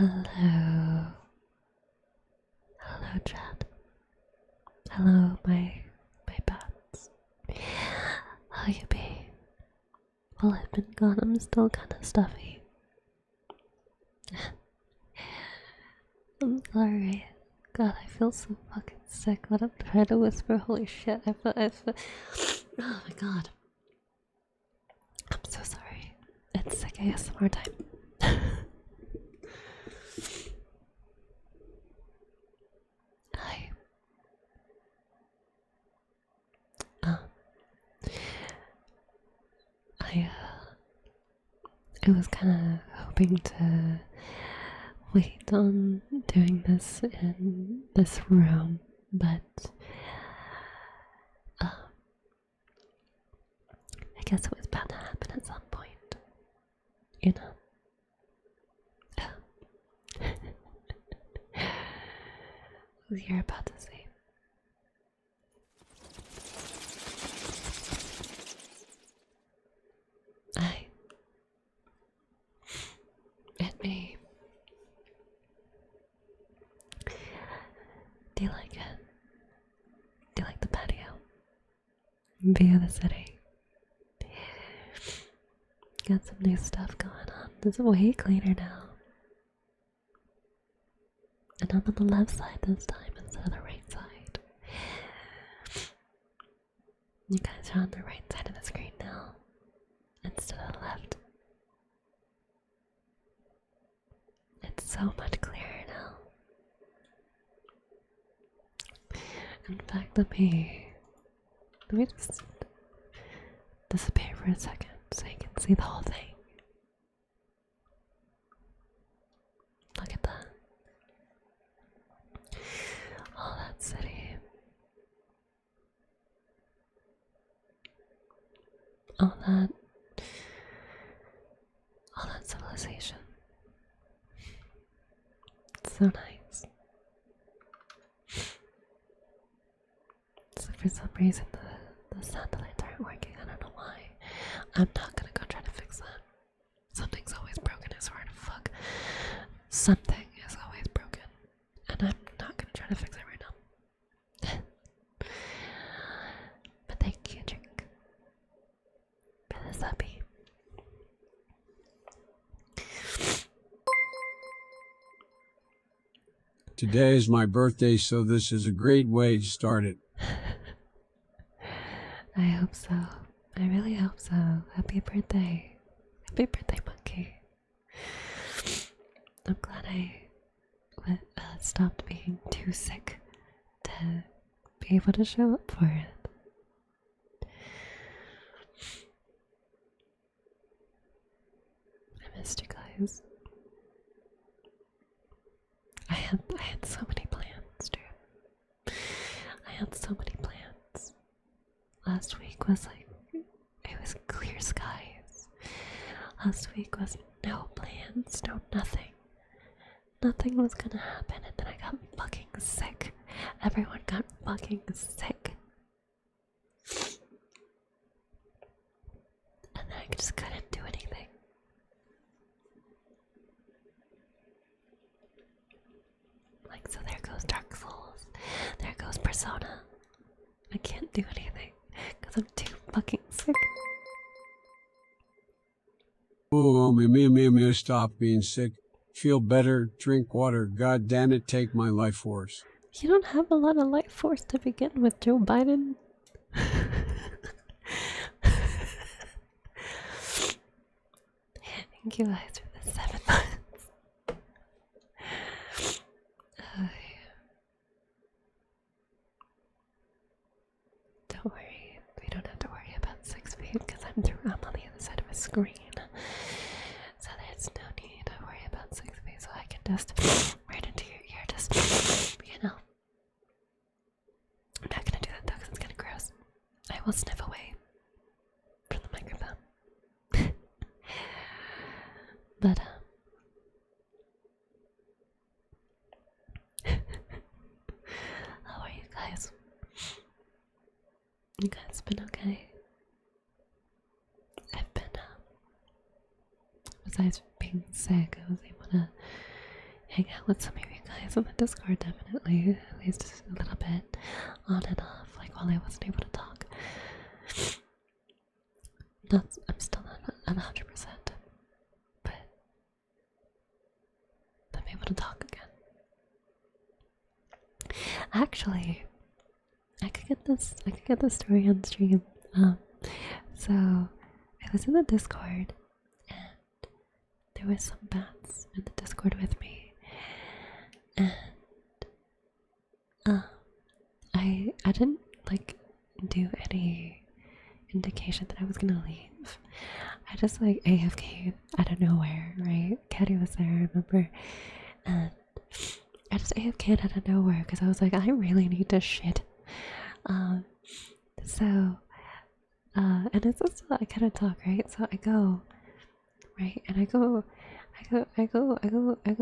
Hello. Hello, chat. Hello, my pets. How you be? Well, I've been gone, I'm still kinda stuffy. I'm sorry. God, I feel so fucking sick. When I'm trying to whisper, holy shit, I feel. Oh my god. I'm so sorry. It's sick ASMR time. Hi. Um, I was kind of hoping to wait on doing this in this room, but I guess it was bound to happen at some point, you know. You're about to see. It me. Do you like it? Do you like the patio? View of the city. Got some new stuff going on. It's way cleaner now. And I'm on the left side this time instead of the right side. You guys are on the right side of the screen now instead of the left. It's so much clearer now. In fact, let me just disappear for a second so you can see the whole thing. Look at that. All that city. All that civilization. It's so nice. So for some reason the satellites aren't working. I don't know why. I'm not gonna go try to fix that. Something's always broken, I swear to fuck. Something is always broken. And I'm not gonna try to fix it right now. But thank you, drink. For this happy. Today is my birthday, so this is a great way to start it. I hope so. I really hope so. Happy birthday. Happy birthday, monkey. I'm glad I stopped being too sick to be able to show up for it. I missed you guys. I had so many plans, dude. I had so many plans. Last week was like, it was clear skies. Last week was no plans, no nothing. Nothing was gonna happen, and then I got fucking sick. Everyone got fucking sick. And then I just couldn't do anything. Like, so there goes Dark Souls. There goes Persona. I can't do anything because I'm too fucking sick. Oh, me, stop being sick. Feel better, drink water. God damn it, take my life force. You don't have a lot of life force to begin with, Joe Biden. Thank you guys for the 7 months. Don't worry, we don't have to worry about 6 feet because I'm on the other side of a screen. So there's no need to worry about 6 feet, so I can just right into your ear, just, you know. I'm not gonna do that though because it's kinda gross. I will sniff away from the microphone. But, how are you guys? You guys been okay? I've been, besides being sick, I was able to hang out with some of you guys on the Discord, definitely, at least a little bit, on and off, like while I wasn't able to talk. I'm still not at 100%, but I'm able to talk again. Actually, I could get this story on stream. So I was in the Discord and there was some bats in the Discord with me, and I didn't like do any indication that I was gonna leave. I just like AFK'd out of nowhere, right? Caddy was there, I remember, and I just AFK'd out of nowhere because I was like, I really need to shit. And it's just I kind of talk, right? So I go, right, and I go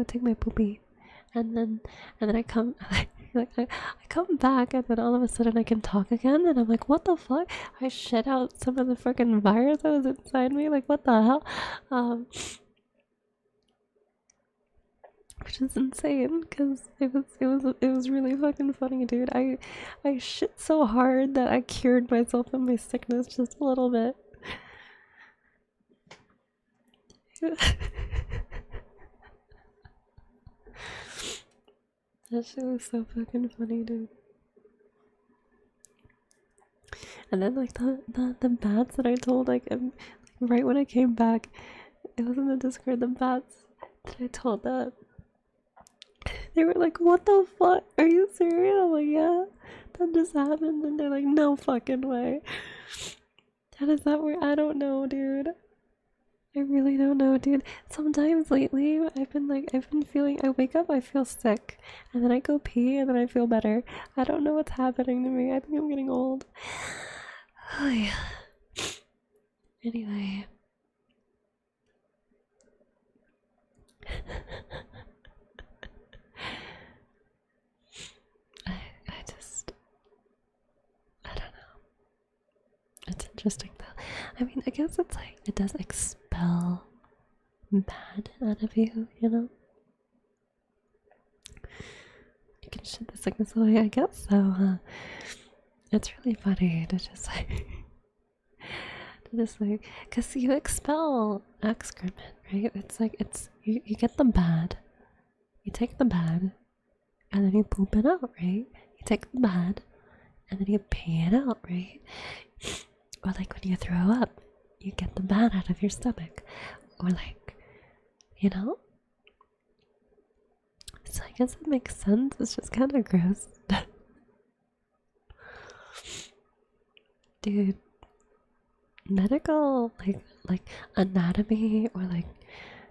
take my poopy, and then I come, like I come back, and then all of a sudden I can talk again, and I'm like, what the fuck? I shit out some of the freaking virus that was inside me, like what the hell? Which is insane, because it was really fucking funny, dude. I shit so hard that I cured myself of my sickness just a little bit. That shit was so fucking funny, dude. And then like the bats that I told, like right when I came back, it was in the Discord, the bats that I told that they were like, what the fuck? Are you serious? I'm like, yeah, that just happened. And they're like, no fucking way. How does that work? I don't know, dude. I really don't know, dude. Sometimes lately, I've been feeling, I wake up, I feel sick, and then I go pee, and then I feel better. I don't know what's happening to me. I think I'm getting old. Oh, yeah. Anyway. I don't know. It's interesting though. I mean, I guess it's like, it does expel bad out of you, you know? You can shit the sickness away, I guess so. It's really funny to just like, because you expel excrement, right? It's like, you get the bad, you take the bad, and then you poop it out, right? You take the bad, and then you pee it out, right? Or like when you throw up, you get the bad out of your stomach. Or like, you know? So I guess it makes sense. It's just kind of gross. Dude, medical, like anatomy, or like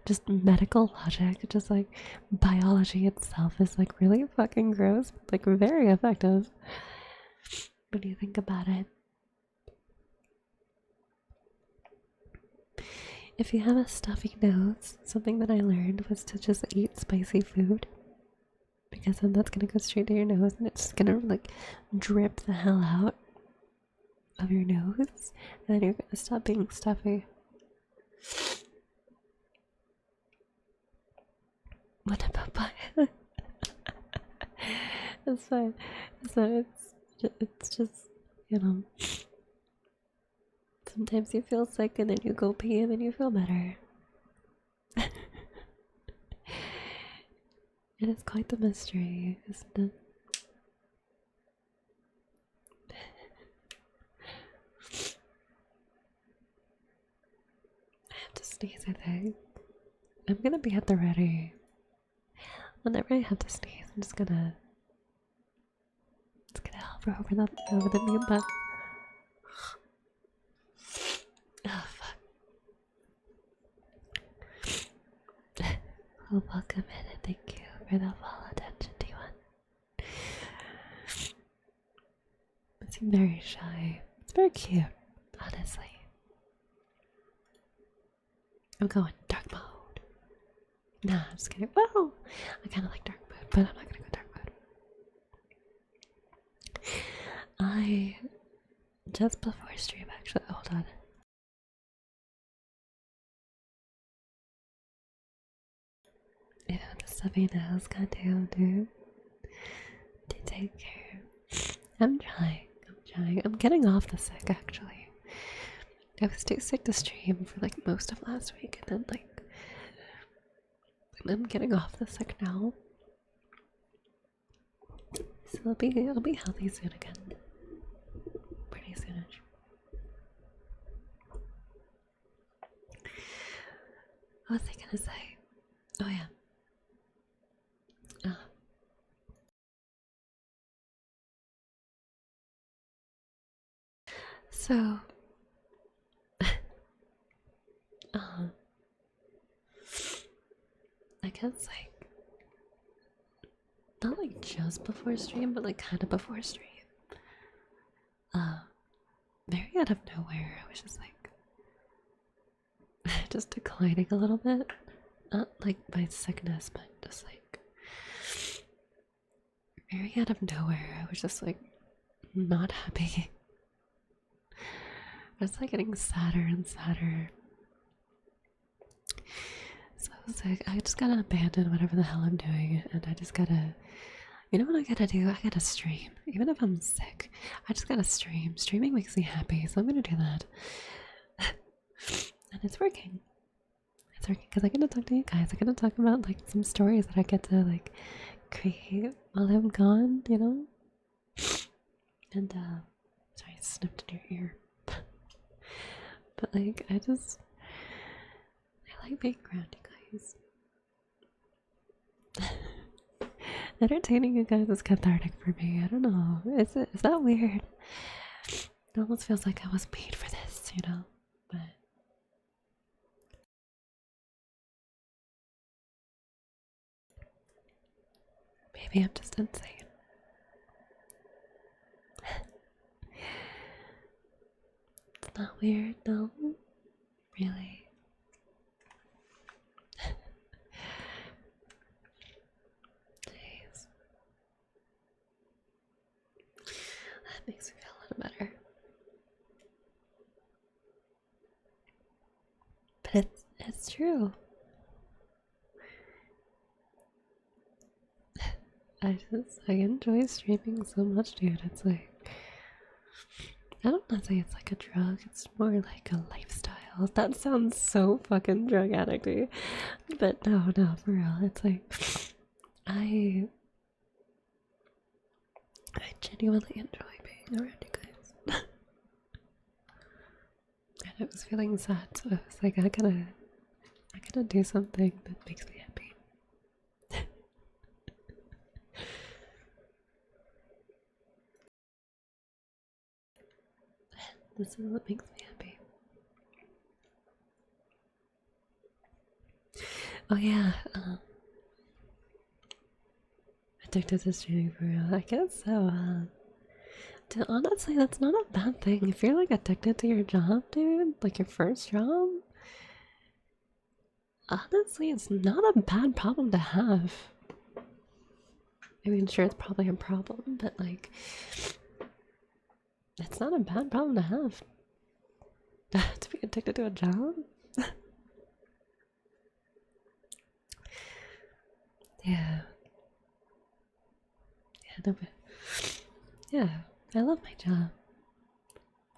just medical logic, just like biology itself is like really fucking gross, but like very effective when you think about it. If you have a stuffy nose, something that I learned was to just eat spicy food, because then that's gonna go straight to your nose and it's just gonna like drip the hell out of your nose, and then you're gonna stop being stuffy. What about pie? It's fine. So it's just, you know, sometimes you feel sick and then you go pee and then you feel better. It is quite the mystery, isn't it? I have to sneeze, I think. I'm gonna be at the ready. Whenever I have to sneeze, I'm just gonna hover over the mute button. Oh fuck. Well, welcome in and thank you for the follow attention, T1. It seemed very shy. It's very cute, honestly. I'm going dark mode. Nah, I'm just kidding. Well, I kind of like dark mode, but I'm not gonna go dark mode. I just before stream, actually. Hold on. Yeah, this stuffy nose. Goddamn, dude. To take care. I'm trying. I'm getting off the sick, actually. I was too sick to stream for like most of last week, and then like I'm getting off the sick now. So I'll be healthy soon again. Pretty soonish. What was I gonna say? Oh yeah. So I guess like not like just before stream, but like kind of before stream. Very out of nowhere, I was just like just declining a little bit. Not like by sickness, but just like very out of nowhere. I was just like not happy. I was like getting sadder and sadder. So I was like, I just gotta abandon whatever the hell I'm doing, and I just gotta, you know what I gotta do? I gotta stream. Even if I'm sick, I just gotta stream. Streaming makes me happy, so I'm gonna do that. And it's working. It's working because I get to talk to you guys. I get to talk about like some stories that I get to like create while I'm gone, you know? And sorry, I snipped in your ear. But like I like being around you guys. Entertaining you guys is cathartic for me. I don't know. Is that weird? It almost feels like I was made for this, you know? But maybe I'm just insane. It's not weird, no? Really? Jeez. That makes me feel a little better. But it's true. I enjoy streaming so much, dude. It's like I don't want to say it's like a drug, it's more like a lifestyle. That sounds so fucking drug addicty. But no, for real. It's like I genuinely enjoy being around you guys. And I was feeling sad, so I was like, I gotta do something that makes me happy. This is what makes me happy. Oh yeah, addicted to streaming for real. I guess so. Honestly, that's not a bad thing. If you're like addicted to your job, dude, like your first job, honestly, it's not a bad problem to have. I mean, sure, it's probably a problem, but like, it's not a bad problem to have. To be addicted to a job? Yeah. Yeah, no, but yeah, I love my job.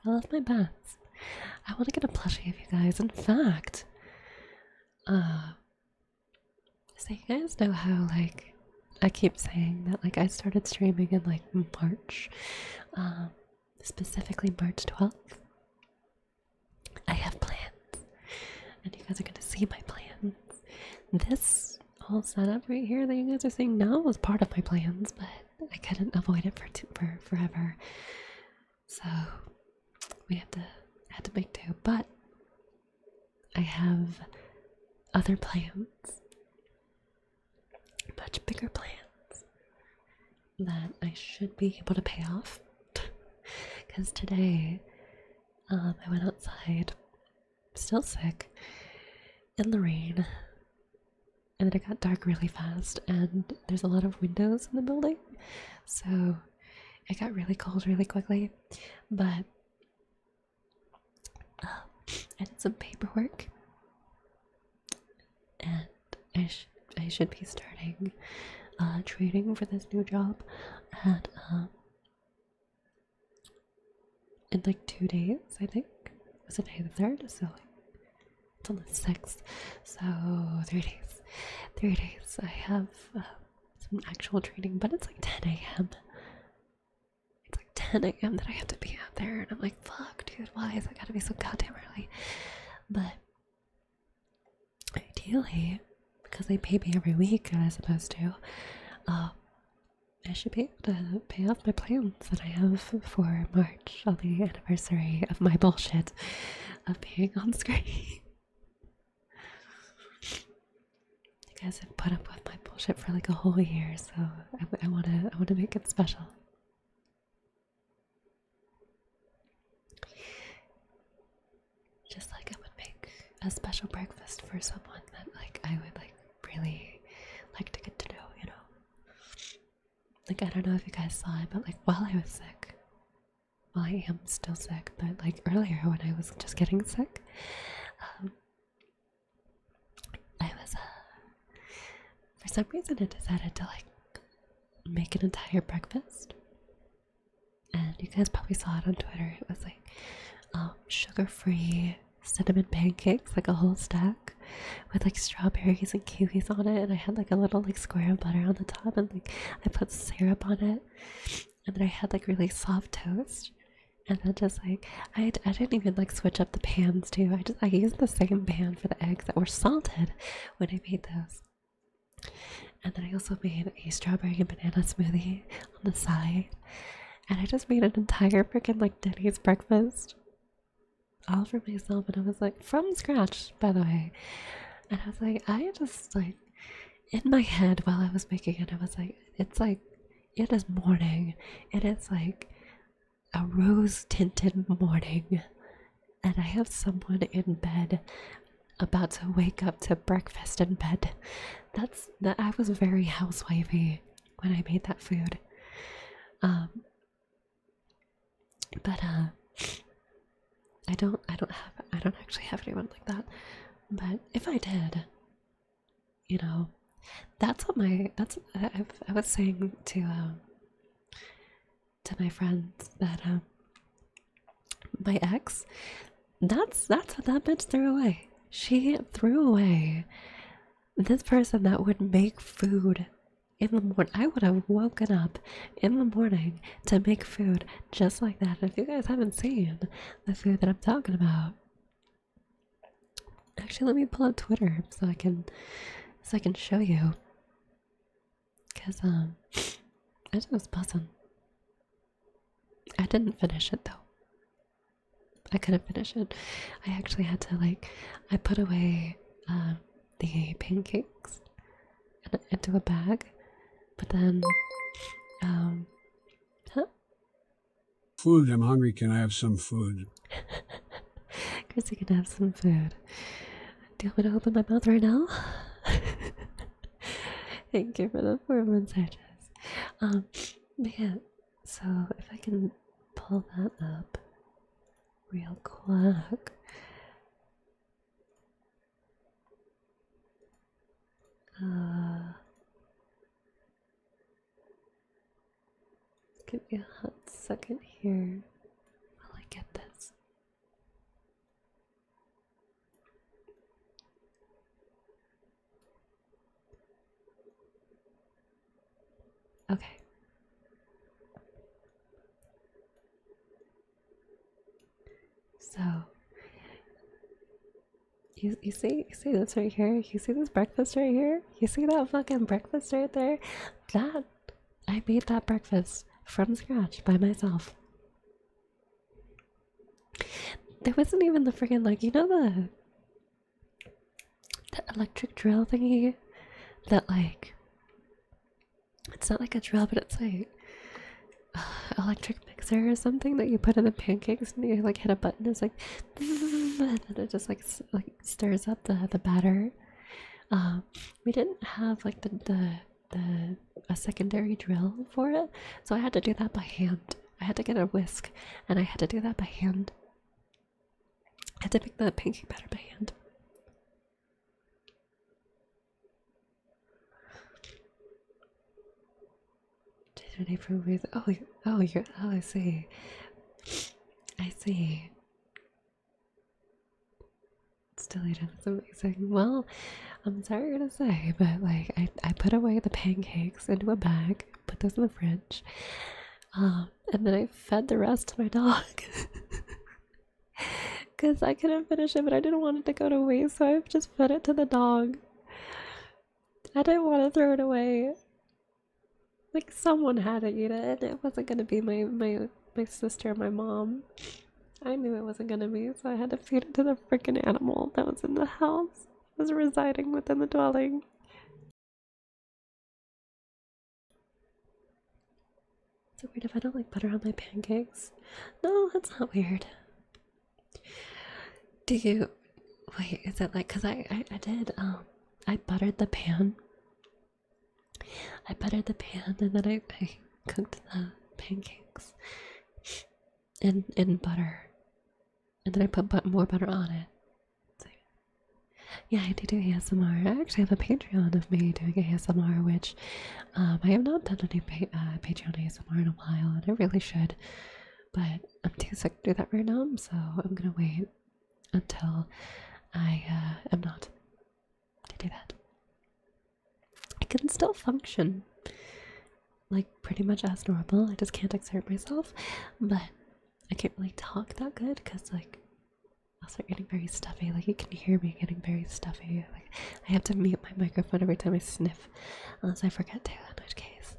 I love my bats. I want to get a plushie of you guys. In fact, so you guys know how like I keep saying that like I started streaming in like March, specifically March 12th. I have plans, and you guys are gonna see my plans. This whole setup right here that you guys are seeing now was part of my plans, but I couldn't avoid it for forever. So we had to make do. But I have other plans, much bigger plans that I should be able to pay off. Because today, I went outside, still sick, in the rain, and then it got dark really fast, and there's a lot of windows in the building, so it got really cold really quickly. But I did some paperwork, and I should I should be starting training for this new job at in like 2 days, I think. Was it day the 3rd? So like, it's on the 6th. So 3 days. 3 days. I have some actual training, but it's like 10 a.m. It's like 10 a.m. that I have to be out there, and I'm like, fuck, dude, why is it gotta be so goddamn early? But ideally, because they pay me every week, and I'm supposed to, I should be able to pay off my plans that I have for March on the anniversary of my bullshit of being on screen. You guys have put up with my bullshit for like a whole year, so I wanna make it special. Just like I would make a special breakfast for someone that like I would like really like to get to know, you know? Like I don't know if you guys saw it, but like while I was sick, well I am still sick, but like earlier when I was just getting sick, I was for some reason I decided to like make an entire breakfast. And you guys probably saw it on Twitter. It was like sugar-free cinnamon pancakes, like a whole stack with like strawberries and kiwis on it, and I had like a little like square of butter on the top, and like I put syrup on it, and then I had like really soft toast, and then just like I didn't even like switch up the pans too. I used the same pan for the eggs that were salted when I made those. And then I also made a strawberry and banana smoothie on the side, and I just made an entire freaking like Denny's breakfast all for myself, and I was like, from scratch, by the way. And I was like, I just like in my head while I was making it, I was like, it's like it is morning. It is like a rose tinted morning, and I have someone in bed about to wake up to breakfast in bed. That I was very housewifey when I made that food. But I don't actually have anyone like that. But if I did, you know, that's what I was saying to my friends that my ex, that's what that bitch threw away. She threw away this person that would make food in the morning. I would have woken up in the morning to make food just like that. If you guys haven't seen the food that I'm talking about, actually let me pull up Twitter so I can show you. Cause I just was buzzing. I didn't finish it though. I couldn't finish it. I actually had to like I put away the pancakes into a bag, but then Food, I'm hungry. Can I have some food? Chris, you can have some food. Do you want me to open my mouth right now? Thank you for the 4 messages. Yeah, so if I can pull that up real quick. Give me a hot second here while I get this. Okay. So you see this right here? You see this breakfast right here? You see that fucking breakfast right there? That I made that breakfast from scratch by myself. There wasn't even the friggin' like, you know, the electric drill thingy that like it's not like a drill, but it's like electric mixer or something that you put in the pancakes, and you like hit a button. It's like and then it just like stirs up the batter. We didn't have like a secondary drill for it, so I had to do that by hand. I had to get a whisk, and I had to do that by hand. I had to make the pancake batter by hand. Today for movies. Oh, oh, I see. I see. It's deleted. It's amazing. Well, I'm sorry to say, but like, I put away the pancakes into a bag, put those in the fridge, and then I fed the rest to my dog. Because I couldn't finish it, but I didn't want it to go to waste, so I just fed it to the dog. I didn't want to throw it away. Like, someone had to eat it, and it wasn't gonna be my sister or my mom. I knew it wasn't gonna be, so I had to feed it to the freaking animal that was in the house, was residing within the dwelling. Is it weird if I don't like butter on my pancakes? No, that's not weird. Do you wait? Is it like because I did I buttered the pan. I buttered the pan and then I cooked the pancakes in butter, and then I put more butter on it. So, yeah, I do ASMR. I actually have a Patreon of me doing ASMR, which I have not done any Patreon ASMR in a while, and I really should. But I'm too sick to do that right now, so I'm gonna wait until I am not to do that. I can still function like pretty much as normal. I just can't exert myself, but I can't really talk that good because like I'll start getting very stuffy. Like you can hear me getting very stuffy. Like I have to mute my microphone every time I sniff, unless I forget to. In which case,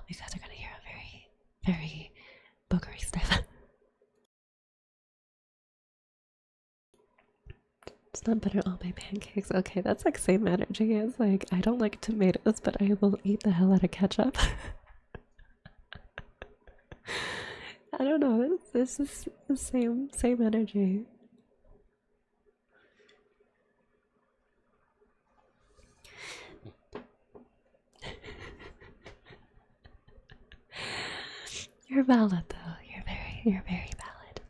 you guys are gonna hear a very, very boogery sniff. It's not butter on my pancakes. Okay, that's like same energy as like I don't like tomatoes, but I will eat the hell out of ketchup. I don't know. This is the same energy. You're valid though. You're very valid.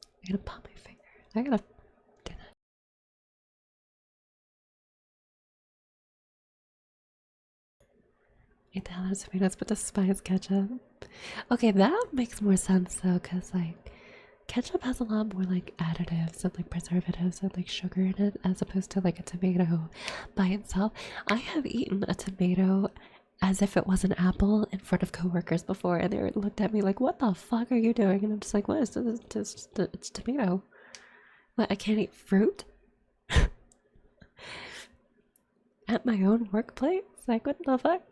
I'm gonna pop my finger. I gotta do that. Eat the hell out of tomatoes, but despise ketchup. Okay, that makes more sense though, cause like ketchup has a lot more like additives and like preservatives and like sugar in it as opposed to like a tomato by itself. I have eaten a tomato as if it was an apple in front of coworkers before, and they looked at me like, "What the fuck are you doing?" And I'm just like, "What is this? It's tomato. What? I can't eat fruit at my own workplace? Like, what the fuck?"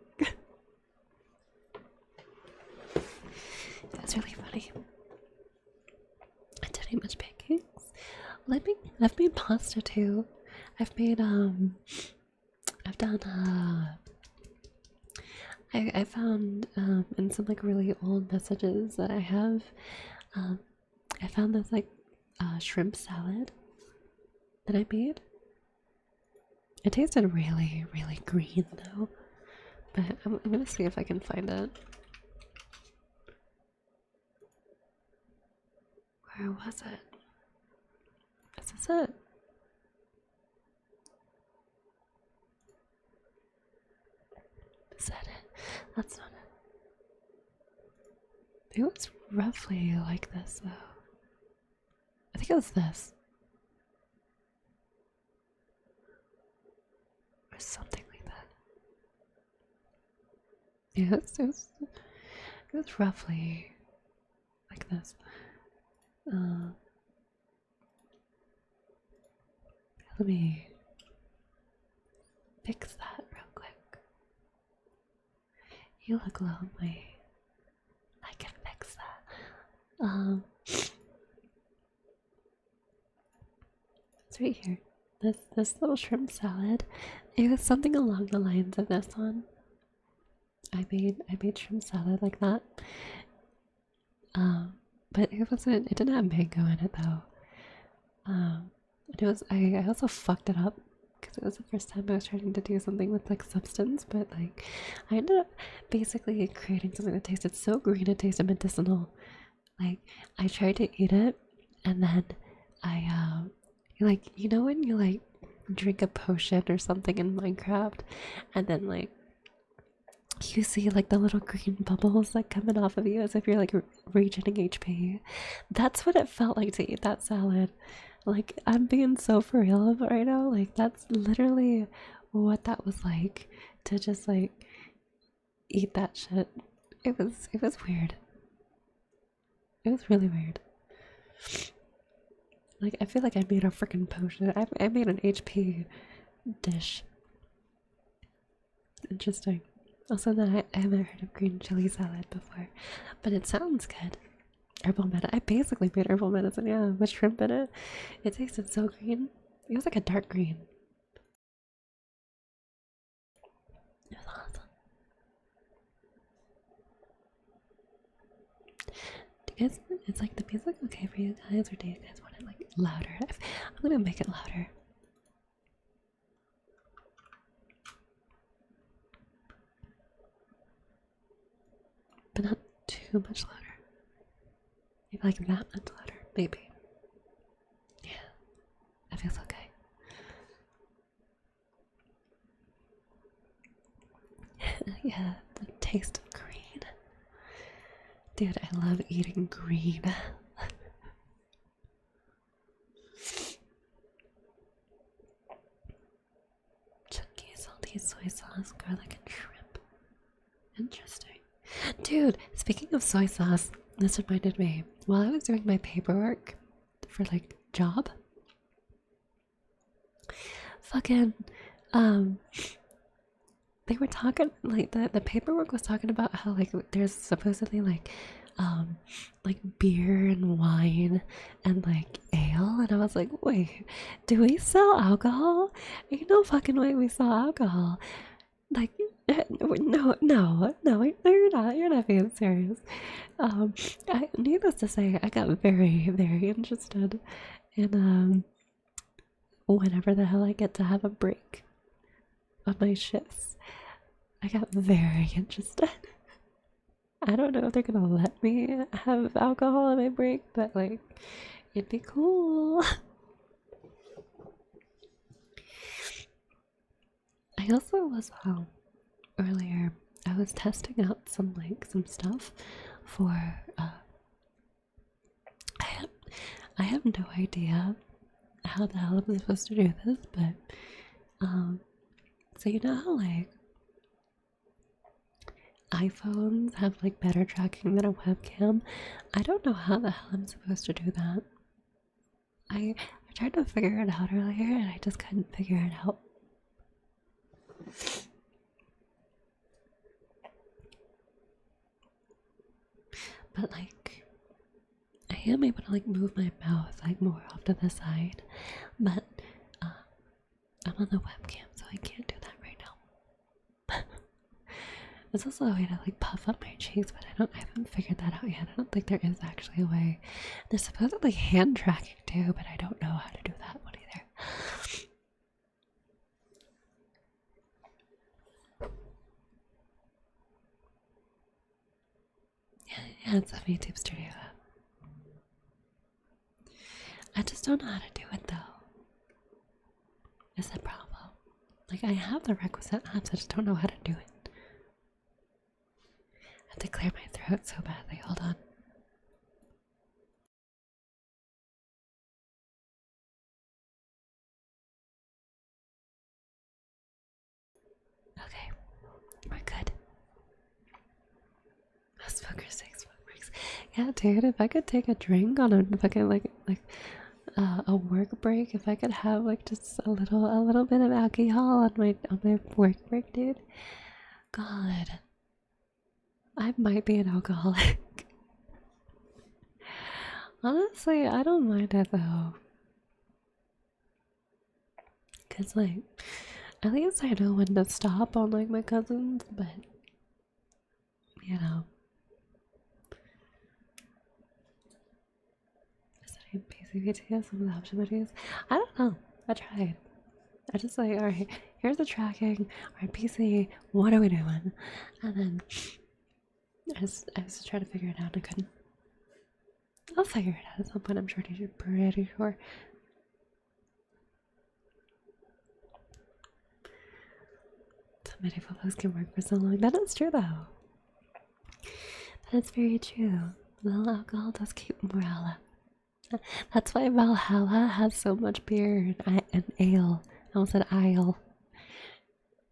That's really funny. I didn't eat much pancakes. I've made pasta too. I've made I've done I found in some like really old messages that I have, I found this like shrimp salad that I made. It tasted really, really green though, but I'm gonna see if I can find it. Where was it? Is this it? Is that it? That's not it. It was roughly like this though. I think it was this. Or something like that. Yeah, it was roughly like this. Let me fix that real quick. You look lonely. I can fix that. It's right here. This little shrimp salad. It was something along the lines of this one. I made shrimp salad like that. But it wasn't. It didn't have mango in it though. It was. I also fucked it up because it was the first time I was trying to do something with like substance. But like, I ended up basically creating something that tasted so green it tasted medicinal. Like I tried to eat it, and then I like you know when you like drink a potion or something in Minecraft, and then like you see like the little green bubbles like coming off of you as if you're like regenerating HP. That's what it felt like to eat that salad. Like, I'm being so for real right now. Like, that's literally what that was like to just like eat that shit. It was weird. It was really weird. Like, I feel like I made a freaking potion. I made an HP dish. Interesting. Also, that I haven't heard of green chili salad before, but it sounds good. Herbal medicine. I basically made herbal medicine, yeah, with shrimp in it. It tasted so green. It was like a dark green. It was awesome. Do you guys, it's like the music okay for you guys, or do you guys want it like louder? I'm gonna make it louder. But not too much louder. Maybe like that much louder. Maybe. Yeah. That feels okay. Yeah, the taste of green. Dude, I love eating green. Chunky, salty soy sauce, garlic, and shrimp. Interesting. Dude, speaking of soy sauce, this reminded me. While I was doing my paperwork for like job, fucking they were talking like the paperwork was talking about how like there's supposedly like beer and wine and like ale, and I was like, wait, do we sell alcohol? Ain't no fucking way we sell alcohol. Like, no, no, no, you're not being serious. Needless to say, I got very, very interested in whenever the hell I get to have a break on my shifts. I got very interested. I don't know if they're gonna let me have alcohol on my break, but like, it'd be cool. I also was earlier. I was testing out some stuff for. I have no idea how the hell I'm supposed to do this, but so you know how like iPhones have like better tracking than a webcam. I don't know how the hell I'm supposed to do that. I tried to figure it out earlier and I just couldn't figure it out. But like I am able to like move my mouth like more off to the side, but I'm on the webcam so I can't do that right now. There's also a way to like puff up my cheeks, but I haven't figured that out yet. I don't think there is actually a way. There's supposedly hand tracking too, but I don't know how to do that one either. Yeah, it's a YouTube Studio app. I just don't know how to do it though. Is the problem? Like I have the requisite apps, I just don't know how to do it. I have to clear my throat so badly. Hold on. Okay, we're good. Smoker six works. Yeah, dude. If I could take a drink on a fucking a work break, if I could have like just a little bit of alcohol on my work break, dude. God, I might be an alcoholic. Honestly, I don't mind it though. Cause like, at least I know when to stop on like my cousins, but you know. Studying PCBTS, some of the opportunities. I don't know. I tried. I just like, alright, here's the tracking. Alright, PC, what are we doing? And then I was just trying to figure it out and I couldn't. I'll figure it out at some point, I'm sure. You're pretty sure. So So many photos can work for so long. That is true, though. That is very true. Well, alcohol does keep morale up. That's why Valhalla has so much beer and ale. I almost said aisle.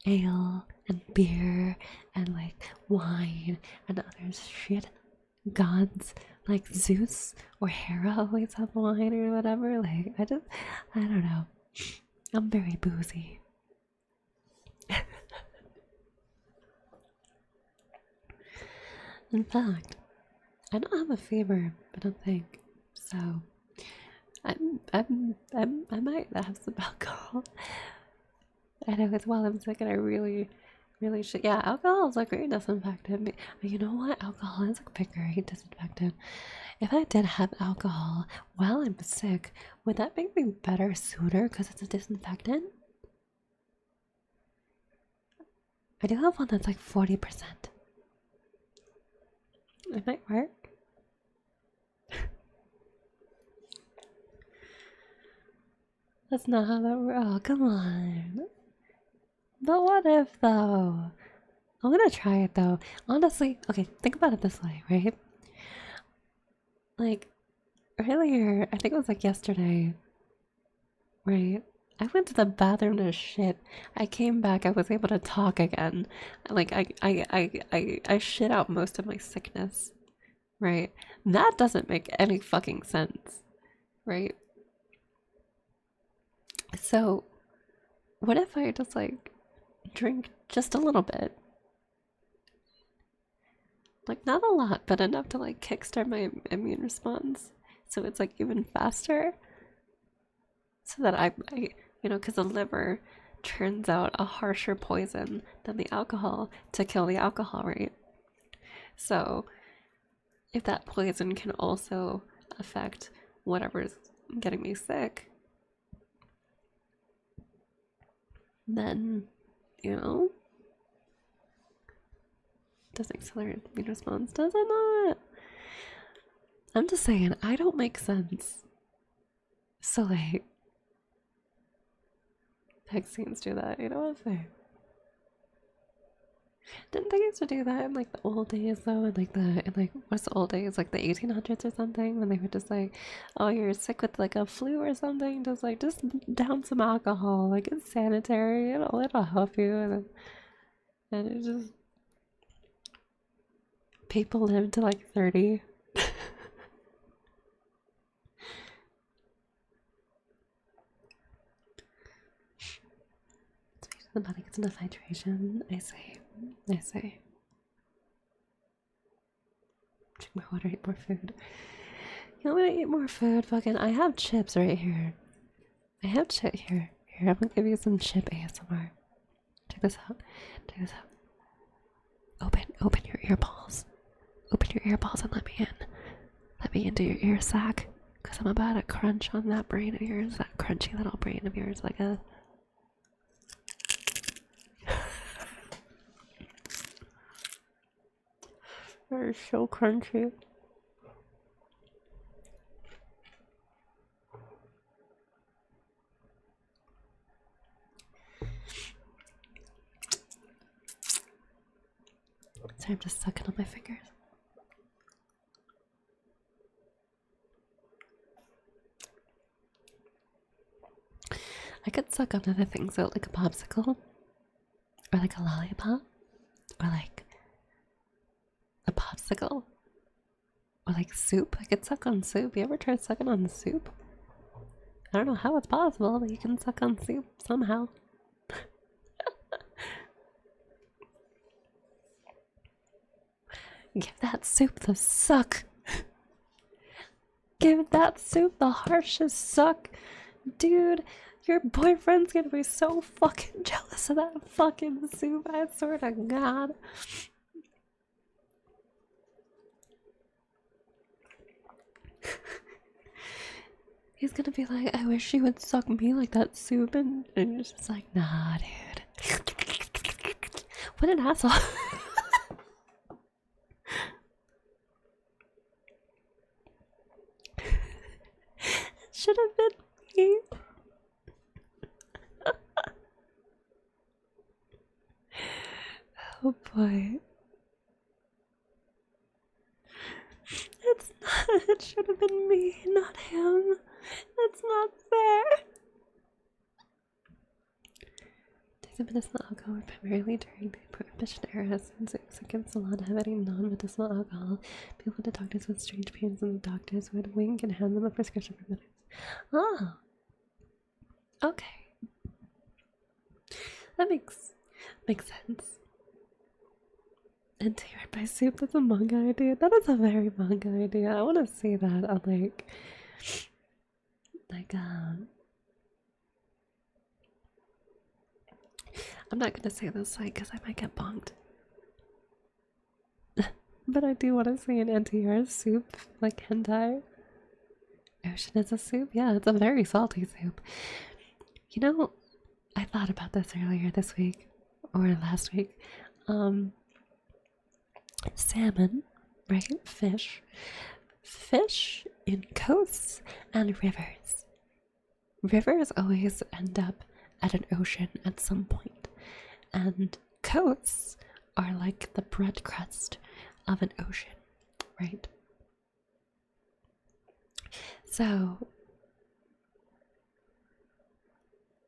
Ale and beer and like wine and other shit. Gods like Zeus or Hera always have wine or whatever. Like, I don't know. I'm very boozy. In fact, I don't have a fever, I don't think. So, I might have some alcohol. I know it's while I'm sick and I really should. Yeah, alcohol is a great disinfectant. You know what? Alcohol is a great disinfectant. If I did have alcohol while I'm sick, would that make me better sooner because it's a disinfectant? I do have one that's like 40%. It might work. That's not how that works. Oh, come on. But what if, though? I'm gonna try it, though. Honestly, okay, think about it this way, right? Like, earlier, I think it was like yesterday, right? I went to the bathroom to shit. I came back, I was able to talk again. Like, I shit out most of my sickness, right? That doesn't make any fucking sense, right? So, what if I just like drink just a little bit? Like, not a lot, but enough to like kickstart my immune response. So it's like even faster. So that I you know, because the liver turns out a harsher poison than the alcohol to kill the alcohol, right? So if that poison can also affect whatever's getting me sick, then, you know, does accelerate the immune response, does it not? I'm just saying, I don't make sense. So, like, vaccines do that, you know what I'm saying? Didn't they used to do that in like the old days though? In like what's the old days? Like the 1800s or something, when they were just like, oh, you're sick with like a flu or something, just down some alcohol, like it's sanitary, it'll help you, and it just people live to like 30. The body gets enough hydration. I say. Drink more water, eat more food. You want me to eat more food? Fucking, I have chips right here. I have chip here. Here, I'm gonna give you some chip ASMR. Check this out. Open your ear balls. Open your ear balls and let me in. Let me into your ear sac. Cause I'm about to crunch on that brain of yours, that crunchy little brain of yours, like a. They're so crunchy. Sorry, I'm just sucking on my fingers. I could suck on other things though, like a popsicle, or like a lollipop, or like a popsicle, or like soup. I could suck on soup. You ever tried sucking on soup? I don't know how it's possible, but you can suck on soup somehow. Give that soup the suck. Give that soup the harshest suck. Dude, your boyfriend's gonna be so fucking jealous of that fucking soup, I swear to God. He's gonna be like, I wish you would suck me like that soup, and you're just like, nah, dude. What an asshole. Should have been me. boy. It's not. It should have been me, not him. That's not fair. Days of medicinal alcohol were primarily during the Prohibition era, since it was against the law to have any non-medicinal alcohol. People went to doctors with strange pains, and the doctors would wink and hand them a prescription for minutes. Oh. Okay. That makes sense. And Teared by Soup, that's a manga idea. That is a very manga idea. I want to see that on I'm not gonna say this site because I might get bonked. But I do want to see an NTR soup, like hentai. Ocean is a soup? Yeah, it's a very salty soup. You know, I thought about this earlier this week, or last week. Salmon, right? Fish in coasts and rivers. Rivers always end up at an ocean at some point, and coasts are like the bread crust of an ocean, right? So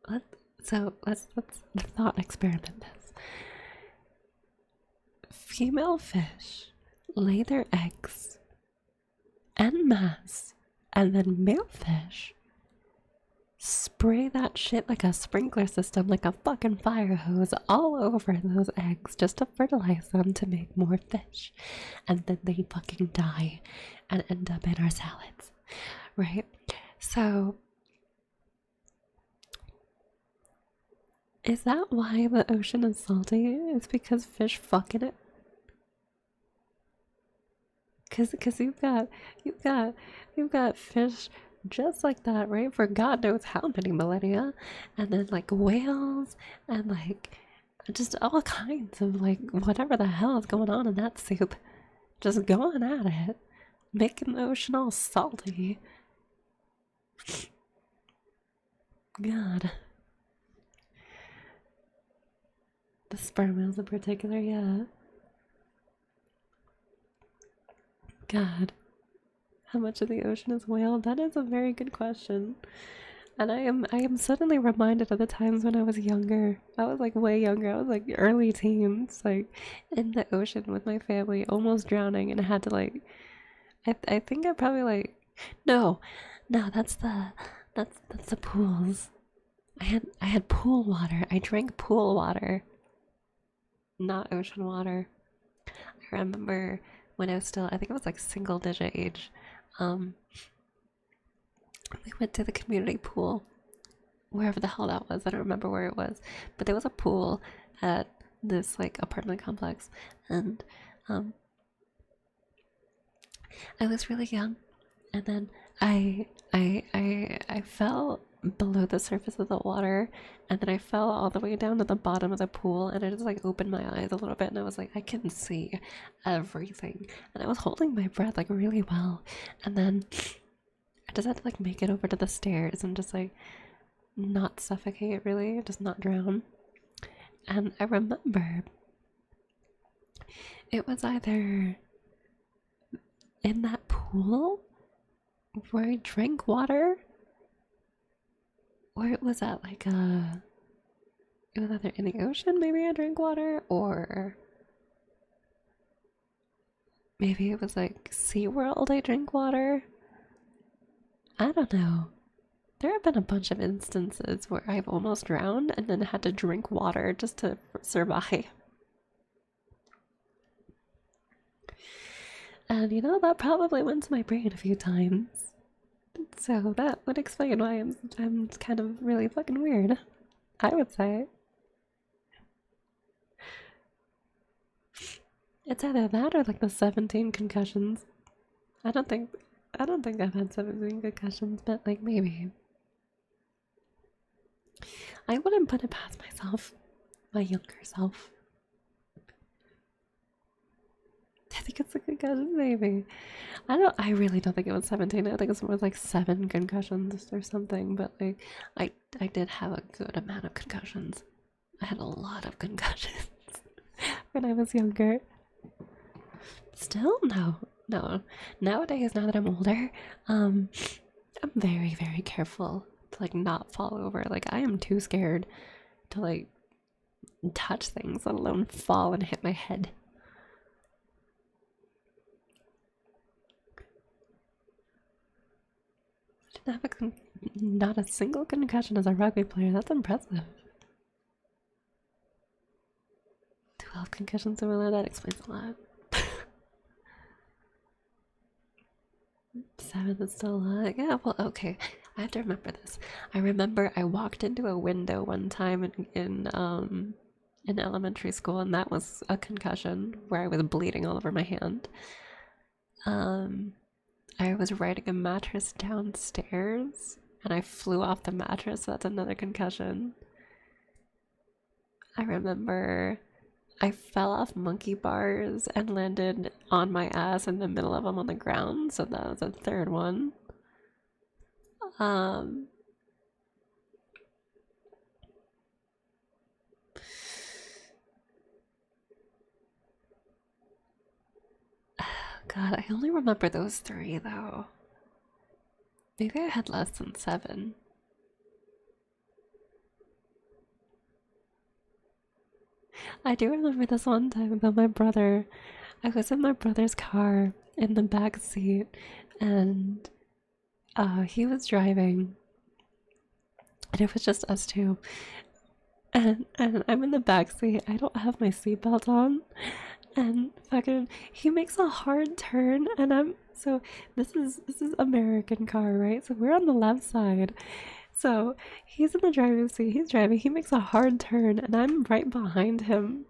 let's thought experiment this. Female fish lay their eggs en masse, and then male fish spray that shit like a sprinkler system, like a fucking fire hose, all over those eggs just to fertilize them to make more fish. And then they fucking die and end up in our salads, right? So, is that why the ocean is salty? It's because fish fuck in it? Cause you've got fish just like that, right? For God knows how many millennia, and then like whales and like just all kinds of like whatever the hell is going on in that soup, just going at it, making the ocean all salty. God, the sperm whales in particular, yeah. God, how much of the ocean is whale? That is a very good question. And I am suddenly reminded of the times when I was younger. I was like way younger. I was like early teens, like in the ocean with my family, almost drowning, and I had to like I think I probably like no, that's the pools. I had pool water. I drank pool water, not ocean water. I remember when I was still, I think it was like single digit age, we went to the community pool, wherever the hell that was. I don't remember where it was, but there was a pool at this like apartment complex, and I was really young, and then I fell below the surface of the water, and then I fell all the way down to the bottom of the pool, and I just like opened my eyes a little bit, and I was like, I can see everything, and I was holding my breath like really well, and then I just had to like make it over to the stairs and just like not suffocate, really, just not drown. And I remember it was either in that pool where I drank water, or it was at like it was either in the ocean, maybe I drank water, or maybe it was like SeaWorld I drank water. I don't know. There have been a bunch of instances where I've almost drowned and then had to drink water just to survive. And you know, that probably went to my brain a few times. So that would explain why I'm kind of really fucking weird, I would say. It's either that or like the 17 concussions. I don't think I've had 17 concussions, but like maybe. I wouldn't put it past myself, my younger self. I think it's a concussion, maybe. I really don't think it was 17. I think it was like 7 concussions or something, but like I did have a good amount of concussions. I had a lot of concussions. when I was younger. Still, no, no. Nowadays, now that I'm older, I'm very, very careful to like not fall over. Like I am too scared to like touch things, let alone fall and hit my head. Didn't have not a single concussion as a rugby player. That's impressive. 12 concussions similar, that explains a lot. 7 is still a lot. Yeah, well, okay. I have to remember this. I remember I walked into a window one time in elementary school, and that was a concussion where I was bleeding all over my hand. I was riding a mattress downstairs and I flew off the mattress, so that's another concussion. I remember I fell off monkey bars and landed on my ass in the middle of them on the ground, so that was a third one. God, I only remember those 3 though. Maybe I had less than 7. I do remember this one time about my brother. I was in my brother's car in the back seat, and he was driving, and it was just us two. And I'm in the back seat. I don't have my seatbelt on, and fucking he makes a hard turn, and this is American car, right? So we're on the left side. So he's in the driver's seat, he's driving, he makes a hard turn, and I'm right behind him.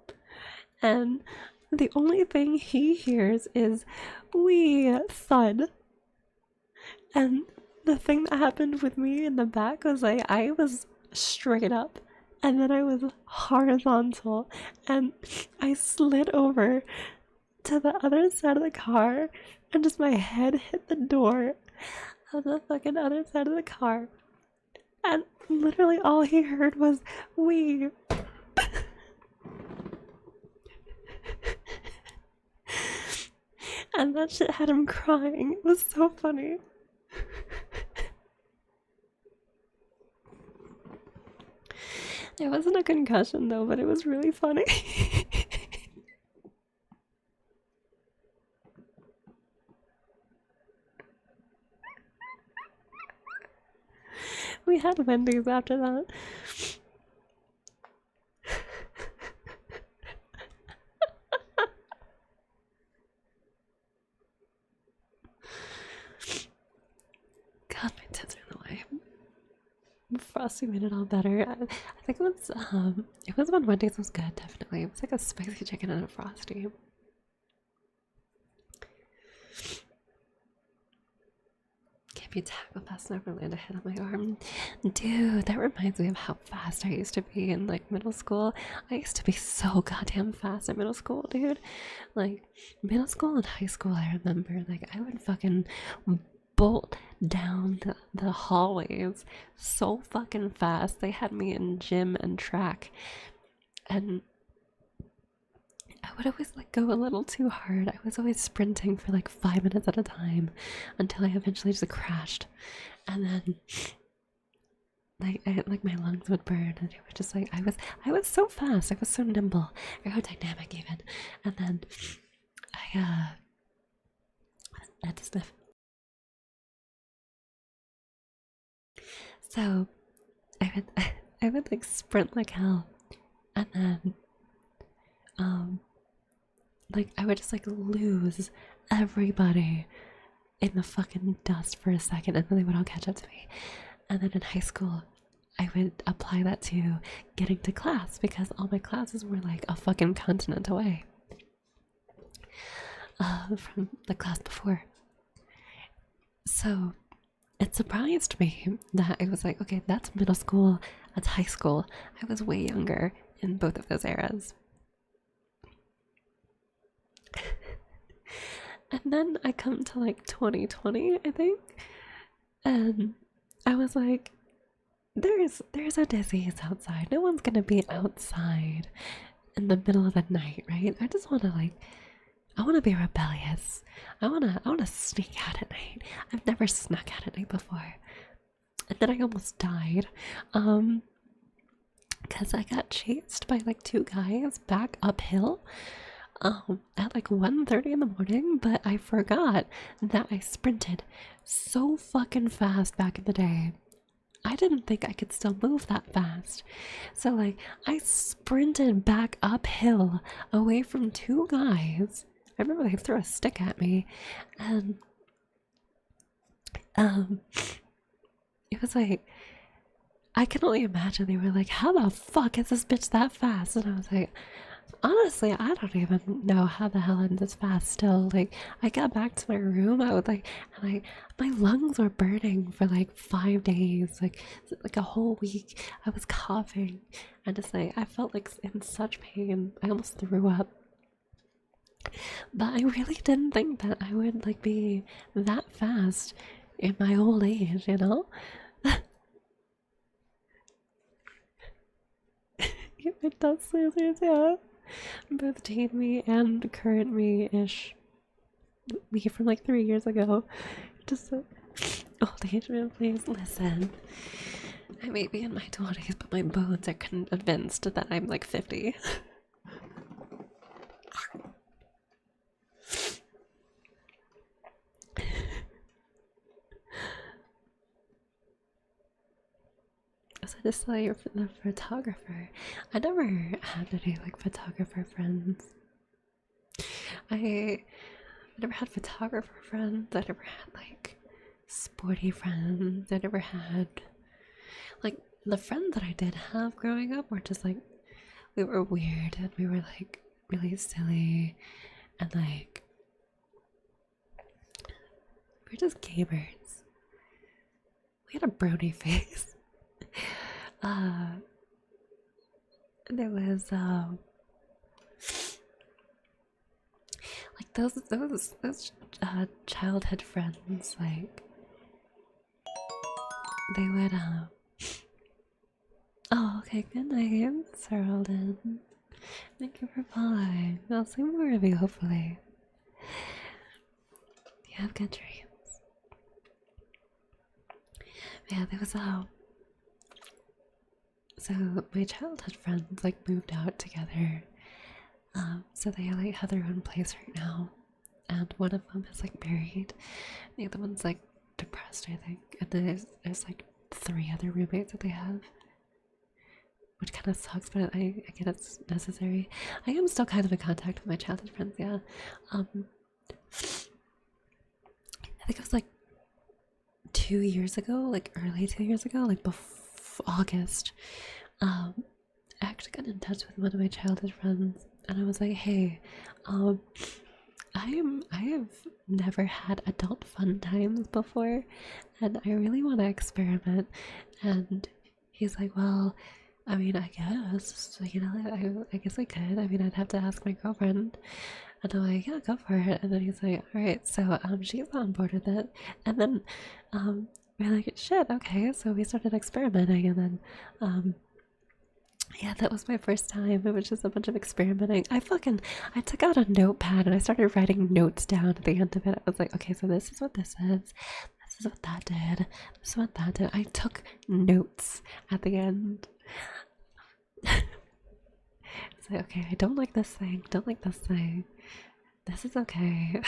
And the only thing he hears is wee thud. And the thing that happened with me in the back was like I was straight up and then I was horizontal and I slid over to the other side of the car and just my head hit the door of the fucking other side of the car. And literally all he heard was wee. And that shit had him crying. It was so funny. It wasn't a concussion though, but it was really funny. We had Wendy's after that. God, my tits are in the way. Frosty made it all better. I think it was when Wendy's was good, definitely. It was like a spicy chicken and a Frosty. Can't be tackled fast enough or land a hit on my arm. Dude, that reminds me of how fast I used to be in like middle school. I used to be so goddamn fast in middle school, dude. Like middle school and high school, I remember like I would fucking bolt down the hallways so fucking fast. They had me in gym and track, and I would always like go a little too hard. I was always sprinting for like 5 minutes at a time until I eventually just crashed, and then like my lungs would burn, and it was just like I was so fast. I was so nimble, aerodynamic even, and then I had to sniff. So I would like sprint like hell, and then like I would just like lose everybody in the fucking dust for a second, and then they would all catch up to me. And then in high school I would apply that to getting to class because all my classes were like a fucking continent away from the class before. So it surprised me that I was like, okay, that's middle school, that's high school. I was way younger in both of those eras. And then I come to like 2020, I think, and I was like, there's a disease outside. No one's gonna be outside in the middle of the night, right? I just want to like, I want to be rebellious. I want to sneak out at night. I've never snuck out at night before. And then I almost died. Because I got chased by like two guys back uphill at like 1:30 in the morning, but I forgot that I sprinted so fucking fast back in the day. I didn't think I could still move that fast. So like I sprinted back uphill away from two guys. I remember they threw a stick at me, and um it was like, I can only imagine they were like, how the fuck is this bitch that fast? And I was like, honestly, I don't even know how the hell I'm this fast still. Like, I got back to my room, I was like, and my lungs were burning for like 5 days, like a whole week. I was coughing, and just like, I felt like in such pain. I almost threw up. But I really didn't think that I would like be that fast in my old age, you know? It does, Caesars, yeah. Both teen me and current me ish. Me from like 3 years ago. Just old age man, please listen. I may be in my 20s, but my bones are convinced that I'm like 50. So I just saw you're the photographer. I never had any like photographer friends. I never had photographer friends. I never had like sporty friends. I never had like the friends that I did have growing up were just like, we were weird and we were like really silly and like we were just gamers. We had a brony face. There was like those childhood friends, like they would oh, okay, good night, Sir Alden. Thank you for following. I'll see more of you hopefully. You have good dreams. Yeah, there was so my childhood friends like moved out together. So they like have their own place right now. And one of them is like married. The other one's like depressed, I think. And then there's like 3 other roommates that they have. Which kind of sucks, but I get it's necessary. I am still kind of in contact with my childhood friends, yeah. I think it was like 2 years ago, like early 2 years ago, like before August. I actually got in touch with one of my childhood friends, and I was like, "Hey, I have never had adult fun times before, and I really want to experiment." And he's like, "Well, I mean, I guess, you know, I guess I could. I mean, I'd have to ask my girlfriend." And I'm like, "Yeah, go for it." And then he's like, "All right, so she's on board with it." And then we're like, "Shit, okay." So we started experimenting, and then yeah, that was my first time. It was just a bunch of experimenting. I took out a notepad and I started writing notes down at the end of it. I was like, okay, so this is what this is. This is what that did. This is what that did. I took notes at the end. It's like, okay, I don't like this thing. Don't like this thing. This is okay.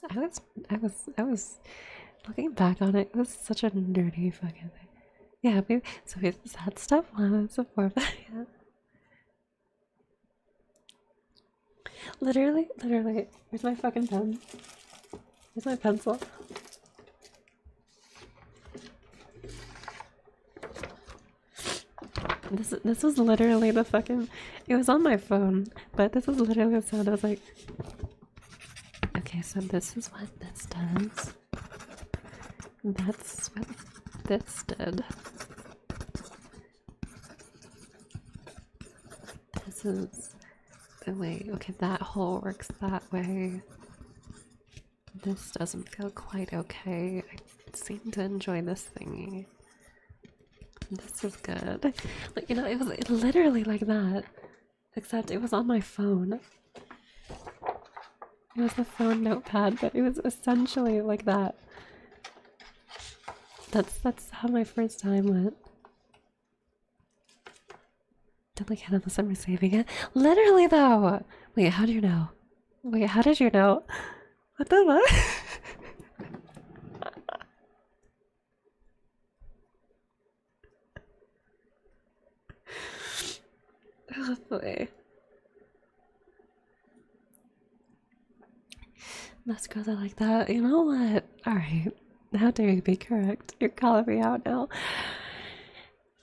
I was looking back on it. It was such a nerdy fucking thing. Yeah, maybe, so it's that stuff one, it's a 4, yeah. Literally, where's my fucking pen? Where's my pencil? This was literally the fucking, it was on my phone, but this was literally the sound. I was like, okay, so this is what this does. That's what this did. This is the way, okay, that hole works that way. This doesn't feel quite okay. I seem to enjoy this thingy. This is good. Like, you know, it was literally like that. Except it was on my phone. It was the phone notepad, but it was essentially like that. That's how my first time went. Did like hit unless I'm receiving it? Literally though! Wait, how do you know? Wait, how did you know? What the fuck? Oh boy. Most girls are like that. You know what? Alright. How dare you be correct? You're calling me out now.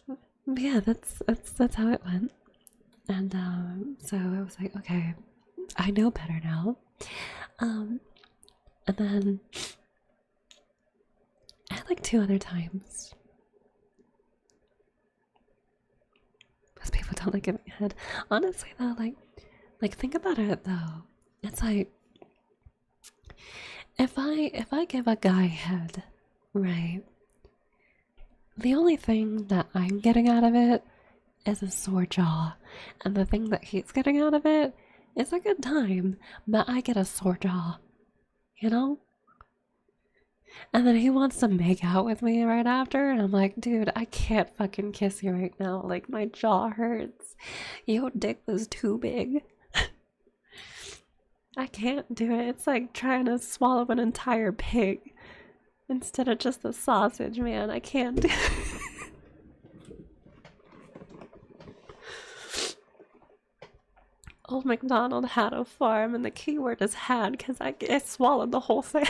But yeah, that's how it went. And so I was like, okay, I know better now. Um and then I had like 2 other times. Because people don't like giving head. Honestly though, like think about it though. It's like if I give a guy head, right? The only thing that I'm getting out of it is a sore jaw. And the thing that he's getting out of it is a good time, but I get a sore jaw. You know? And then he wants to make out with me right after, and I'm like, dude, I can't fucking kiss you right now. Like, my jaw hurts. Your dick was too big. I can't do it. It's like trying to swallow an entire pig instead of just a sausage, man. I can't do it. Old MacDonald had a farm, and the key word is had because I swallowed the whole thing.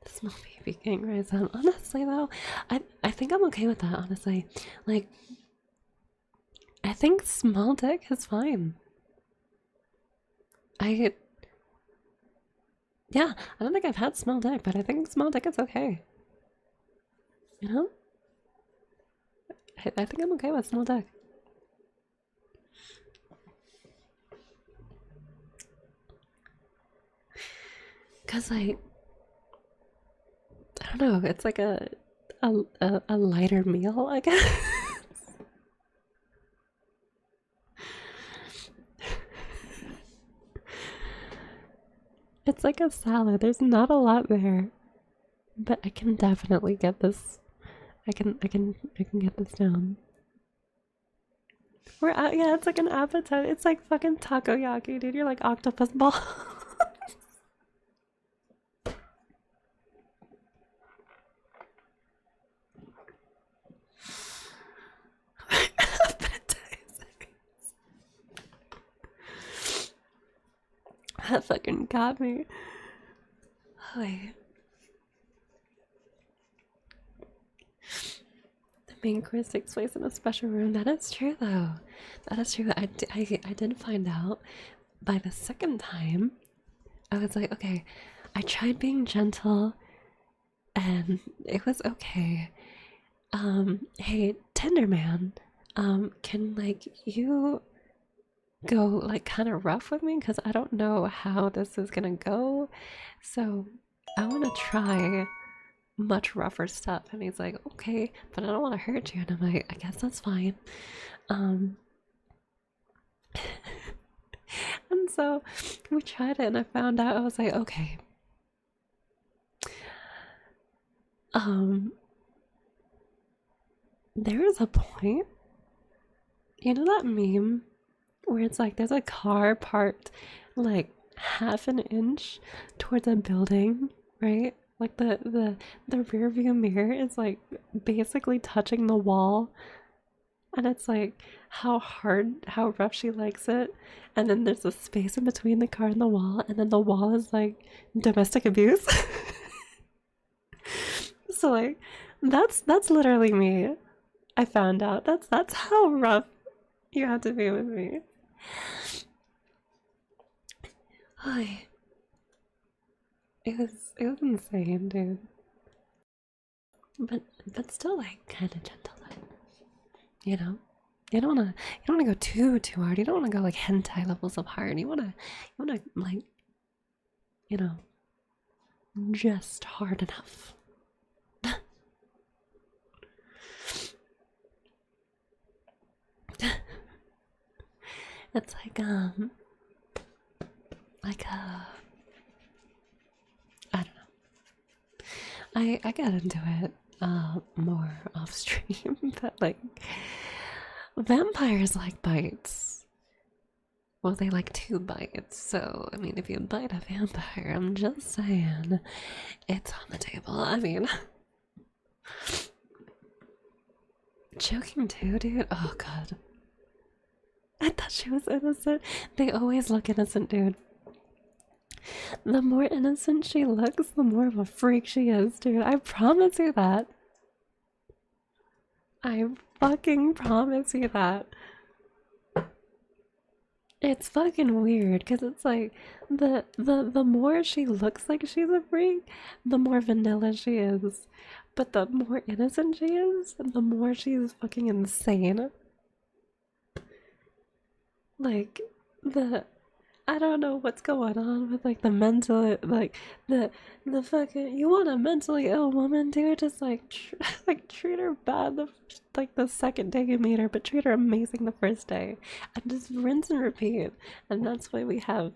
Small baby gangrene. Honestly, though, I think I'm okay with that. Honestly, like, I think small dick is fine. Yeah, I don't think I've had small dick, but I think small dick is okay. You know, I think I'm okay with small dick. Cause like, I don't know, it's like a lighter meal, I guess. It's like a salad. There's not a lot there, but I can definitely get this. I can get this down. We're at, yeah, it's like an appetite. It's like fucking takoyaki, dude. You're like octopus ball. That fucking got me. Wait. The main course takes place in a special room. That is true, though. That is true. I did find out by the second time. I was like, okay, I tried being gentle and it was okay. Hey, Tender Man, can like you go like kind of rough with me because I don't know how this is gonna go. So I want to try much rougher stuff. And he's like, okay, but I don't want to hurt you. And I'm like, I guess that's fine. Um, and so we tried it, and I found out I was like, okay. Um, there is a point. You know that meme where it's like there's a car parked like half an inch towards a building, right? Like the rear view mirror is like basically touching the wall, and it's like how rough she likes it, and then there's a space in between the car and the wall, and then the wall is like domestic abuse. So like that's literally me. I found out that's how rough you have to be with me. Hi. It was insane, dude. But still like kind of gentle, you know. You don't wanna go too hard. You don't wanna go like hentai levels of hard. You wanna like, you know, just hard enough. It's like I don't know. I got into it more off stream, but like vampires like bites. Well, they like two bites, so I mean, if you bite a vampire, I'm just saying, it's on the table. I mean, choking too, dude. Oh god, I thought she was innocent. They always look innocent, dude. The more innocent she looks, the more of a freak she is, dude. I promise you that. I fucking promise you that. It's fucking weird because it's like the more she looks like she's a freak, the more vanilla she is. But the more innocent she is, the more she's fucking insane. Like the I don't know what's going on with like the mental like the fucking you want a mentally ill woman, dude? Just like like treat her bad like the second day you meet her, but treat her amazing the first day, and just rinse and repeat. And that's why we have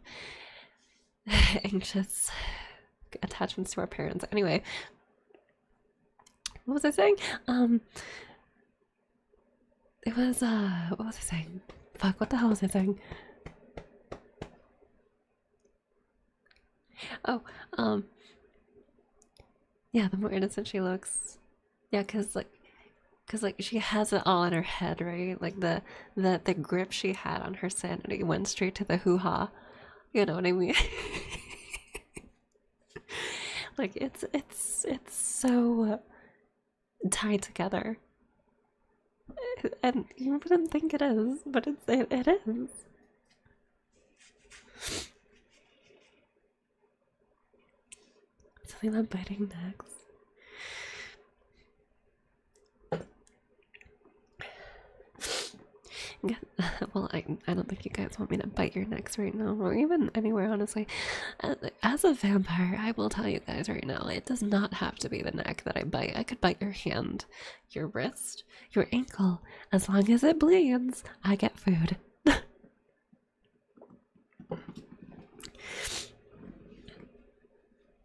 anxious attachments to our parents. Anyway, what was I saying? It was what was I saying? Fuck, what the hell was I saying? Oh, yeah, the more innocent she looks. Yeah, cause like she has it all in her head, right? Like the grip she had on her sanity went straight to the hoo-ha. You know what I mean? Like it's so tied together. And you wouldn't think it is, but it is. Something about biting necks. Well, I don't think you guys want me to bite your necks right now, or even anywhere, honestly. As a vampire, I will tell you guys right now, it does not have to be the neck that I bite. I could bite your hand, your wrist, your ankle. As long as it bleeds, I get food.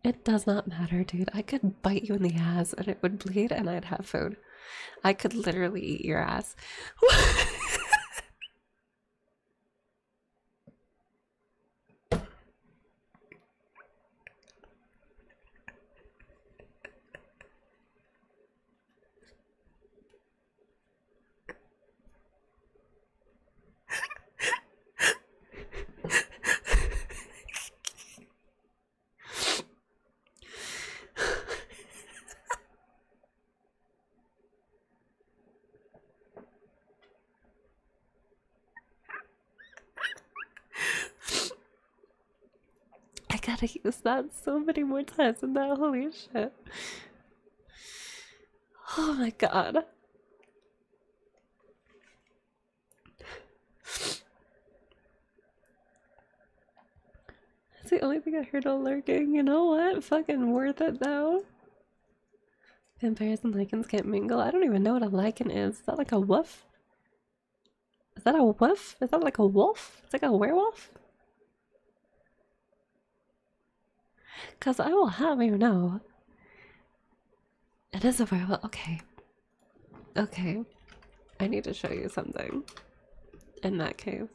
It does not matter, dude. I could bite you in the ass and it would bleed and I'd have food. I could literally eat your ass. I gotta use that so many more times than that. Holy shit. Oh my god. It's the only thing I heard all lurking. You know what? Fucking worth it though. Vampires and lichens can't mingle. I don't even know what a lichen is. Is that like a wolf? Is that a wolf? Is that like a wolf? It's like a werewolf? Because I will have you know. It is a werewolf. Okay. Okay. I need to show you something. In that case.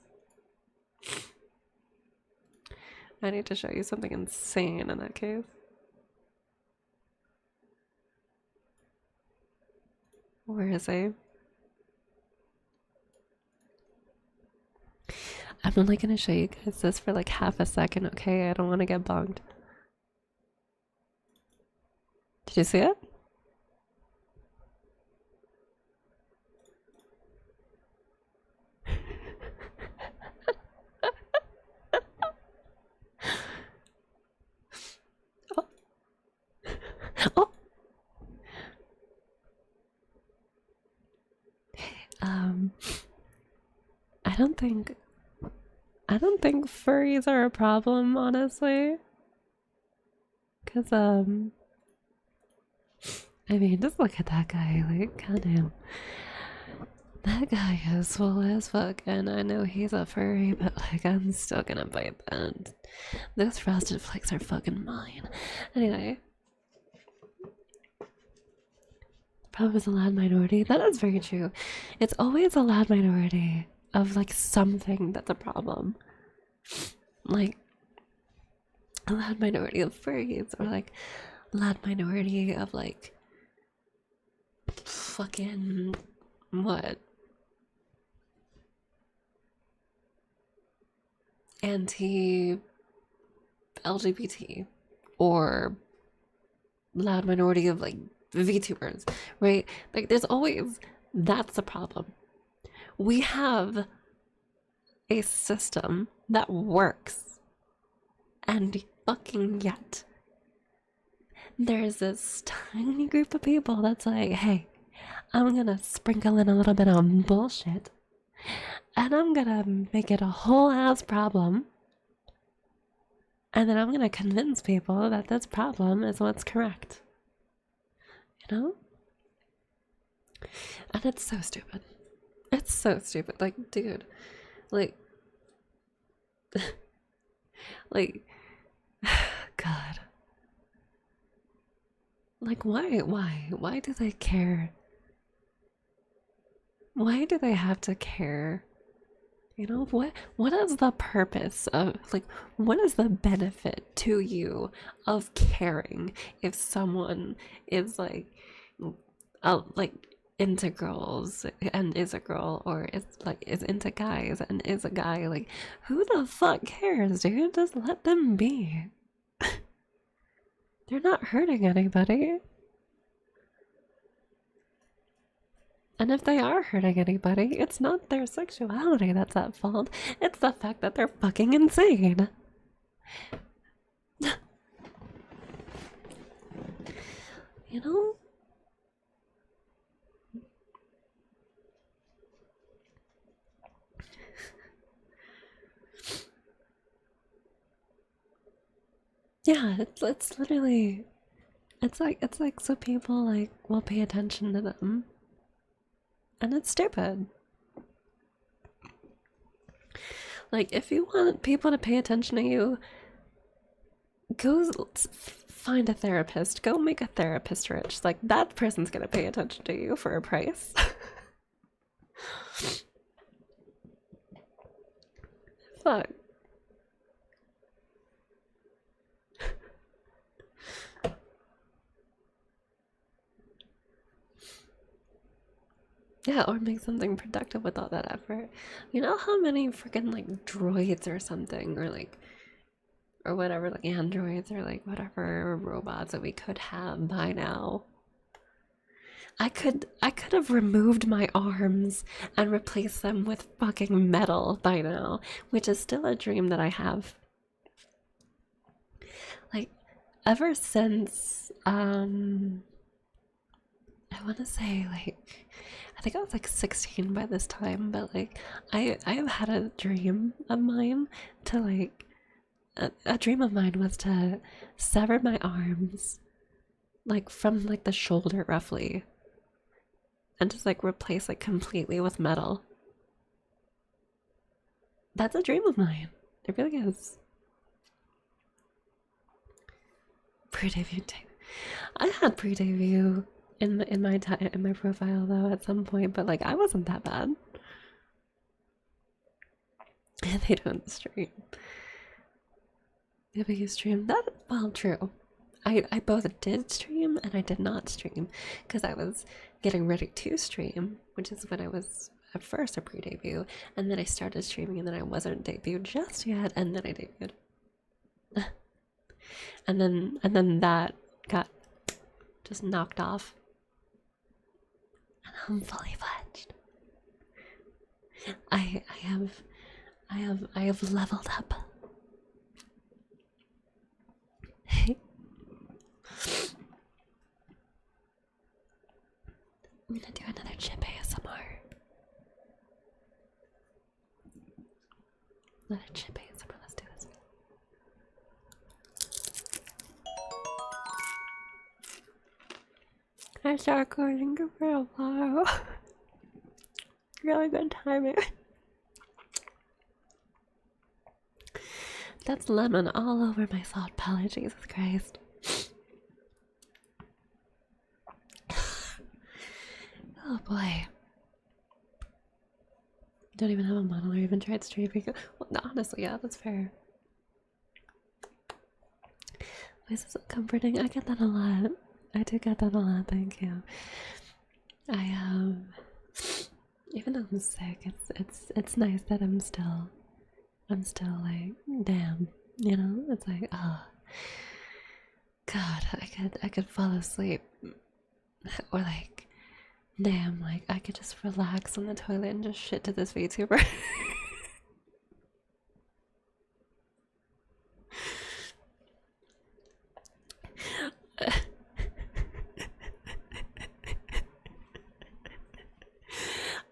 I need to show you something insane in that case. Where is he? I'm only gonna show you guys this for like half a second, okay? I don't want to get bogged. Did you see it? Oh. Oh. Um, I don't think furries are a problem, honestly. Cause I mean, just look at that guy, like, goddamn. That guy is swole as fuck, and I know he's a furry, but like, I'm still gonna bite that. Those frosted flakes are fucking mine. Anyway. Problem is a loud minority. That is very true. It's always a loud minority of like something that's a problem. Like a loud minority of furries, or like a loud minority of like fucking what? Anti LGBT, or loud minority of like VTubers, right? Like there's always, that's the problem. We have a system that works, and fucking yet there's this tiny group of people that's like, hey, I'm gonna sprinkle in a little bit of bullshit, and I'm gonna make it a whole ass problem, and then I'm gonna convince people that this problem is what's correct. You know? And it's so stupid. It's so stupid. Like, dude, like, like, God. Like, why do they care? Why do they have to care? You know, what is the purpose of, like, what is the benefit to you of caring if someone is like into girls and is a girl, or is into guys and is a guy? Like, who the fuck cares, dude? Just let them be. They're not hurting anybody. And if they are hurting anybody, it's not their sexuality that's at fault. It's the fact that they're fucking insane. You know? Yeah, it's literally, it's like so people like will pay attention to them. And it's stupid. Like, if you want people to pay attention to you, go find a therapist. Go make a therapist rich. Like, that person's gonna pay attention to you for a price. Fuck. Yeah, or make something productive with all that effort. You know how many freaking like droids or something, or like, or whatever, like androids or like whatever robots that we could have by now? I could have removed my arms and replaced them with fucking metal by now, which is still a dream that I have. Like, ever since I want to say, like, I think I was like 16 by this time, but like I have had a dream of mine to like a dream of mine was to sever my arms like from like the shoulder roughly, and just like replace like completely with metal. That's a dream of mine. It really is. Pre-debut. I had pre-debut in my profile though at some point, but like I wasn't that bad. They don't stream. Yeah, but you stream that? Well, true. I both did stream and I did not stream because I was getting ready to stream, which is when I was at first a pre-debut, and then I started streaming, and then I wasn't debuted just yet, and then I debuted. and then that got just knocked off. And I'm fully fledged. I have leveled up. I'm gonna do another chip ASMR. Let it chip ASMR. Let's do this. I started recording for a while. Really good timing. That's lemon all over my soft palate, Jesus Christ. Oh boy. Don't even have a model or even tried straight vegan. Well, no, honestly, yeah, that's fair. This is comforting. I get that a lot. I do get that a lot, thank you. I even though I'm sick, it's nice that I'm still like, damn, you know? It's like, oh God, I could fall asleep. Or like, damn, like I could just relax on the toilet and just shit to this VTuber.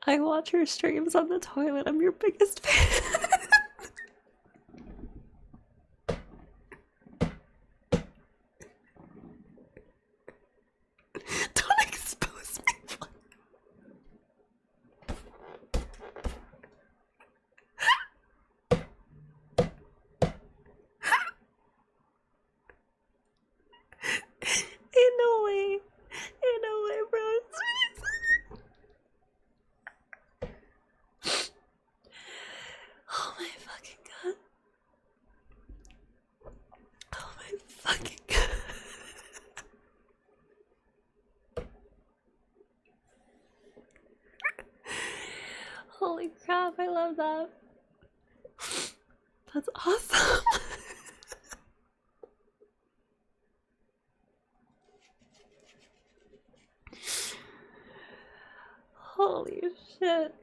I watch your streams on the toilet. I'm your biggest fan. Don't expose me. Ain't no way. Ain't no way, bro. Oh my fucking god. Oh my fucking god. Holy crap, I love that. That's awesome. Holy shit.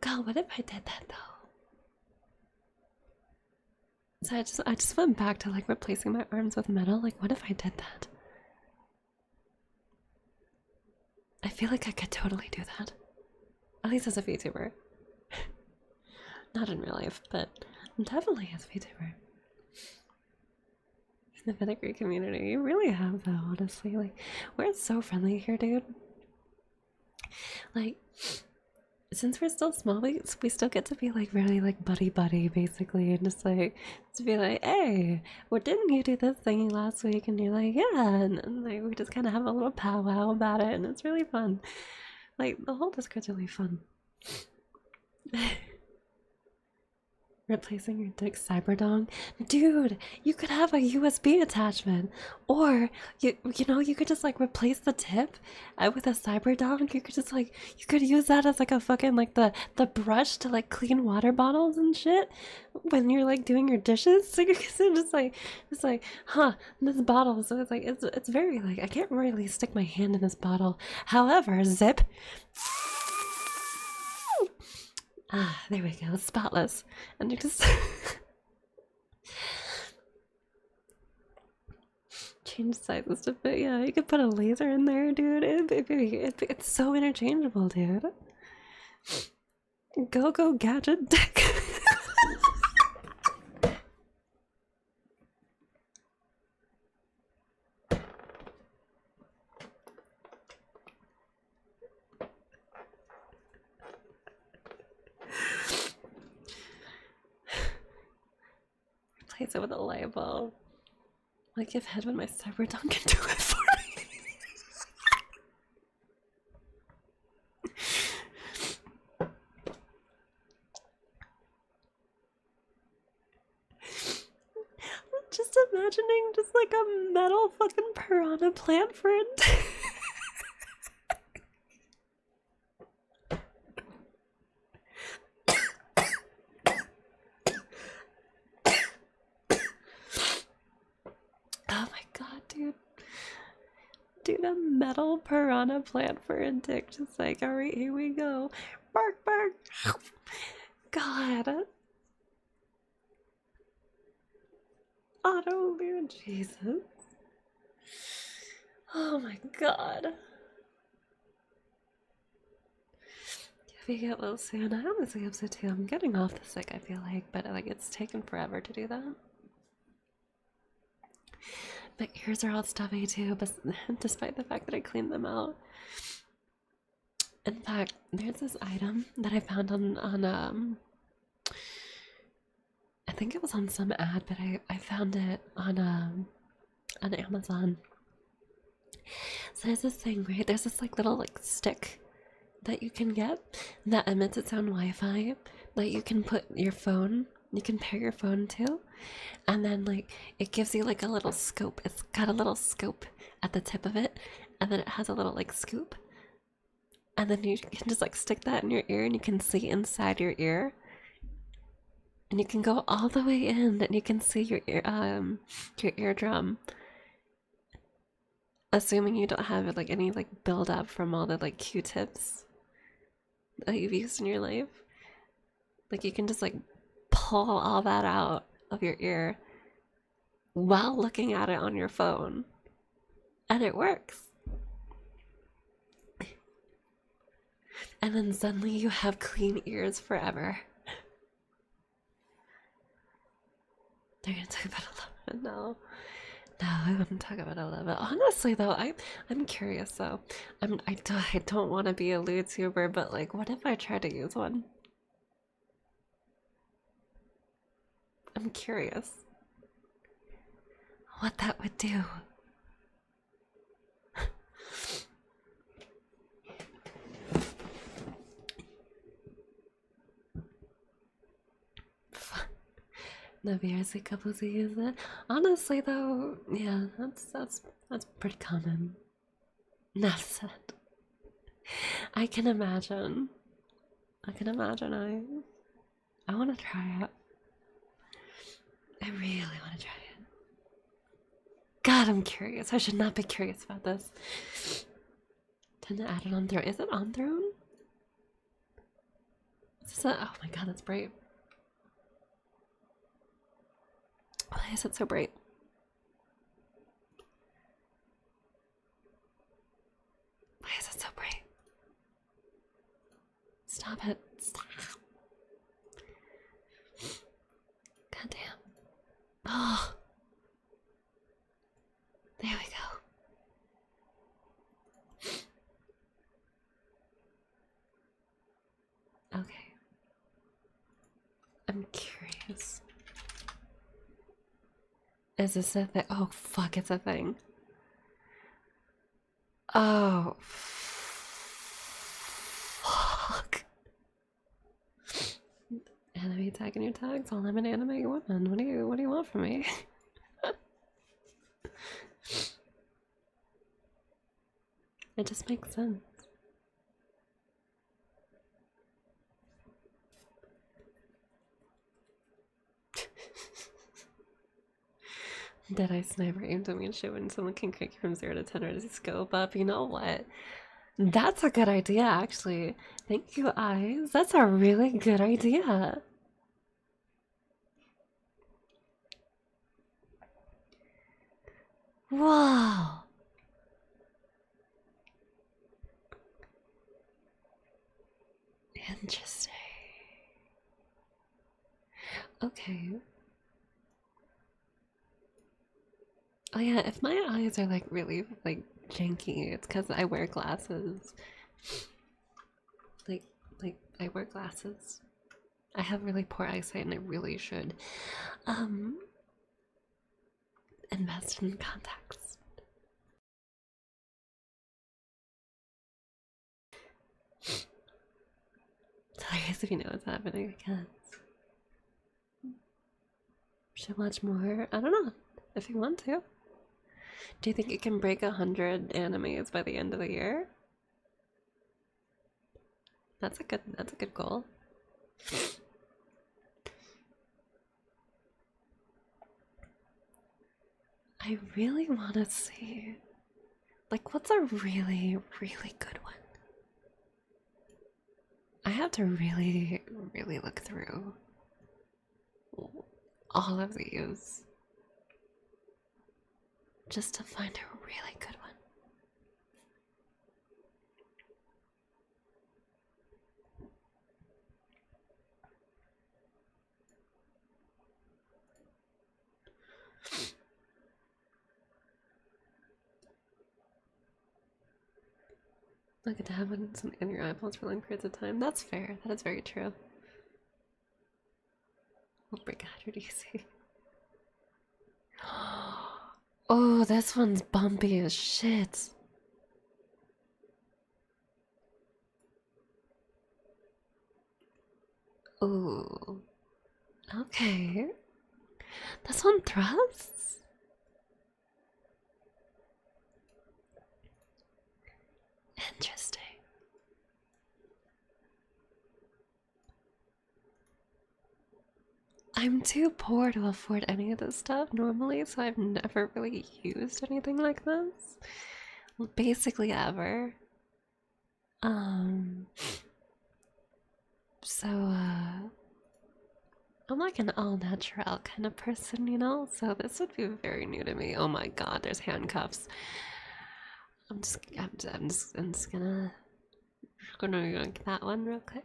God, what if I did that though? So I just went back to like replacing my arms with metal. Like, what if I did that? I feel like I could totally do that. At least as a VTuber. Not in real life, but definitely as a VTuber. In the filigree community, you really have though, honestly. Like, we're so friendly here, dude. Like, since we're still small, we still get to be like really like buddy basically, and just like to be like, hey, well, didn't you do this thingy last week? And you're like, yeah, and like we just kind of have a little powwow about it, and it's really fun. Like the whole Discord's really fun. Replacing your dick cyberdong, dude. You could have a USB attachment, or you know you could just like replace the tip with a cyberdong. You could just like you could use that as like a fucking like the brush to like clean water bottles and shit when you're like doing your dishes. So you're just like it's like this bottle. So it's like it's very like I can't really stick my hand in this bottle. However, zip. There we go, spotless. And you just change sizes to fit. Yeah, you could put a laser in there, dude. It's so interchangeable, dude. Go gadget dick. Replace it with a light bulb. Like if head when my cyberdong can do it for me. Just imagining just like a metal fucking piranha plant for it. Oh my god, dude. Dude, a metal piranha plant for a dick. Just like, alright, here we go. Bark, bark. God. Auto, dude, Jesus. Oh my god. If you get well soon, I honestly hope so too. I'm getting off the sick, I feel like, but like it's taken forever to do that. My ears are all stuffy too, but despite the fact that I cleaned them out. In fact, there's this item that I found on I think it was on some ad, but I found it on Amazon. So there's this thing, right? There's this like little like stick that you can get that emits its own Wi-Fi that you can put your phone, you can pair your phone to, and then like it gives you like a little scope. It's got a little scope at the tip of it, and then it has a little like scoop, and then you can just like stick that in your ear, and you can see inside your ear, and you can go all the way in, and you can see your eardrum. Assuming you don't have like any like build up from all the like Q-tips that you've used in your life. Like you can just like pull all that out of your ear while looking at it on your phone. And it works. And then suddenly you have clean ears forever. They're gonna talk about 11 now. No, I wouldn't talk about 11. Honestly, though, I'm curious. Though, I don't want to be a YouTuber, but like, what if I try to use one? I'm curious what that would do. The VRC couples who use it. Honestly, though, yeah, that's pretty common. Enough said. I can imagine. I can imagine. I want to try it. I really want to try it. God, I'm curious. I should not be curious about this. Tend to add it on throne. Is it on throne? Is this a, oh my god, that's bright. Why is it so bright? Why is it so bright? Stop it. Stop. God damn. Oh. There we go. Okay. I'm curious. Is this a thing? Oh, fuck, it's a thing. Oh. Fuck. Anime tag in your tags? Well, I'm an anime woman. What do you want from me? It just makes sense. Dead Eye Sniper aimed at me and shit when someone can crank you from 0 to 10 or does he scope up? You know what? That's a good idea, actually. Thank you, Eyes. That's a really good idea. Wow. Interesting. Okay. Oh yeah, if my eyes are like really like janky, it's because I wear glasses. Like I wear glasses. I have really poor eyesight and I really should invest in contacts. Tell you guys if you know what's happening, I guess. Should watch more. I don't know. If you want to. Do you think it can break 100 animes by the end of the year? That's a good goal. I really want to see, like, what's a really, really good one? I have to really, really look through all of these. just to find a really good one. Look at having something in your eyeballs for long periods of time. That's fair. That is very true. We'll break 100 easy. Oh, this one's bumpy as shit. Ooh. Okay. This one thrusts? Interesting. I'm too poor to afford any of this stuff normally, so I've never really used anything like this. Basically ever. Um so I'm like an all natural kind of person, you know? So this would be very new to me. Oh my god, there's handcuffs. I'm just gonna yank that one real quick.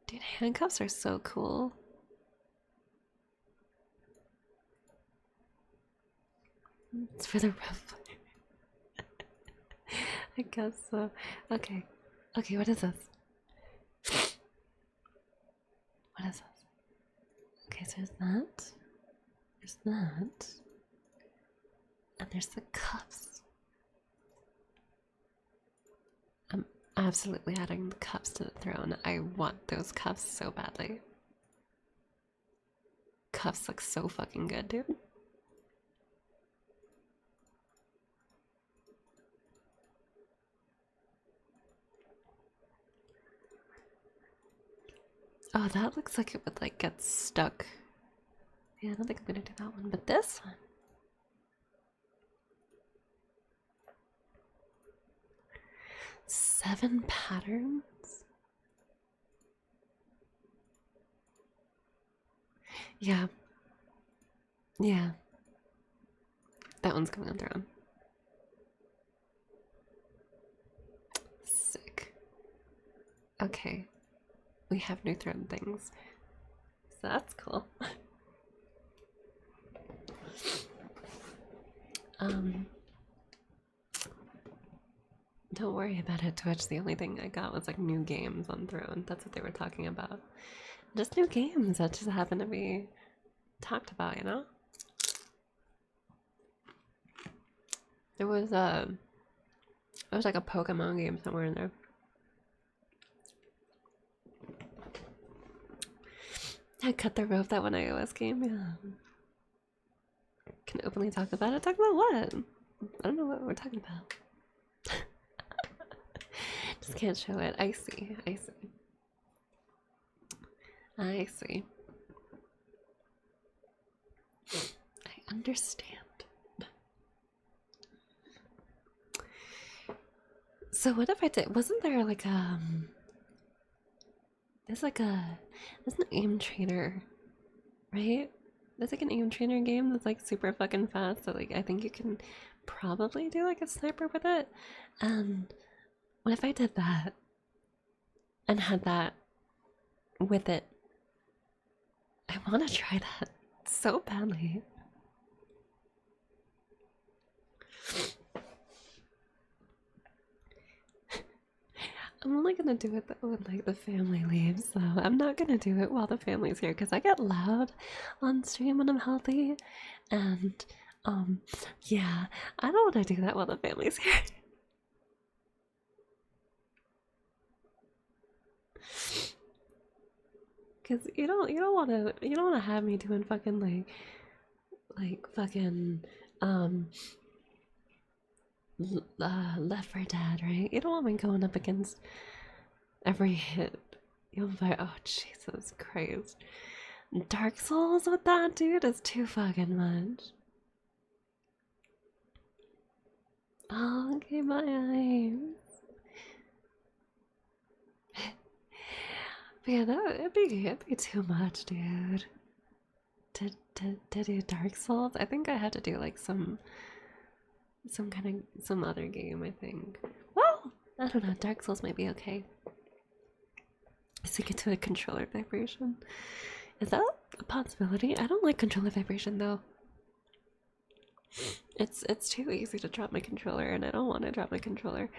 Dude, handcuffs are so cool. It's for the rough. I guess so. Okay. Okay, what is this? What is this? Okay, so there's that. There's that. And there's the cuffs. I'm absolutely adding the cuffs to the throne. I want those cuffs so badly. Cuffs look so fucking good, dude. Oh, that looks like it would like get stuck. Yeah, I don't think I'm gonna do that one, but this one. 7 patterns? Yeah. Yeah. That one's coming on throne. Sick. Okay. We have new throne things. So that's cool. Don't worry about it, Twitch. The only thing I got was like new games on Throne. That's what they were talking about. Just new games that just happen to be talked about, you know? There was like a Pokemon game somewhere in there. I cut the rope, that one iOS game, yeah. Can openly talk about it. Talk about what? I don't know what we're talking about. Just can't show it. I see. I see. I see. I understand. So what if I did? Wasn't there like there's an aim trainer, right? There's like an aim trainer game that's like super fucking fast. So like I think you can probably do like a sniper with it. And what if I did that and had that with it? I want to try that so badly. I'm only gonna do it though when like the family leaves, so I'm not gonna do it while the family's here because I get loud on stream when I'm healthy, and yeah, I don't want to do that while the family's here. Cause you don't wanna have me doing fucking like fucking Left 4 Dead, right? You don't want me going up against every hit. You'll fight. Oh Jesus Christ! Dark Souls with that dude is too fucking much. Oh, okay, my eyes. Yeah, it'd be too much, dude. To do Dark Souls, I think I had to do like some other game. I think. Well, I don't know. Dark Souls might be okay. Sync it to a controller vibration. Is that a possibility? I don't like controller vibration though. It's too easy to drop my controller, and I don't want to drop my controller.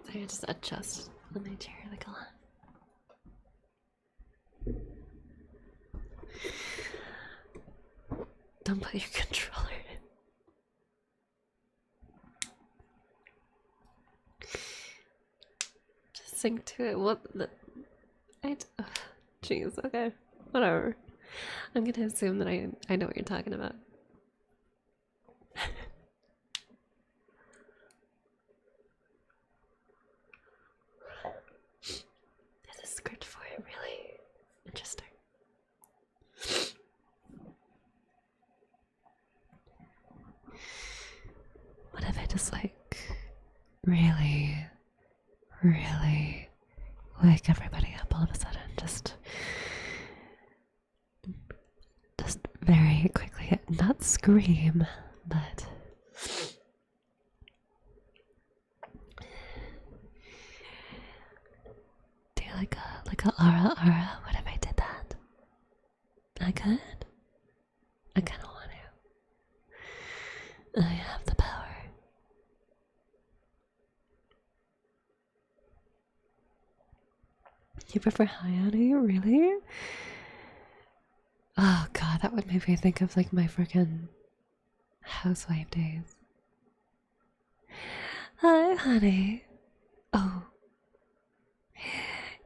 So I just adjust on my chair like a lot. Don't put your controller in. Just sync to it. What the? Jeez. Okay. Whatever. I'm gonna assume that I know what you're talking about. There's a script for it, really interesting. What if I just like really wake everybody up all of a sudden? Just very quickly, not scream, but do like a aura. What if I did that? I could. I kind of want to. I have the power. You prefer high honey? Really? Oh god, that would make me think of like my freaking housewife days. Hi, honey. Oh.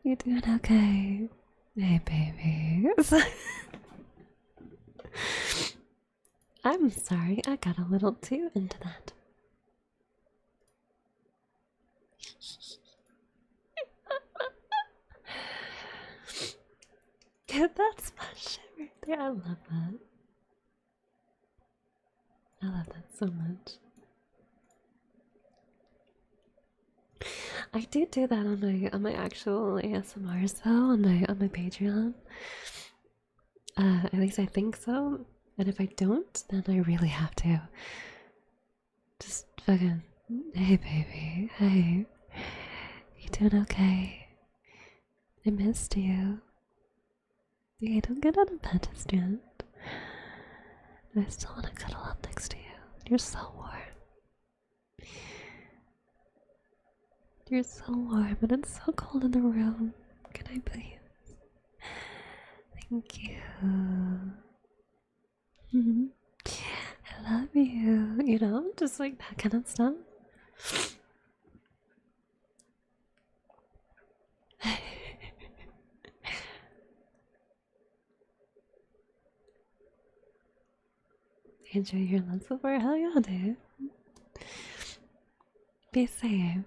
You doing okay? Hey, baby. I'm sorry, I got a little too into that. That's my shit right there. I love that. I love that so much. I do that on my actual ASMRs though, on my Patreon. At least I think so. And if I don't, then I really have to. Just fucking, hey baby, hey, you doing okay? I missed you. Hey, don't get out of bed just yet. I still want to cuddle up next to you. You're so warm. You're so warm, and it's so cold in the room. Can I please? Thank you. I love you. You know, just like that kind of stuff. Enjoy your lunch before? Hell yeah, dude. Be safe.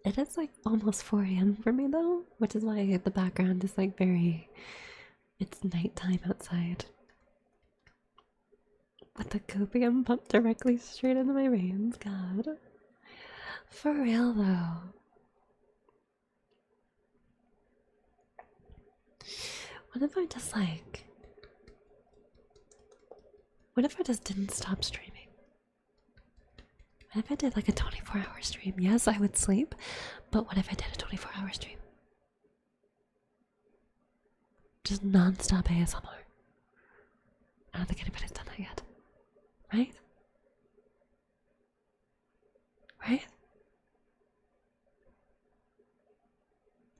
It is like almost 4 a.m. for me though, which is why the background is like very. It's nighttime outside. But the copium pumped directly straight into my veins, god. For real though. What if I just like. What if I just didn't stop streaming? What if I did like a 24-hour stream? Yes, I would sleep, but what if I did a 24-hour stream? Just non-stop ASMR. I don't think anybody's done that yet. Right? Right?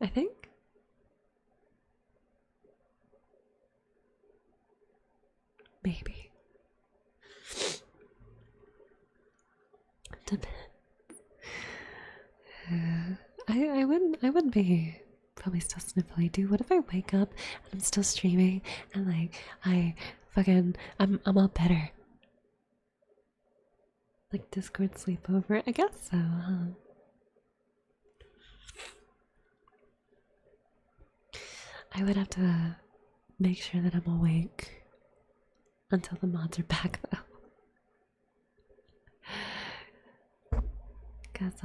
I think? Maybe. Depends. I wouldn't be probably still sniffly. Dude, what if I wake up and I'm still streaming and like I'm all better. Like Discord sleepover? I guess so, huh? I would have to make sure that I'm awake until the mods are back though. Cause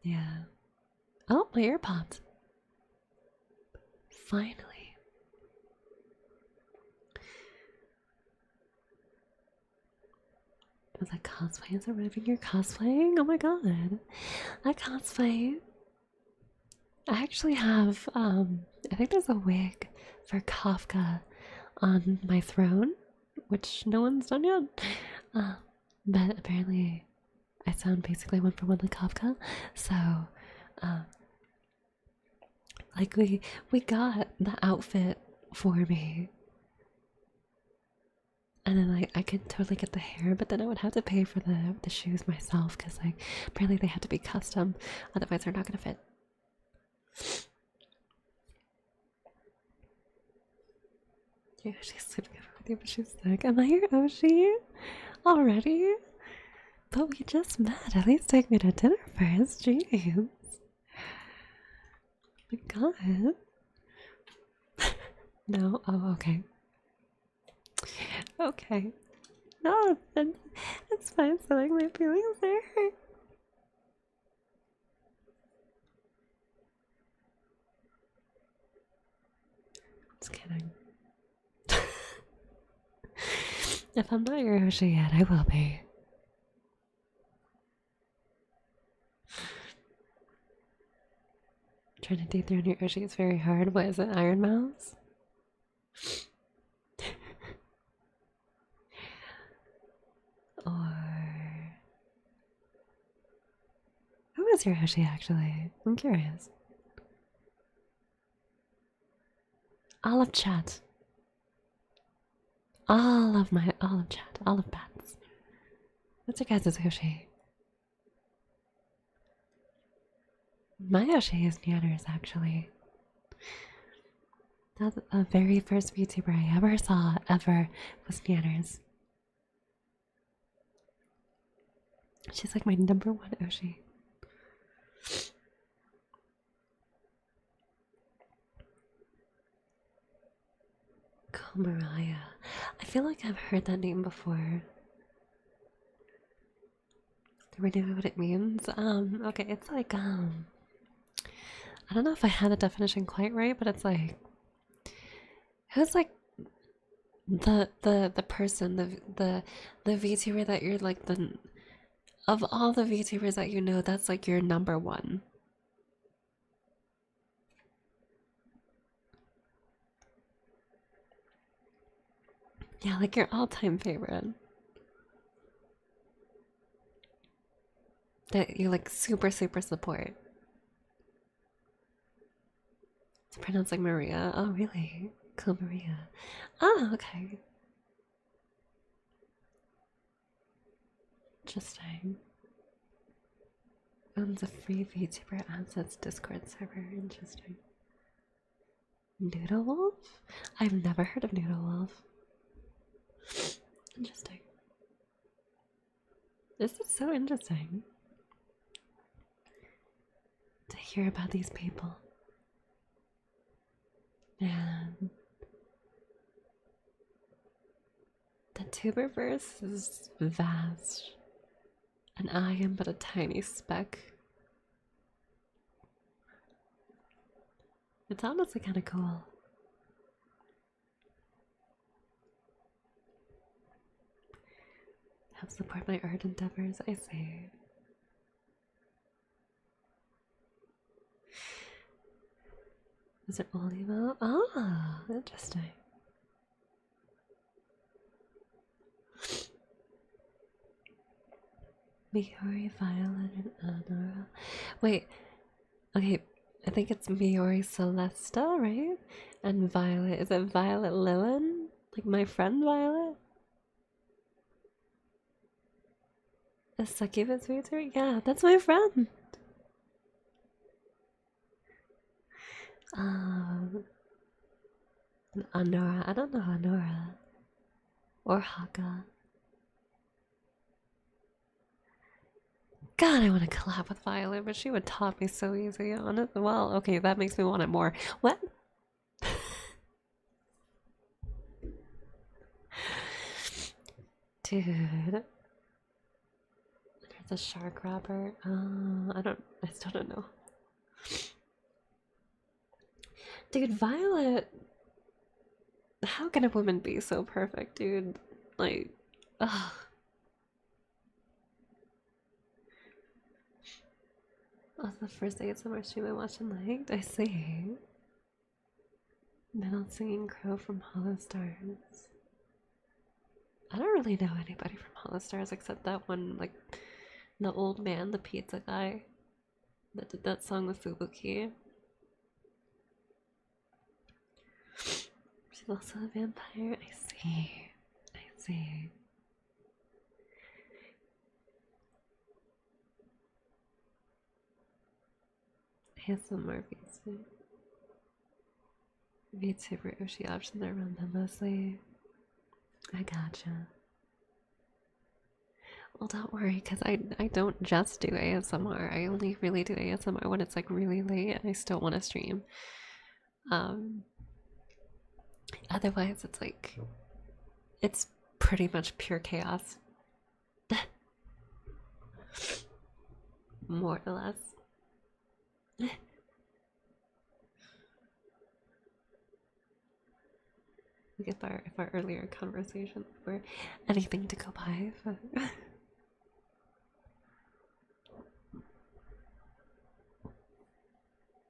yeah. Oh, my AirPods. Finally. Was that cosplay? Is it ripping your cosplaying? Oh my god. I cosplay. I actually have, I think there's a wig for Kafka on my throne, which no one's done yet. But apparently I sound basically one for one like Kafka. So, like we got the outfit for me. And then I could totally get the hair, but then I would have to pay for the shoes myself because like apparently they had to be custom, otherwise they're not gonna fit. Yeah, she's sleeping over with you, but she's sick. Am I your Oshi already? But we just met. At least take me to dinner first. Jeez. My God. No. Oh, okay. Okay. No, it's fine. So like my feelings there. Just kidding. If I'm not your Oshi yet, I will be. Trying to dethrone your Oshi is very hard. What is it, Iron Mouse? Or who is your Oshi actually? I'm curious. All of chat. All of chat. All of bats. What's your guys' Oshi? My Oshi is Nanners actually. That's the very first VTuber I ever saw was Nanners. She's like my number one Oshi. Komaraya. I feel like I've heard that name before. Do we know what it means? Okay, it's like, I don't know if I had the definition quite right, but it's like, who's like the person, the VTuber that you're like of all the VTubers that you know, that's like your number one. Yeah, like your all-time favorite. That you like super support. It's pronounced like Maria. Oh, really? Cool, Maria. Oh, okay. Interesting. Owns a free VTuber assets Discord server. Interesting. Noodle Wolf? I've never heard of Noodle Wolf. Interesting. This is so interesting to hear about these people. Man. The tuberverse is vast, and I am but a tiny speck. It's honestly kind of cool. Help support my art endeavors, I see. Is it Olivo? Ah, interesting. Miori, Violet, and Anora. Wait, okay, I think it's Miori Celesta, right? And Violet, is it Violet Lilin? Like my friend Violet? A succubus VTuber? Yeah, that's my friend. Anora, I don't know Anora. Or Haka. God, I want to collab with Violet, but she would top me so easy on it. Well, okay, that makes me want it more. What? Dude. There's a shark rapper. I still don't know. Dude, Violet. How can a woman be so perfect, dude? Like, ugh. Oh, the first ASMR stream I watched and liked. I see. Middle singing crow from Hollow Stars. I don't really know anybody from Hollow Stars except that one, like, the old man, the pizza guy that did that song with Fubuki. She's also a vampire. I see. I see. ASMR VTuber Ushi options are run them mostly. I gotcha. Well, don't worry, because I don't just do ASMR. I only really do ASMR when it's like really late and I still want to stream. Otherwise, it's like, it's pretty much pure chaos. More or less. Like if our earlier conversations were anything to go by.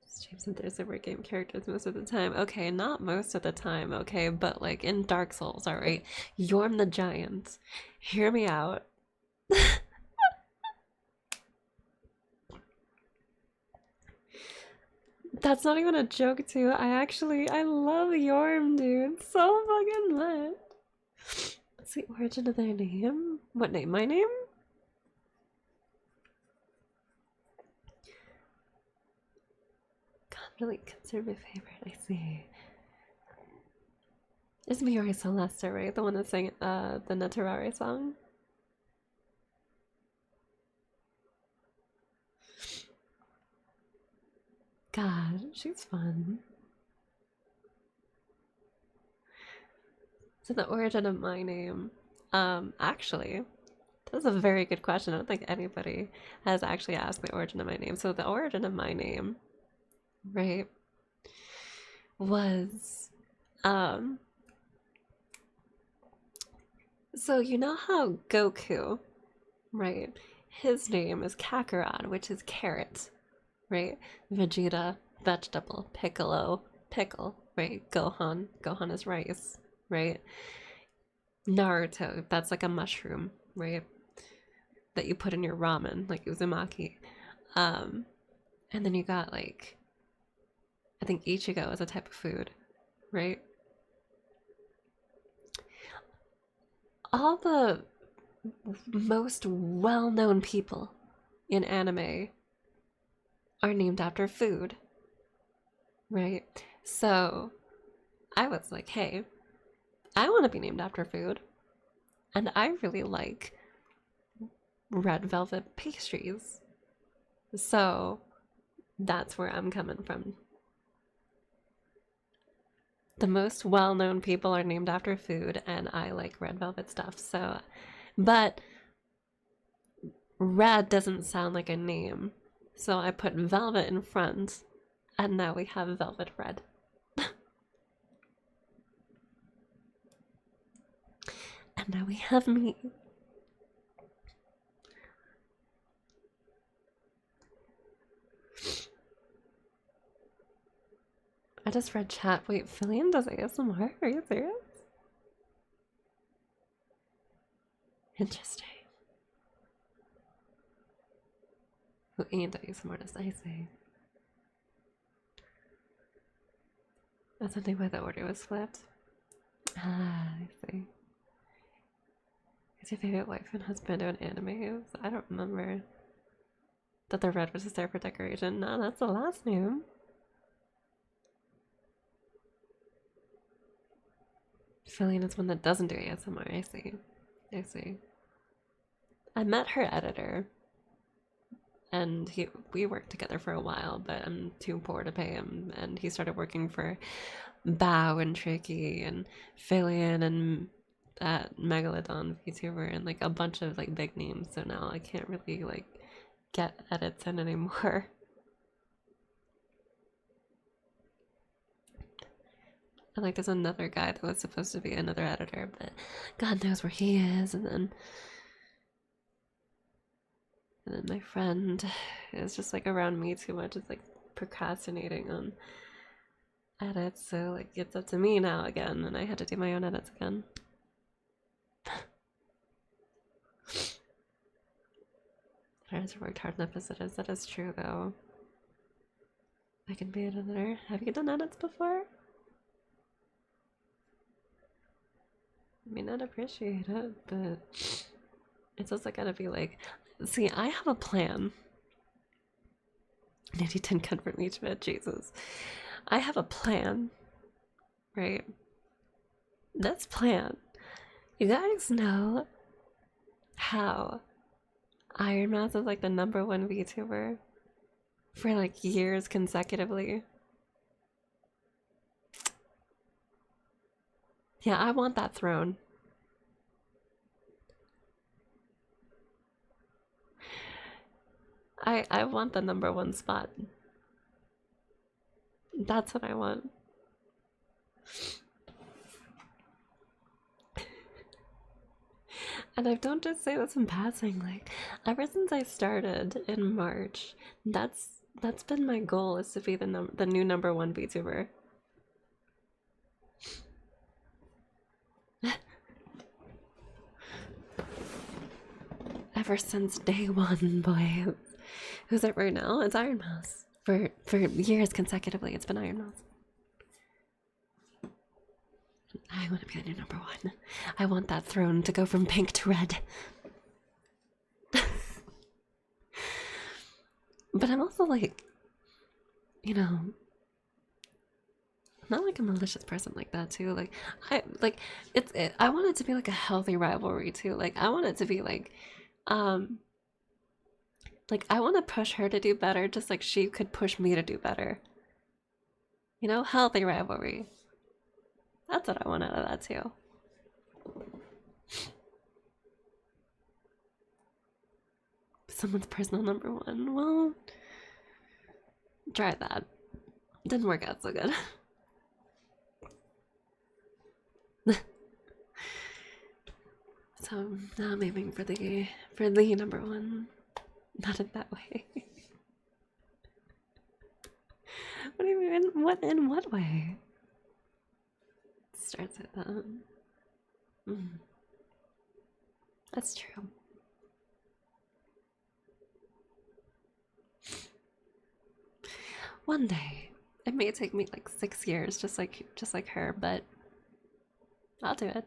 Streams and there's over game characters most of the time. Okay, not most of the time, okay, but like in Dark Souls, alright? Yorm the Giant. Hear me out. That's not even a joke, too. I love Yorm, dude, so fucking much. What's the origin of their name? What name? My name? God, really consider my favorite. I see. It's Miori Celeste, right? The one that sang the Netarare song? God, she's fun. So the origin of my name, actually, that's a very good question. I don't think anybody has actually asked the origin of my name. So the origin of my name, right, was, so you know how Goku, right, his name is Kakarot, which is carrot, right? Vegeta, vegetable. Piccolo, pickle, right? Gohan is rice, right? Naruto, that's like a mushroom, right? That you put in your ramen, like uzumaki. And then you got like, I think Ichigo is a type of food, right? All the most well-known people in anime are named after food, right? So I was like, hey, I want to be named after food. And I really like red velvet pastries. So that's where I'm coming from. The most well-known people are named after food, and I like red velvet stuff. So, but red doesn't sound like a name. So I put velvet in front, and now we have velvet red. And now we have me. I just read chat. Wait, Fillion does ASMR? Are you serious? Interesting. Who ain't ASMR does I say? That's something why the order was flipped. Ah, I see. Is your favorite wife and husband on anime? I don't remember. That the red was just there for decoration. No, that's the last name. Fillion is one that doesn't do ASMR. I see. I see. I met her editor, and we worked together for a while, but I'm too poor to pay him, and he started working for Bao and Tricky and Fillion and at Megalodon VTuber and like a bunch of like big names, so now I can't really like get edits in anymore. And like there's another guy that was supposed to be another editor, but God knows where he is, and then my friend is just like around me too much. It's like procrastinating on edits, so like it's up to me now again, and I had to do my own edits again. Parents worked hard enough as it is. That is true, though. I can be an editor. Have you done edits before? I may not appreciate it, but it's also gotta be like, see, I have a plan. Nanny didn't comfort me to it, Jesus. I have a plan, right? This plan, you guys know how Iron Mouse is like the #1 VTuber for like years consecutively. Yeah, I want that throne. I want the #1 spot. That's what I want. And I don't just say this in passing, like ever since I started in March, that's been my goal, is to be the new #1 VTuber. Ever since day one, boy. Who's it right now? It's Iron Mouse. For years consecutively, it's been Iron Mouse. I want to be the new #1. I want that throne to go from pink to red. But I'm also like, you know, not like a malicious person like that too. Like I I want it to be like a healthy rivalry too. Like I want it to be like I want to push her to do better just like she could push me to do better. You know, healthy rivalry. That's what I want out of that too. Someone's personal #1. Well, try that. Didn't work out so good. So now I'm aiming for the #1. Not in that way. What do you mean? What in what way? It starts with that. That's true. One day. It may take me like 6 years, just like her, but I'll do it.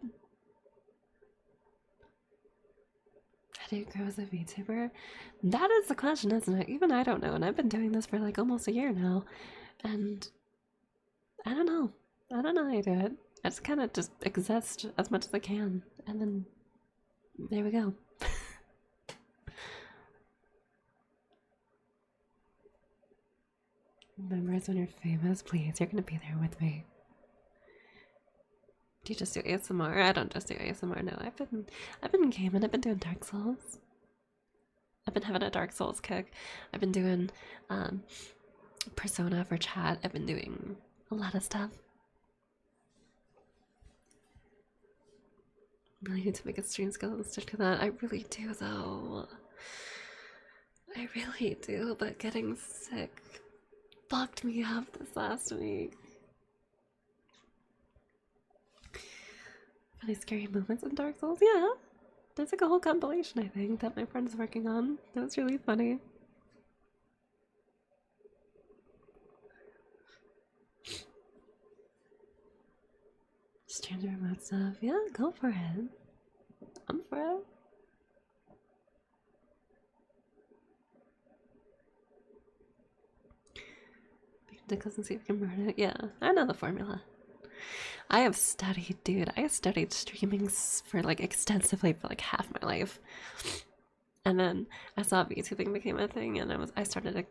How do you grow as a VTuber? That is the question, isn't it? Even I don't know, and I've been doing this for like almost a year now, and I don't know. I don't know how you do it. I just kind of just exist as much as I can, and then there we go. Members when you're famous, please. You're gonna be there with me. Do you just do ASMR? I don't just do ASMR. No, I've been gaming. I've been doing Dark Souls. I've been having a Dark Souls kick. I've been doing Persona for chat. I've been doing a lot of stuff. Really need to make a stream skill and stick to that. I really do, though. I really do, but getting sick fucked me up this last week. Funny scary moments in Dark Souls? Yeah. There's like a whole compilation, I think, that my friend's working on. That was really funny. Stranger remote stuff. Yeah, go for it. I'm for it. Nicholas and see if we can burn it. Yeah, I know the formula. I have studied, dude. I studied streaming for like extensively for like half my life, and then I saw VTubing became a thing, and I started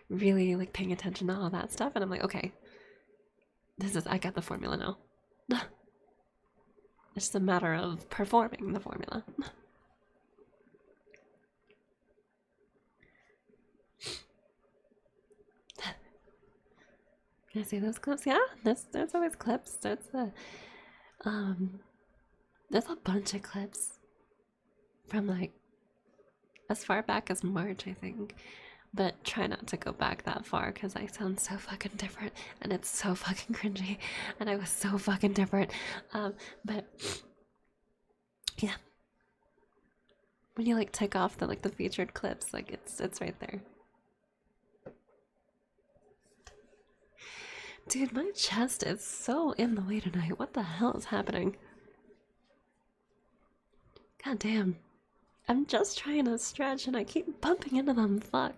really like paying attention to all that stuff, and I'm like, okay, I got the formula now. It's just a matter of performing the formula. Can I see those clips? Yeah, there's always clips. There's a bunch of clips from like as far back as March, I think. But try not to go back that far because I sound so fucking different and it's so fucking cringy and I was so fucking different. But yeah, when you like take off the featured clips, like it's right there. Dude, my chest is so in the way tonight. What the hell is happening? God damn. I'm just trying to stretch and I keep bumping into them. Fuck.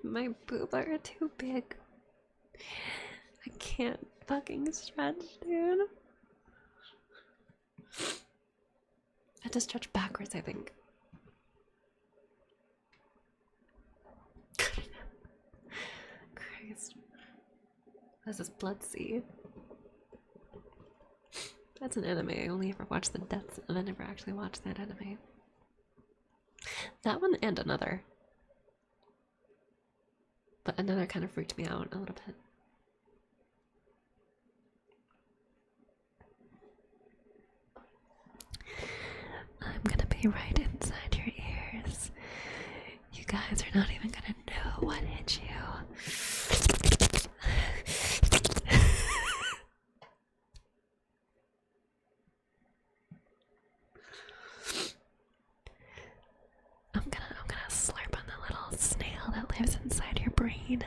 My boobs are too big. I can't fucking stretch, dude. I had to stretch backwards, I think. Christ. This is Bloodsea. That's an anime. I only ever watched the deaths of it. I never actually watched that anime. That one and another. But another kind of freaked me out a little bit. I'm gonna be right inside your ears. You guys are not even gonna know what hit you. I'm gonna slurp on the little snail that lives inside your brain.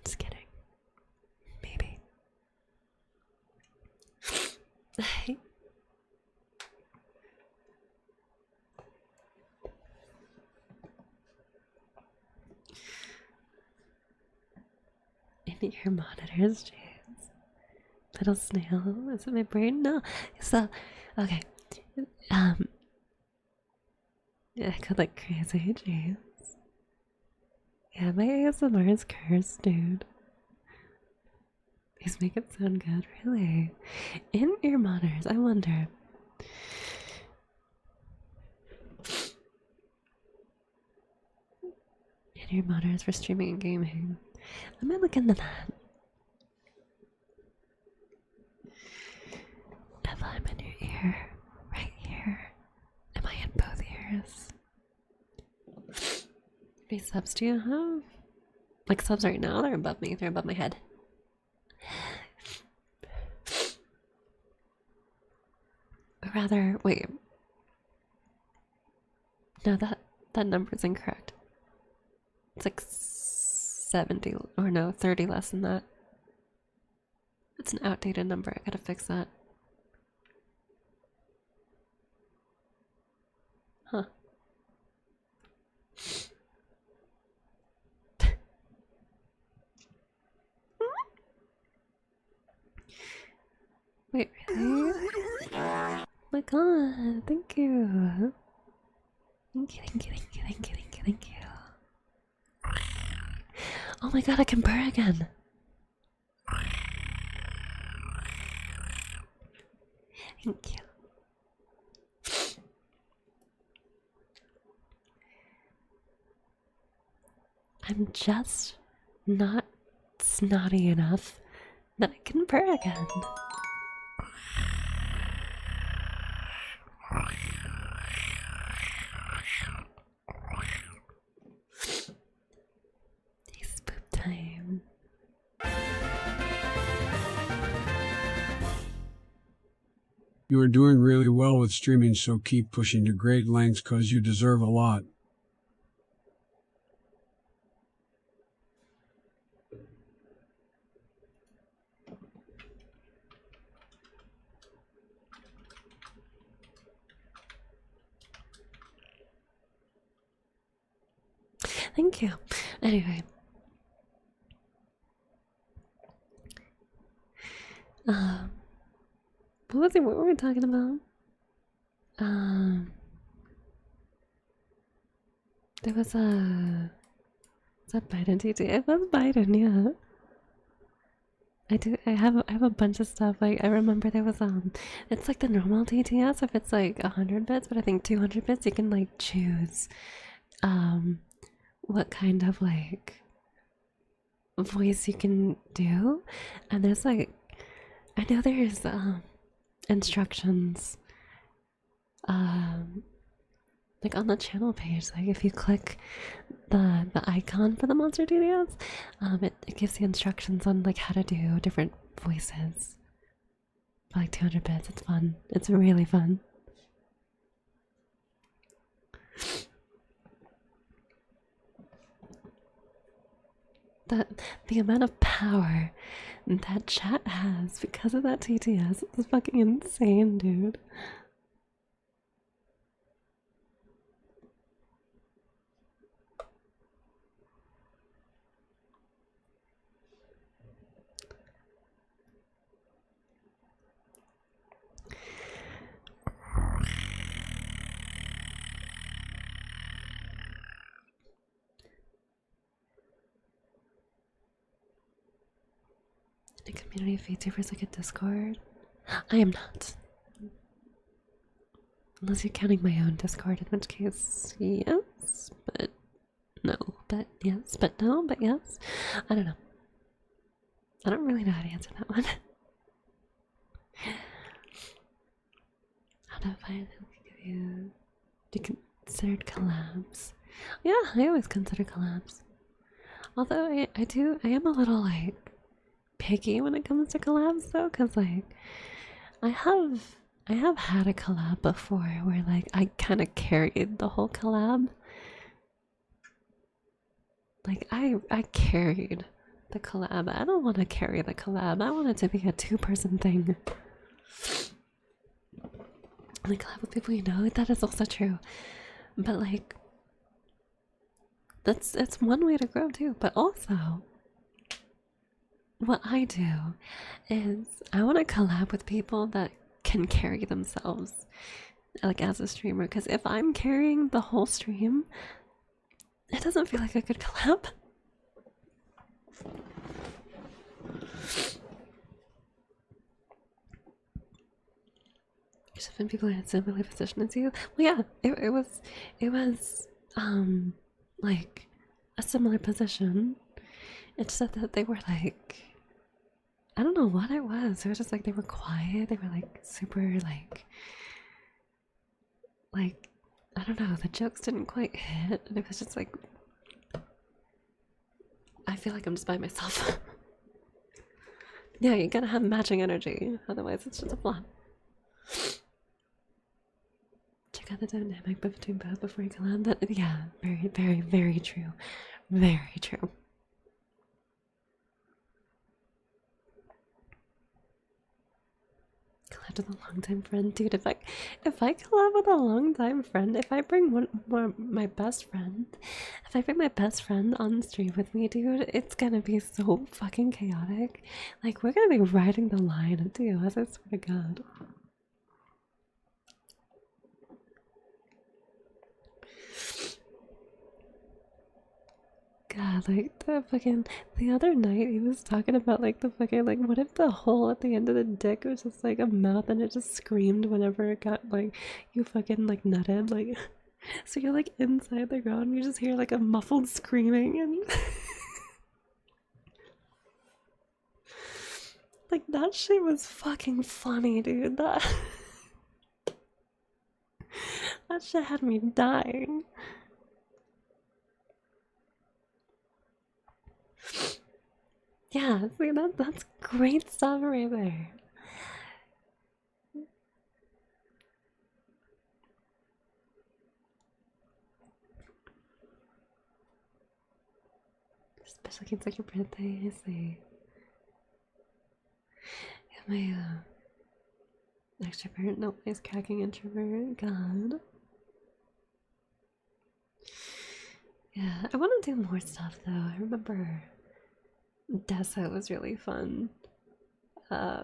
Just kidding. Maybe. In your monitors, James. Little snail is in my brain? No. So, okay. Yeah, I could like crazy, James. Yeah, my ASMR is cursed, dude. These make it sound good, really. In ear monitors, I wonder. In ear monitors for streaming and gaming. I might look into that. If I'm in your ear, right here, am I in both ears? How many subs do you have? Like subs right now, they're above me, they're above my head. Or rather, wait. No, that number's incorrect. It's like 70, or no, 30 less than that. It's an outdated number, I gotta fix that. Huh. Wait, really? Oh my god, thank you. Thank you, thank you, thank you, thank you, thank you, thank you. Oh my god, I can purr again. Thank you. I'm just not snotty enough that I can purr again. It's poop time. You are doing really well with streaming, so keep pushing to great lengths because you deserve a lot. Thank you. Anyway. What were we talking about? There was a. Is that Biden TT? It was Biden, yeah. I do. I have a bunch of stuff. Like I remember there was it's like the normal TTS if it's like 100 bits, but I think 200 bits you can like choose what kind of like voice you can do, and there's like I know there's instructions like on the channel page. Like if you click the icon for the monster TTS, it gives the instructions on like how to do different voices for like 200 bits. It's fun. It's really fun. The amount of power that chat has because of that TTS is fucking insane, dude. A community of VTubers like a Discord? I am not. Unless you're counting my own Discord, in which case, yes, but no, but yes, but no, but yes. I don't know. I don't really know how to answer that one. How do I find you? Do you consider collabs? Yeah, I always consider collabs. Although I am a little like picky when it comes to collabs though, because like I have had a collab before where like I kind of carried the whole collab. Like I carried the collab. I don't want to carry the collab. I want it to be a two-person thing. Like collab with people you know, that is also true. But like it's one way to grow too. But also what I do is I want to collab with people that can carry themselves like as a streamer, because if I'm carrying the whole stream, it doesn't feel like a good collab. There's different people in a similar position as you. Well, yeah, it was like a similar position. It's just that they were like, I don't know what it was. It was just like they were quiet. They were like super like I don't know. The jokes didn't quite hit, and it was just like I feel like I'm just by myself. Yeah, you gotta have matching energy, otherwise it's just a flop. Check out the dynamic between both before you collab. That yeah, very, very, very true. Very true. Collab with a longtime friend, dude. If I collab with a longtime friend, if I bring my best friend, if I bring my best friend on stream with me, dude, it's gonna be so fucking chaotic. Like we're gonna be riding the line, dude. I swear to God. God, like the other night he was talking about like the fucking like what if the hole at the end of the dick was just like a mouth and it just screamed whenever it got like you fucking like nutted like so you're like inside the ground and you just hear like a muffled screaming and like that shit was fucking funny, dude. That shit had me dying. Yeah, see that's great stuff right there. Especially it's like your birthday, I see. Yeah, my extrovert, no, is cracking introvert. God. Yeah, I want to do more stuff though. I remember Dessa was really fun. I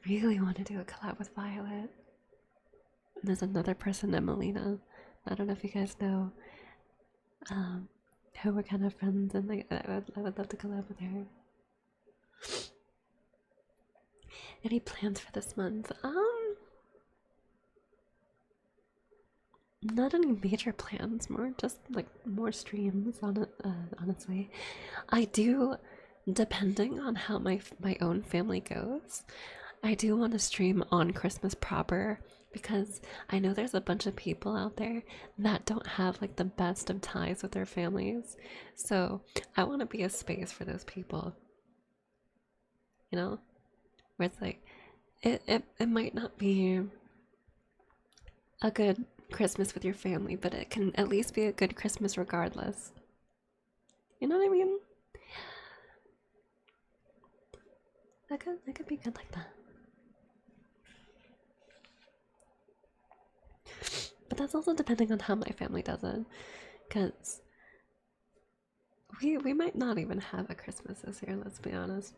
really want to do a collab with Violet. And there's another person, Emelina. I don't know if you guys know. who were kind of friends, and like I would love to collab with her. Any plans for this month? Not any major plans, more just like more streams on it, honestly. I do, depending on how my own family goes, I do want to stream on Christmas proper because I know there's a bunch of people out there that don't have like the best of ties with their families. So I want to be a space for those people. You know? Where it's like it might not be a good Christmas with your family, but it can at least be a good Christmas regardless. You know what I mean? That could be good like that. But that's also depending on how my family does it, because we might not even have a Christmas this year. Let's be honest.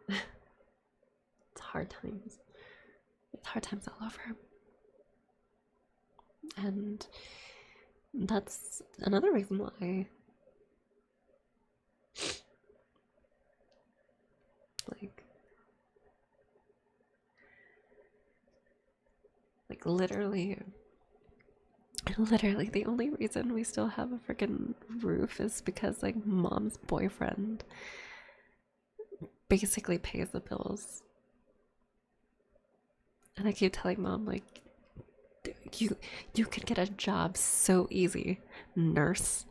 It's hard times. It's hard times all over. And that's another reason why, like literally the only reason we still have a freaking roof is because like mom's boyfriend basically pays the bills. And I keep telling mom, like, you could get a job so easy, nurse.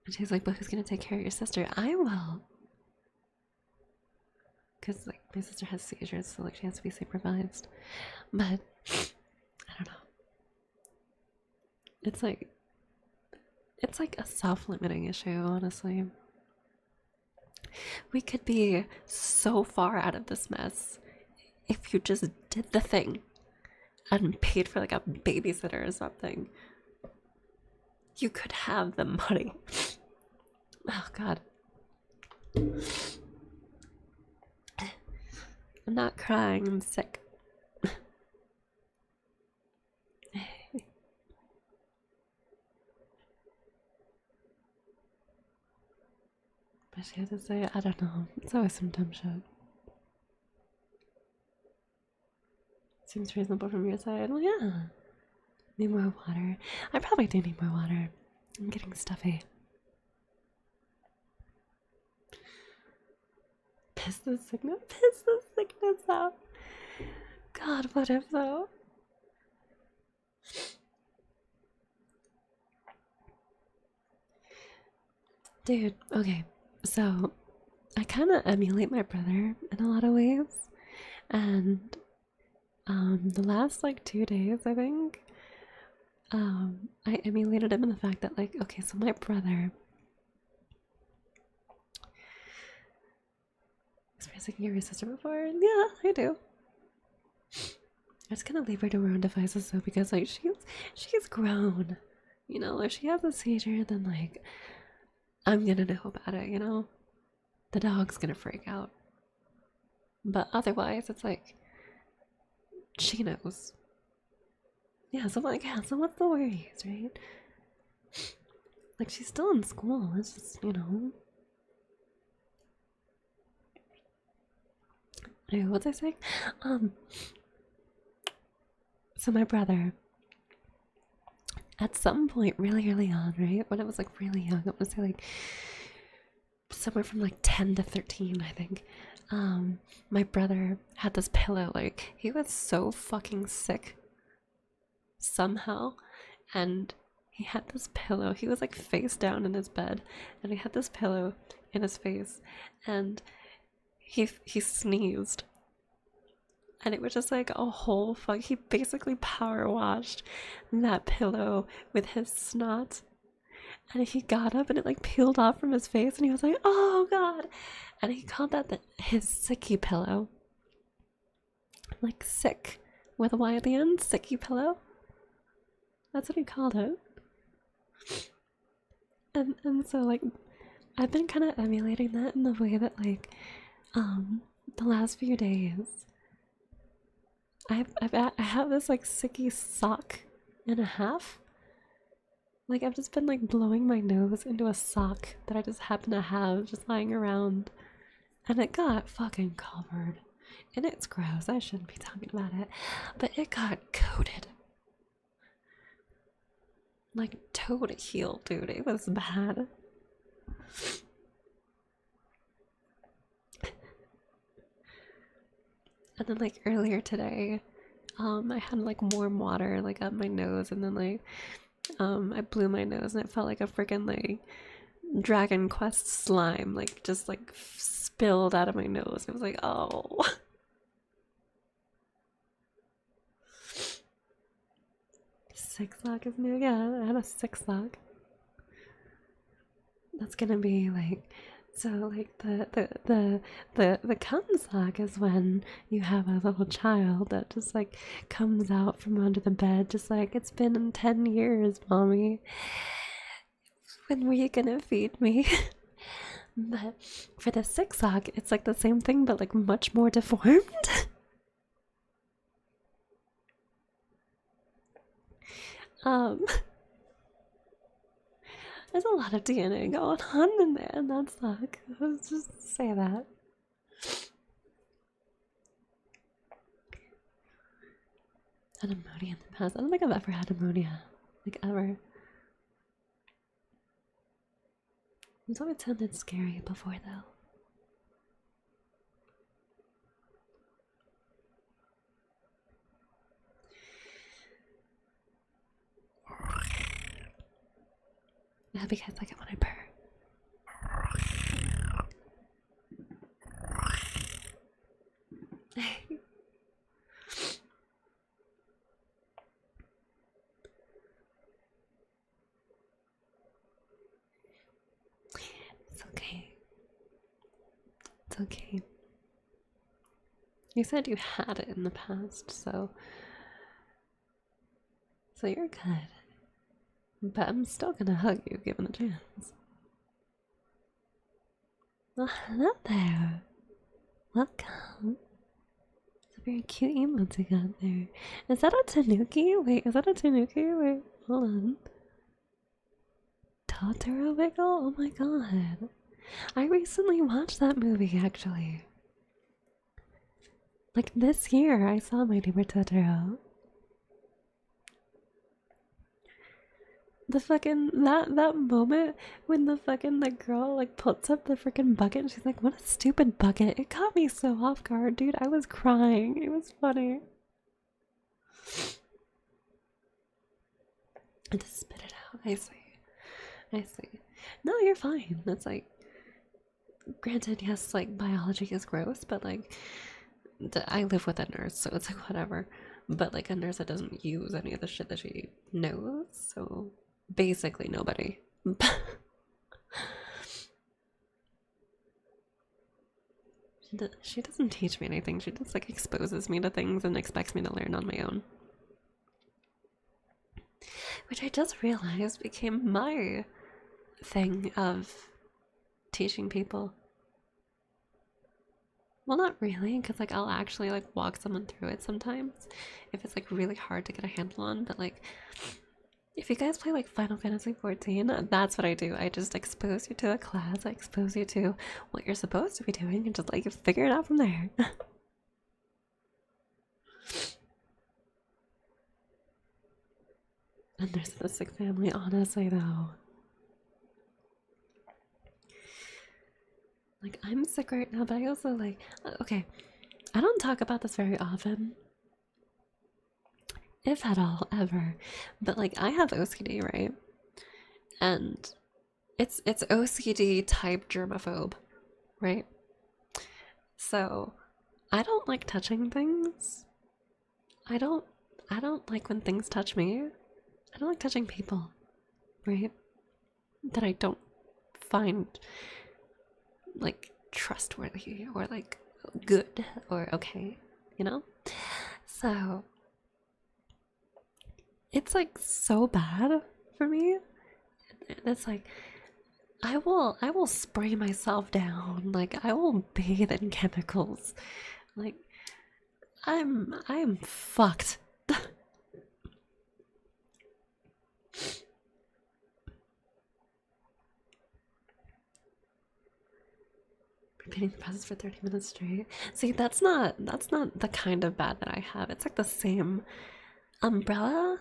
And she's like, but who's gonna take care of your sister? I will. Because like my sister has seizures, so like she has to be supervised. But I don't know. It's like a self-limiting issue, honestly. We could be so far out of this mess if you just did the thing and paid for like a babysitter or something. You could have the money. Oh god. I'm not crying, I'm sick. But she had to say, I don't know. It's always some dumb shit. Seems reasonable from your side. Well, yeah. Need more water. I probably do need more water. I'm getting stuffy. Piss the sickness out. God, what if though? Dude, okay. So, I kind of emulate my brother in a lot of ways. And the last like 2 days, I think, I emulated him in the fact that like, okay, so my brother experiencing your sister before? Yeah, I do. I just kind of leave her to her own devices though, because like she's grown. You know, if she has a seizure, then like I'm gonna know about it, you know? The dog's gonna freak out. But otherwise, it's like she knows. Yeah, so like, yeah, so what's the worries, right? Like she's still in school. It's just, you know. Anyway, what's I saying? So my brother, at some point really early on, right? When I was like really young, I was like somewhere from like 10 to 13, I think. My brother had this pillow, like he was so fucking sick somehow, and he had this pillow. He was like face down in his bed, and he had this pillow in his face, and he sneezed, and it was just like a whole fuck. He basically power washed that pillow with his snot, and he got up and it like peeled off from his face, and he was like, "Oh god!" And he called that his sicky pillow, like sick with a Y at the end, sicky pillow. That's what he called it. And so like I've been kind of emulating that in the way that like the last few days I have this like sicky sock and a half, Like, I've just been like blowing my nose into a sock that I just happen to have just lying around. And it got fucking covered. And it's gross. I shouldn't be talking about it. But it got coated. Like toe to heel, dude. It was bad. And then like earlier today, I had like warm water like up my nose, and then like I blew my nose and it felt like a freaking like Dragon Quest slime like just like spilled out of my nose. It was like, oh. Six lock is new. Yeah, I had a six lock. That's gonna be like, so like the cum sock is when you have a little child that just like comes out from under the bed, just like, it's been 10 years, mommy. When were you gonna feed me? But for the six sock, it's like the same thing, but like much more deformed. um There's a lot of DNA going on in there, and that sucks. Let's just say that. Had ammonia in the past. I don't think I've ever had ammonia. Like, ever. It's always sounded scary before, though. Yeah, because like when I purr. It's okay. It's okay. You said you had it in the past, so you're good. But I'm still gonna hug you given a chance. Oh, hello there. Welcome. It's a very cute emote you got there. Is that a Tanuki? Wait, is that a Tanuki? Wait, hold on. Totoro Wiggle? Oh my god. I recently watched that movie actually. Like this year, I saw My Neighbor Totoro. The fucking that moment when the girl like puts up the freaking bucket and she's like, "What a stupid bucket!" It caught me so off guard, dude. I was crying. It was funny. I just spit it out. I see. I see. No, you're fine. That's like, granted, yes, like biology is gross, but like, I live with a nurse, so it's like whatever. But like a nurse that doesn't use any of the shit that she knows, so basically nobody. She doesn't teach me anything. She just like exposes me to things and expects me to learn on my own. Which I just realized became my thing of teaching people. Well, not really, because like I'll actually like walk someone through it sometimes if it's like really hard to get a handle on. But like, if you guys play like Final Fantasy 14, that's what I do. I just expose you to a class, I expose you to what you're supposed to be doing, and just like figure it out from there. And there's the sick family, honestly, though. Like, I'm sick right now, but I also like, okay, I don't talk about this very often, if at all, ever. But like, I have OCD, right? And it's OCD type germaphobe, right? So I don't like touching things. I don't like when things touch me. I don't like touching people, right? That I don't find like trustworthy or like good or okay, you know? So it's like so bad for me. It's like I will spray myself down. Like I will bathe in chemicals. Like I'm fucked. eating the process for 30 minutes straight. See, that's not the kind of bad that I have. It's like the same umbrella,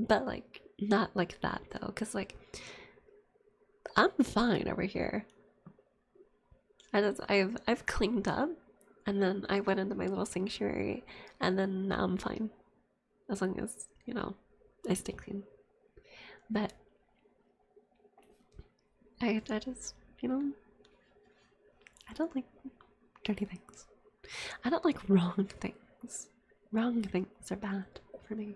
but like not like that though, because like I'm fine over here. I've cleaned up, and then I went into my little sanctuary, and then now I'm fine, as long as I stay clean. But I just I don't like dirty things. I don't like wrong things. Wrong things are bad for me,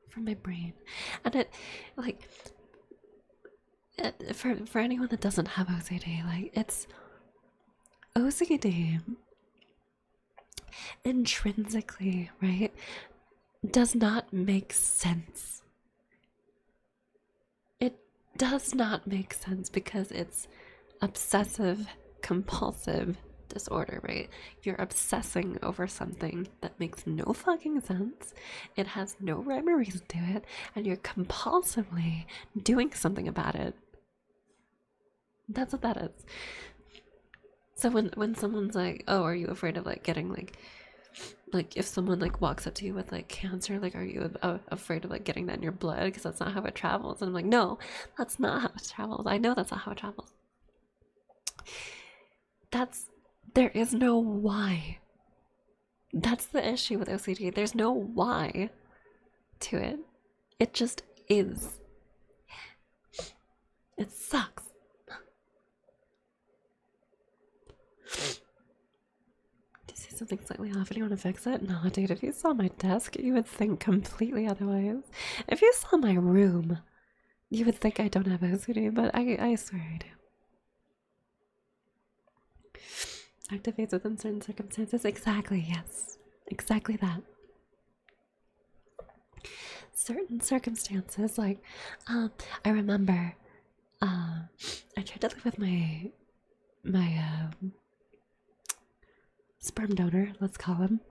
for my brain, and for anyone that doesn't have OCD, like it's OCD intrinsically, right, does not make sense. It does not make sense because it's obsessive compulsive disorder, right? You're obsessing over something that makes no fucking sense. It has no rhyme or reason to it, and you're compulsively doing something about it. That's what that is. So when someone's like, "Oh, are you afraid of like getting like if someone like walks up to you with like cancer, like are you afraid of like getting that in your blood because that's not how it travels?" And I'm like, "No, that's not how it travels. I know that's not how it travels." There is no why. That's the issue with OCD. There's no why to it. It just is. It sucks. Do you see something slightly off and you want to fix it? No, dude, if you saw my desk, you would think completely otherwise. If you saw my room, you would think I don't have OCD, but I swear I do. Activates within certain circumstances. Exactly, yes. Exactly that. Certain circumstances, like, I remember, I tried to live with my sperm donor, let's call him,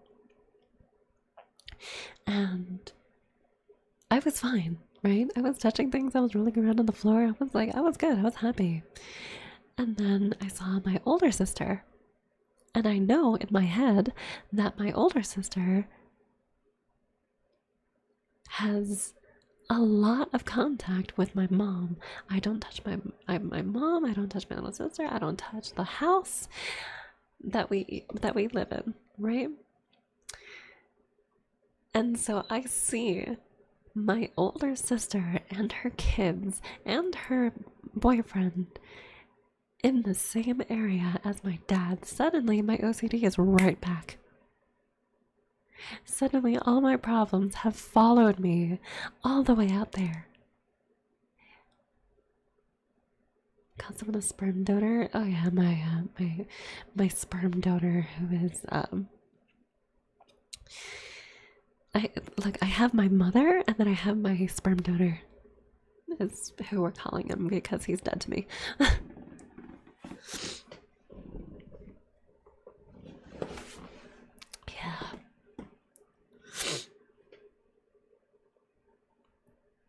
and I was fine, right? I was touching things, I was rolling around on the floor, I was good, I was happy. And then I saw my older sister. And I know in my head that my older sister has a lot of contact with my mom. I don't touch my mom. I don't touch my little sister. I don't touch the house that we live in, right? And so I see my older sister and her kids and her boyfriend in the same area as my dad. Suddenly my OCD is right back. Suddenly all my problems have followed me all the way out there. Call someone a sperm donor? Oh yeah, my sperm donor who is I have my mother and then I have my sperm donor is who we're calling him because he's dead to me.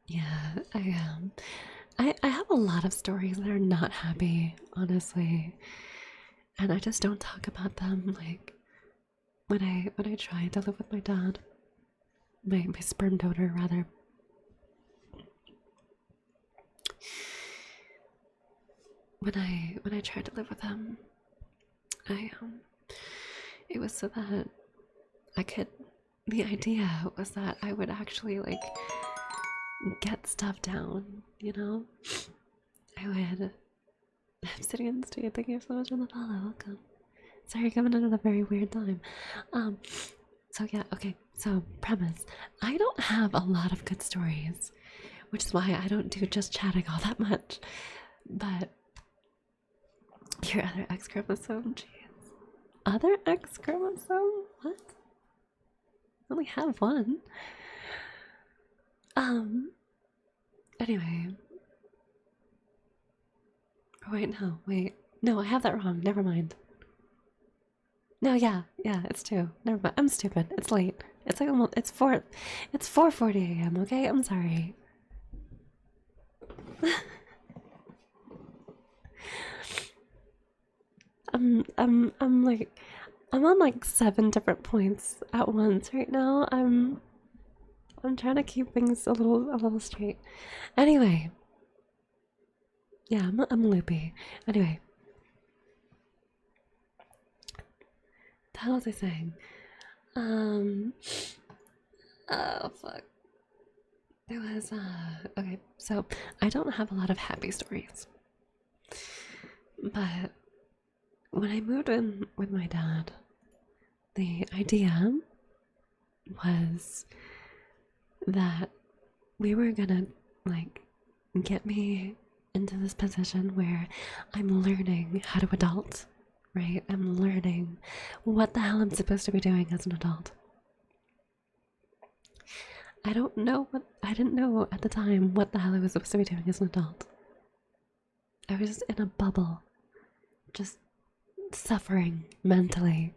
Yeah, I am. I have a lot of stories that are not happy, honestly, and I just don't talk about them. Like when I tried to live with my dad, my sperm donor rather. When I tried to live with him, it was so that I could. The idea was that I would actually like get stuff down, you know? I would. I'm sitting in the street. Thank you so much for the follow. Welcome. Sorry, coming in at a very weird time. So yeah, okay. So premise: I don't have a lot of good stories, which is why I don't do just chatting all that much. But your other X chromosome, jeez. Other X chromosome? What? I only have one. Anyway. Oh, wait. No, I have that wrong. Never mind. No, yeah, it's 2. Never mind. I'm stupid. It's late. It's like almost, it's 4:40 a.m., okay? I'm sorry. I'm like, I'm on like 7 different points at once right now. I'm trying to keep things a little straight. Anyway, yeah, I'm loopy. Anyway, the hell was I saying? Um, oh fuck. There was okay. So I don't have a lot of happy stories, but when I moved in with my dad, the idea was that we were gonna like get me into this position where I'm learning how to adult, right? I'm learning what the hell I'm supposed to be doing as an adult. I didn't know at the time what the hell I was supposed to be doing as an adult. I was just in a bubble, just suffering mentally,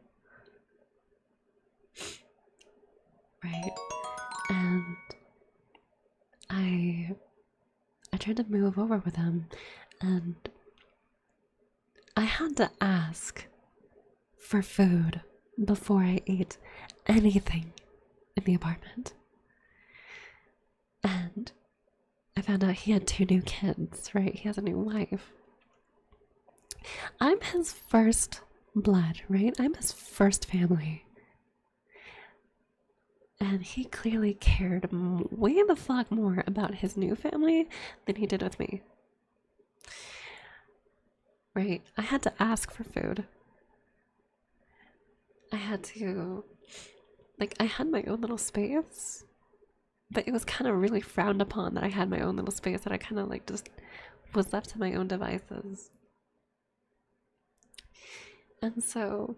right? And I tried to move over with him, and I had to ask for food before I ate anything in the apartment. And I found out he had 2 new kids, right? He has a new wife. I'm his first blood, right? I'm his first family. And he clearly cared way the fuck more about his new family than he did with me. Right? I had to ask for food. I had to, like, I had my own little space, but it was kind of really frowned upon that I had my own little space, that I kind of like just was left to my own devices. And so,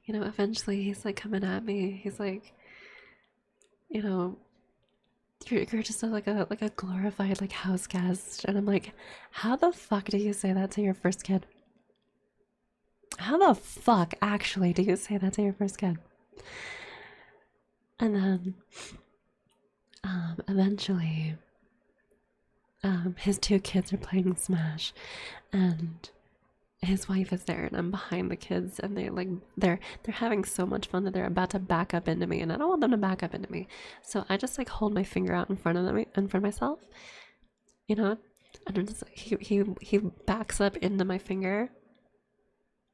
you know, eventually he's like coming at me. He's like, you know, you're just like a glorified like house guest. And I'm like, how the fuck do you say that to your first kid? How the fuck actually do you say that to your first kid? And then eventually his 2 kids are playing Smash, and his wife is there, and I'm behind the kids, and they're having so much fun that they're about to back up into me, and I don't want them to back up into me. So I just like hold my finger out in front of them, in front of myself, you know, and I'm just he backs up into my finger,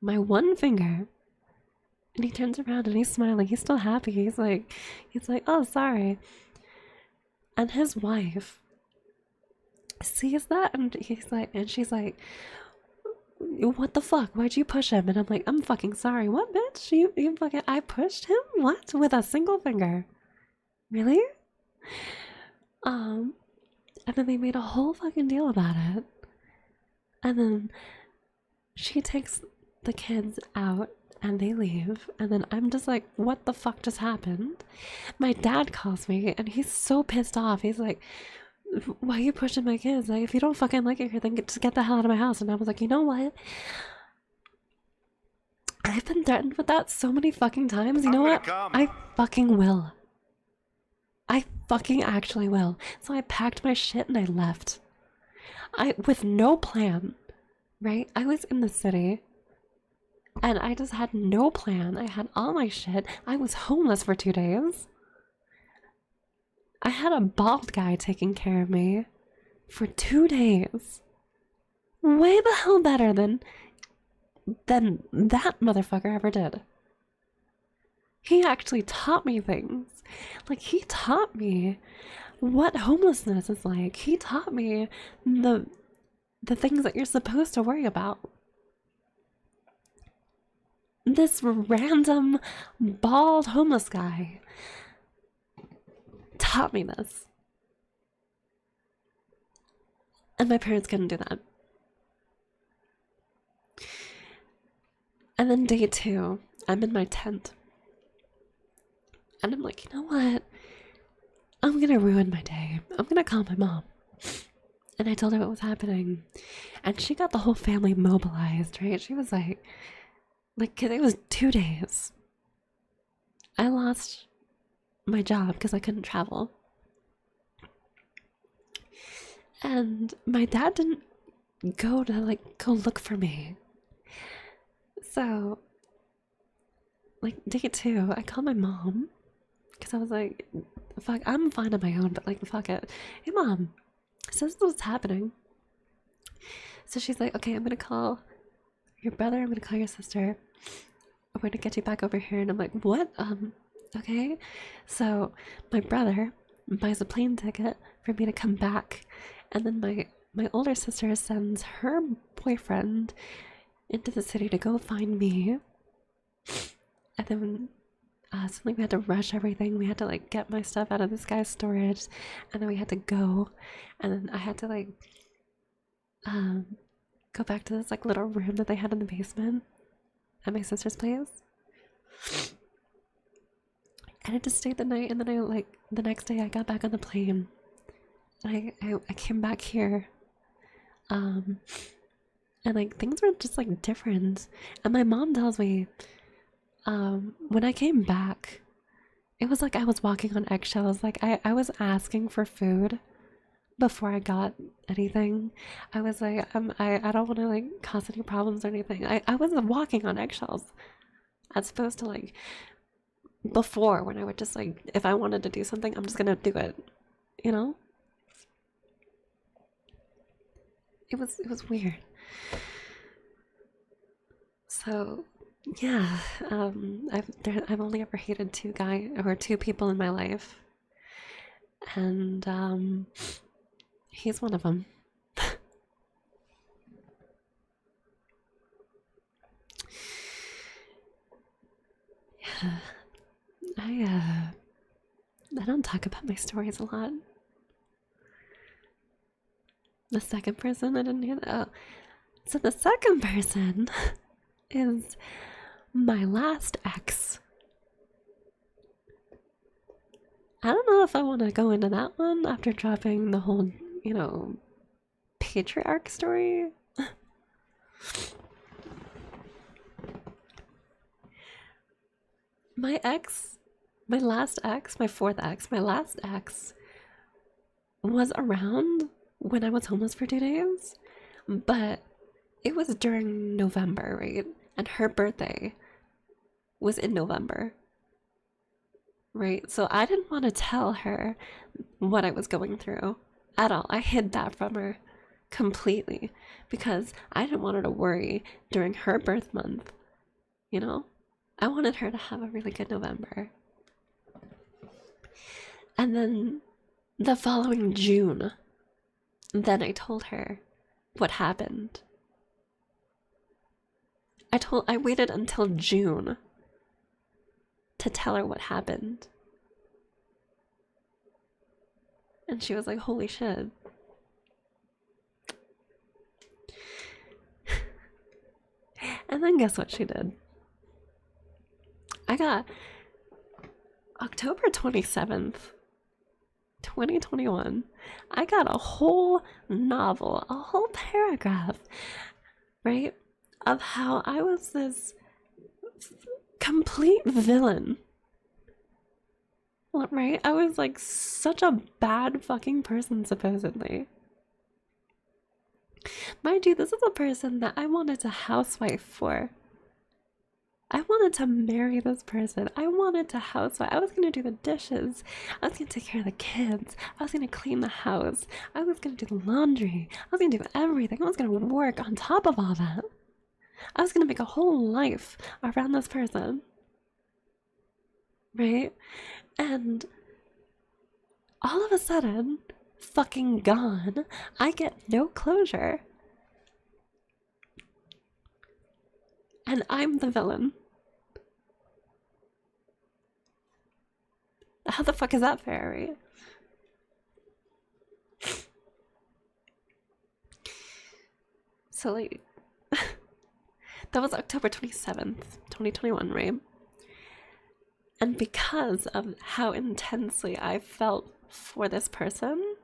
my one finger, and he turns around and he's smiling. He's still happy. He's like, oh, sorry. And his wife sees that, and she's like, what the fuck? Why'd you push him? And I'm like, I'm fucking sorry. What, bitch? You fucking, I pushed him? What? With a single finger? Really? And then they made a whole fucking deal about it. And then she takes the kids out and they leave. And then I'm just like, what the fuck just happened? My dad calls me and he's so pissed off. He's like, why are you pushing my kids? Like, if you don't fucking like it here, then just get the hell out of my house. And I was like, you know what? I've been threatened with that so many fucking times. You know what? I fucking will. I fucking actually will. So I packed my shit and I left. With no plan, right? I was in the city and I just had no plan. I had all my shit. I was homeless for 2 days. I had a bald guy taking care of me for 2 days. Way the hell better than that motherfucker ever did. He actually taught me things. Like, he taught me what homelessness is like. He taught me the things that you're supposed to worry about. This random bald homeless guy taught me this. And my parents couldn't do that. And then day 2, I'm in my tent. And I'm like, you know what? I'm gonna ruin my day. I'm gonna call my mom. And I told her what was happening. And she got the whole family mobilized, right? She was like, cause it was 2 days. I lost my job because I couldn't travel. And my dad didn't go look for me. So, like, day two, I called my mom because I was like, fuck, I'm fine on my own, but like, fuck it. Hey, mom, so this is what's happening. So she's like, okay, I'm gonna call your brother, I'm gonna call your sister. I'm gonna get you back over here. And I'm like, what? Okay. So my brother buys a plane ticket for me to come back. And then my older sister sends her boyfriend into the city to go find me. And then something we had to rush everything. We had to like get my stuff out of this guy's storage, and then we had to go, and then I had to like go back to this like little room that they had in the basement at my sister's place. And I just stayed the night, and then I like the next day I got back on the plane, and I came back here, and like things were just like different. And my mom tells me, when I came back, it was like I was walking on eggshells. Like I was asking for food before I got anything. I was like, I don't want to like cause any problems or anything. I wasn't walking on eggshells as opposed to like before, when I would just like, if I wanted to do something, I'm just gonna do it, you know? It was weird. So yeah, I've only ever hated two people in my life, and he's one of them. Yeah, I don't talk about my stories a lot. The second person, I didn't hear that. Oh. So the second person is my last ex. I don't know if I want to go into that one after dropping the whole, patriarch story. My last ex, my fourth ex, my last ex was around when I was homeless for 2 days, but it was during November, right? And her birthday was in November, right? So I didn't want to tell her what I was going through at all. I hid that from her completely because I didn't want her to worry during her birth month, you know? I wanted her to have a really good November. And then the following June, then I told her what happened. I waited until June to tell her what happened. And she was like, holy shit. And then guess what she did? I got October 27th, 2021. I got a whole novel, a whole paragraph, right? Of how I was this complete villain. Right? I was like such a bad fucking person, supposedly. Mind you, this is a person that I wanted a housewife for. I wanted to marry this person. I wanted to housewife. I was gonna do the dishes. I was gonna take care of the kids. I was gonna clean the house. I was gonna do the laundry. I was gonna do everything. I was gonna work on top of all that. I was gonna make a whole life around this person. Right? And all of a sudden, fucking gone, I get no closure. And I'm the villain. How the fuck is that fair, right? So, like, that was October 27th, 2021, right? And because of how intensely I felt for this person,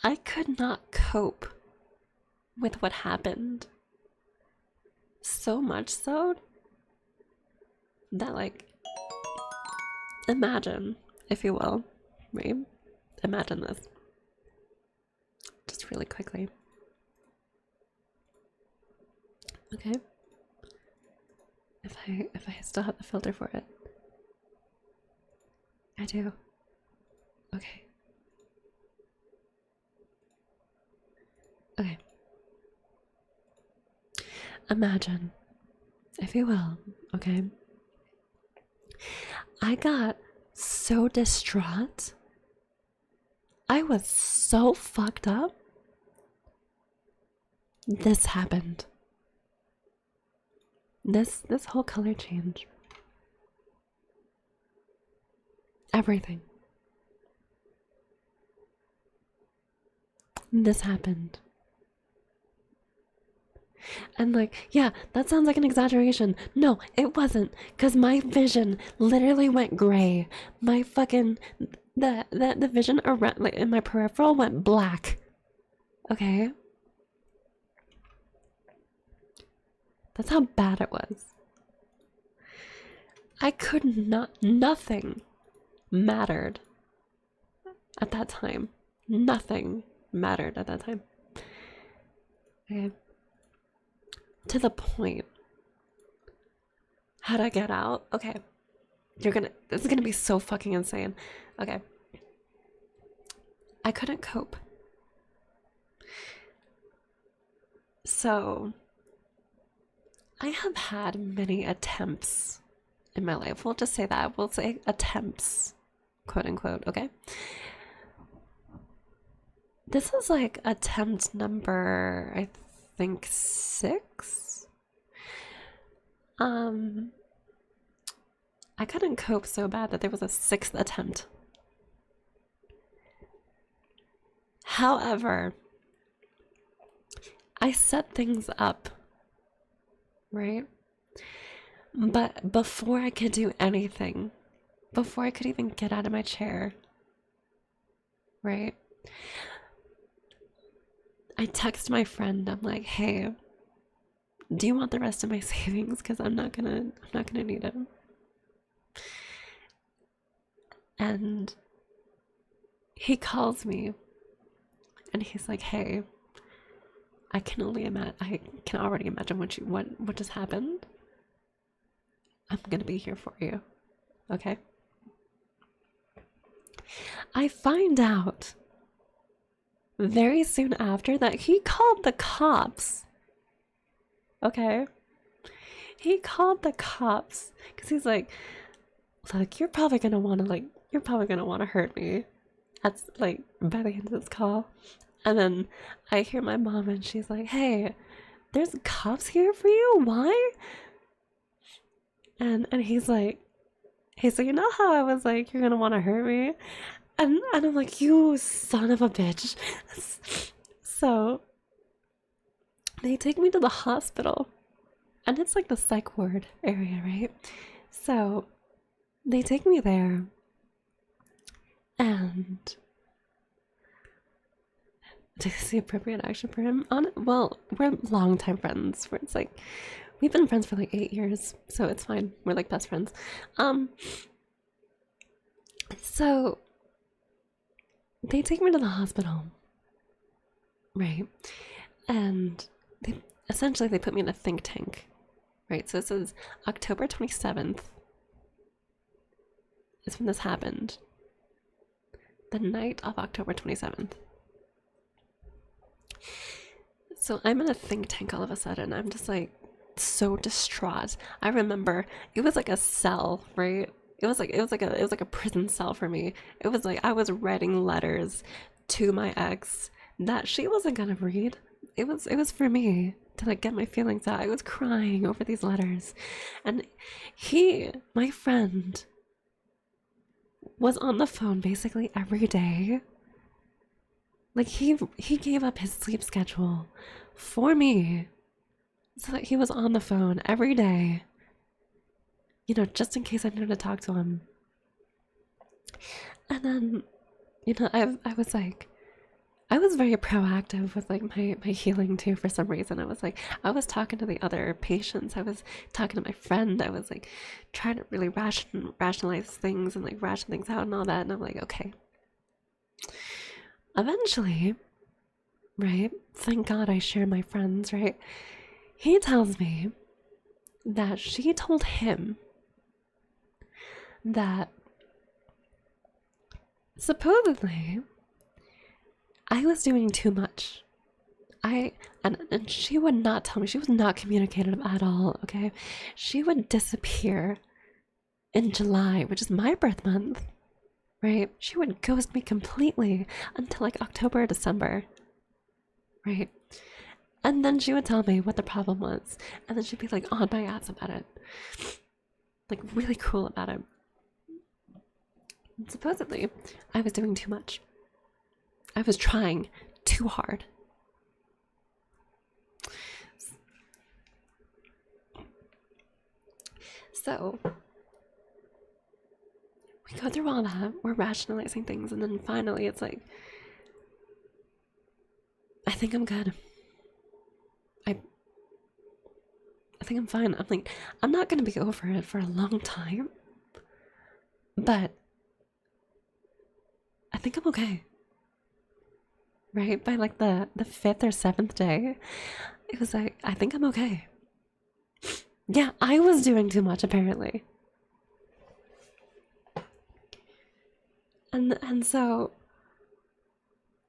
I could not cope with what happened. So much so that, like, imagine, if you will, right? Imagine this. Just really quickly. Okay. If I still have the filter for it. I do. Okay. Okay. Imagine, if you will, okay? I got so distraught. I was so fucked up. This happened. This whole color change. Everything. This happened. And like, yeah, that sounds like an exaggeration. No, it wasn't. Cause my vision literally went gray. My fucking the vision around like in my peripheral went black. Okay? That's how bad it was. I could not, nothing mattered at that time. Nothing mattered at that time. Okay. To the point. How'd I get out? Okay. This is gonna be so fucking insane. Okay. I couldn't cope. So, I have had many attempts in my life. We'll just say that. We'll say attempts, quote unquote, okay? This is like attempt number, I think, 6. I couldn't cope so bad that there was a 6th attempt. However, I set things up, right? But before I could do anything, before I could even get out of my chair, right? I text my friend, I'm like, hey, do you want the rest of my savings? Because I'm not gonna need it. And he calls me and he's like, hey, I can already imagine what just happened. I'm gonna be here for you. Okay? I find out very soon after that he called the cops. Okay? He called the cops because he's like, look, you're probably gonna want to hurt me. That's like by the end of this call. And then I hear my mom and she's like, hey, there's cops here for you? Why? And he's like, hey, so you know how I was like, you're gonna want to hurt me? And I'm like, you son of a bitch. So they take me to the hospital. And it's like the psych ward area, right? So they take me there. And this is the appropriate action for him. Well, we're longtime friends. It's like we've been friends for like 8 years, so it's fine. We're like best friends. So they take me to the hospital, right? And they put me in a think tank, right? So this is October 27th. Is when this happened. The night of October 27th. So I'm in a think tank all of a sudden. I'm just like so distraught. I remember it was like a cell, right? It was like a prison cell for me. It was like I was writing letters to my ex that she wasn't gonna read. It was for me to like get my feelings out. I was crying over these letters. And my friend, was on the phone basically every day. Like he gave up his sleep schedule for me so that he was on the phone every day, you know, just in case I needed to talk to him. And then, you know, I was very proactive with like my healing too. For some reason, I was talking to the other patients. I was talking to my friend. I was like trying to really rationalize things and like ration things out and all that. And I'm like, okay. Eventually, right? Thank God I share my friends, right? he tells me that she told him that supposedly I was doing too much. And she would not tell me. She was not communicative at all, okay? She would disappear in July, which is my birth month, right? She would ghost me completely until like October or December, right? And then she would tell me what the problem was, and then she'd be like on my ass about it, like really cool about it. And supposedly, I was doing too much. I was trying too hard. So, we go through all that, we're rationalizing things, and then finally it's like, I think I'm good. I think I'm fine. I'm like, I'm not gonna be over it for a long time, but I think I'm okay. Right? By like the fifth or seventh day, it was like, I think I'm okay. Yeah, I was doing too much apparently. And so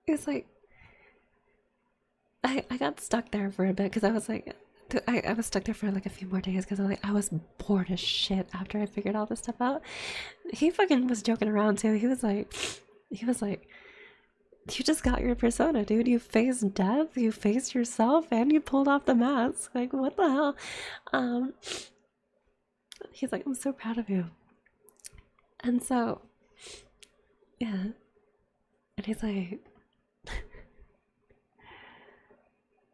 it was like I got stuck there for a bit because I was like I was stuck there for like a few more days because I was bored as shit after I figured all this stuff out. He fucking was joking around too. He was like you just got your persona, dude. You faced death, you faced yourself, and you pulled off the mask. Like, what the hell? Um he's like, I'm so proud of you. And so yeah. And he's like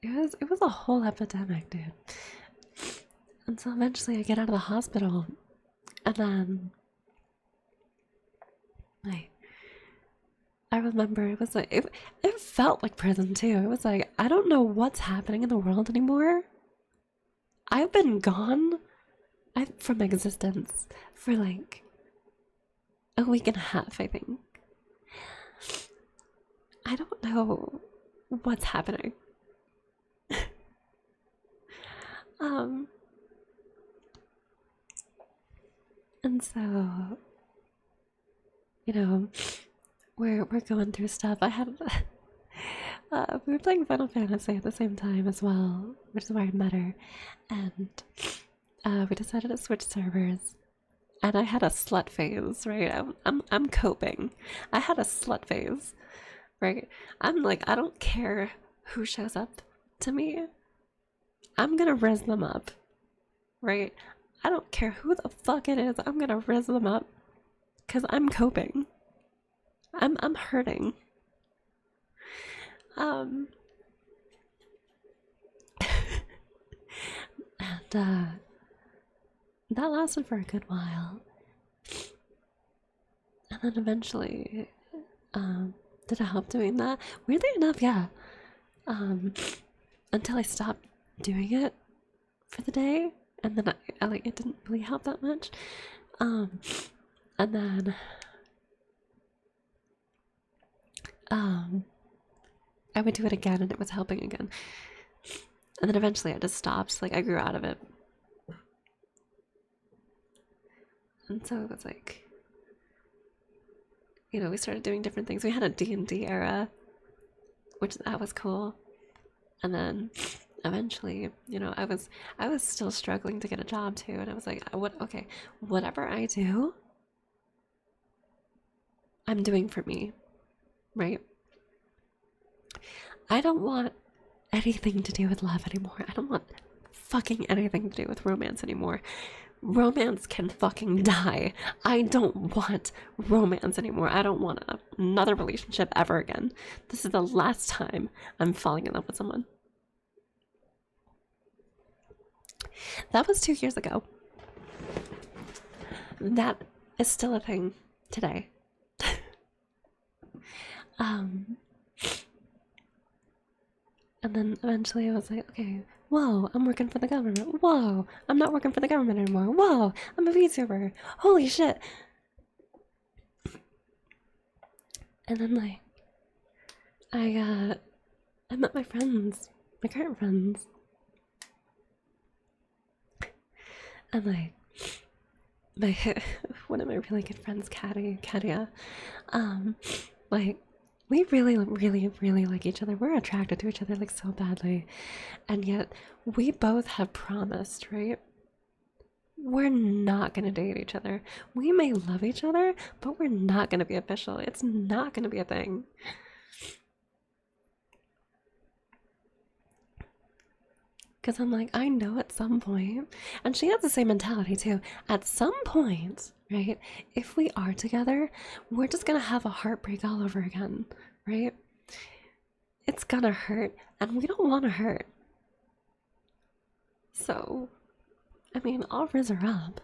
it was a whole epidemic, dude. And so eventually I get out of the hospital and then like I remember it was like it felt like prison too. It was like I don't know what's happening in the world anymore. I've been gone from existence for like a week and a half, I think. I don't know what's happening. um and so you know we're going through stuff. I had we were playing Final Fantasy at the same time as well, which is where I met her, and we decided to switch servers. And I had a slut phase, right? I'm coping. I had a slut phase, right? I'm like, I don't care who shows up to me. I'm gonna rizz them up, right? I don't care who the fuck it is. I'm gonna rizz them up, cause I'm coping. I'm hurting. Um, and that lasted for a good while, and then eventually, did I help doing that? Weirdly enough, yeah. Um, until I stopped doing it for the day, and then I like it didn't really help that much. And then I would do it again, and it was helping again. And then eventually, I just stopped. Like I grew out of it, and so it was like, we started doing different things. We had a D&D era, which that was cool. And then eventually, I was still struggling to get a job too, and I was like, okay, whatever I do, I'm doing for me, right? I don't want anything to do with love anymore. I don't want fucking anything to do with romance anymore. Romance can fucking die. I don't want romance anymore. I don't want another relationship ever again. This is the last time I'm falling in love with someone. That was 2 years ago. That is still a thing today. And then eventually I was like, okay, whoa, I'm working for the government. Whoa, I'm not working for the government anymore. Whoa, I'm a VTuber. Holy shit. And then like I met my friends, my current friends. And like my one of my really good friends, Katia, like we really, really, really like each other. We're attracted to each other like so badly. And yet we both have promised, right? We're not gonna date each other. We may love each other, but we're not gonna be official. It's not gonna be a thing. Because I'm like, I know at some point, and she has the same mentality too. At some point, right, if we are together, we're just gonna have a heartbreak all over again, right? It's gonna hurt, and we don't wanna hurt. So, I mean, all riz are up.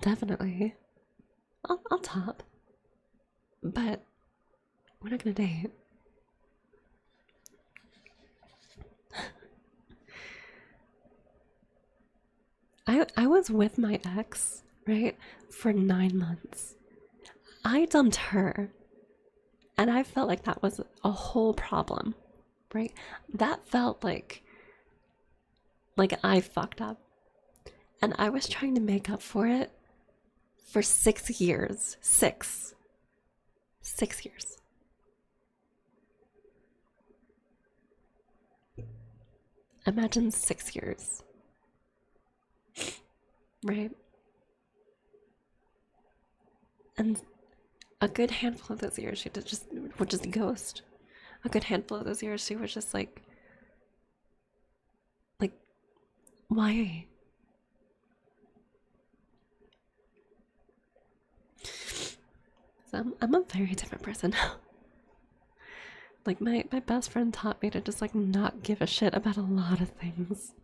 Definitely. I'll top. But we're not gonna date. I was with my ex, right, for 9 months. I dumped her, and I felt like that was a whole problem, right? That felt like I fucked up, and I was trying to make up for it for 6 years. 6 years. Imagine 6 years, right? And a good handful of those years, she would just ghost. A good handful of those years, she was just like, why? So I'm a very different person now. Like my best friend taught me to just like not give a shit about a lot of things.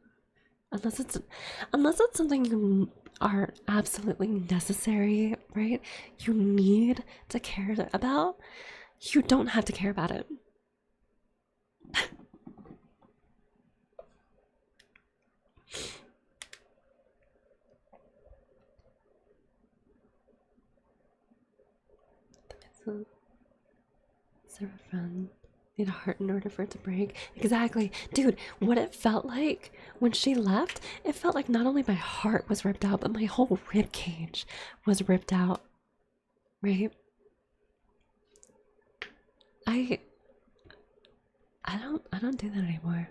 Unless it's something you are absolutely necessary, right? You need to care about. You don't have to care about it. So, serve a friend. Need a heart in order for it to break. Exactly. Dude, what it felt like when she left, it felt like not only my heart was ripped out, but my whole rib cage was ripped out. Right? I don't do that anymore.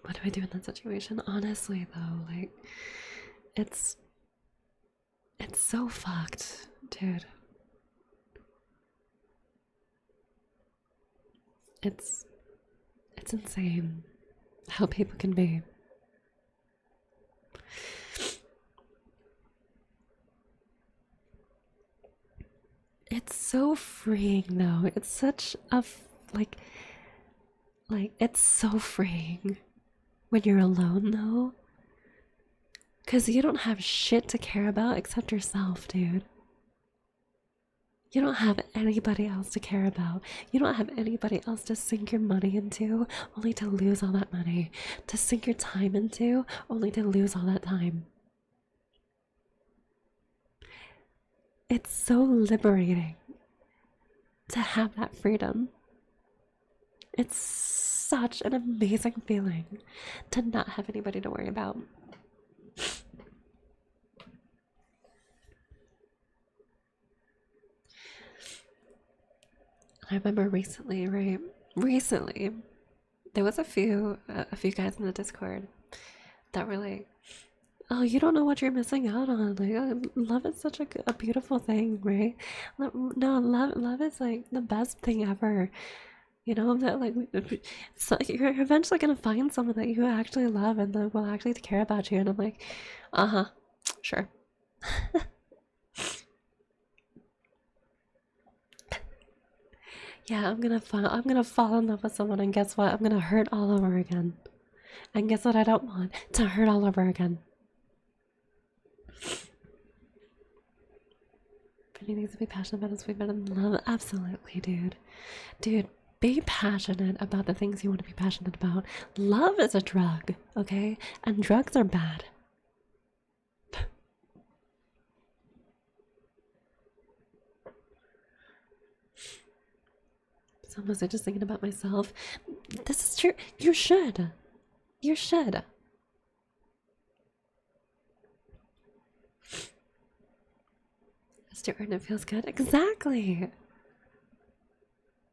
What do I do in that situation? Honestly though, like it's so fucked, dude. It's insane how people can be. It's so freeing though. It's such a like it's so freeing when you're alone though. Cause you don't have shit to care about except yourself, dude. You don't have anybody else to care about. You don't have anybody else to sink your money into, only to lose all that money. To sink your time into, only to lose all that time. It's so liberating to have that freedom. It's such an amazing feeling to not have anybody to worry about. I remember recently, right? Recently, there was a few guys in the Discord that were like, "Oh, you don't know what you're missing out on. Like, love is such a beautiful thing, right? No, love is like the best thing ever. You know that like so you're eventually gonna find someone that you actually love and that will actually care about you." And I'm like, "Uh-huh, sure." Yeah, I'm gonna fall in love with someone, and guess what? I'm gonna hurt all over again. And guess what? I don't want to hurt all over again. Pretty things to be passionate about is way better than love. Absolutely, dude. Dude, be passionate about the things you want to be passionate about. Love is a drug, okay? And drugs are bad. So I'm mostly just thinking about myself. This is true. You should. You should. Just to earn it feels good. Exactly.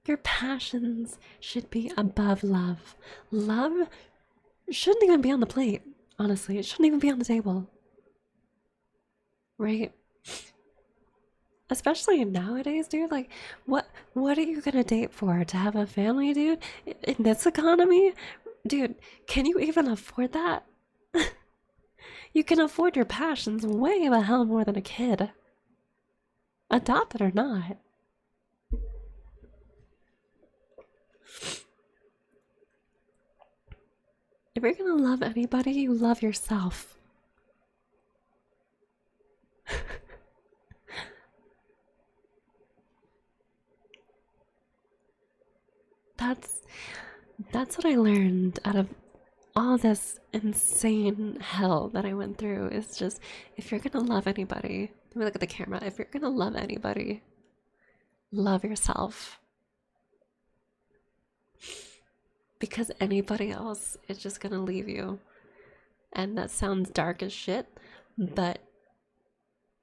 Your passions should be above love. Love shouldn't even be on the plate. Honestly, it shouldn't even be on the table. Right? Especially nowadays, dude. Like, what are you gonna date for? To have a family, dude? In this economy? Dude, can you even afford that? You can afford your passions way the hell more than a kid. Adopted or not. If you're gonna love anybody, you love yourself. that's that's what I learned out of all this insane hell that I went through. Is just, if you're gonna love anybody, let me look at the camera. If you're gonna love anybody, love yourself. Because anybody else is just gonna leave you. And that sounds dark as shit, but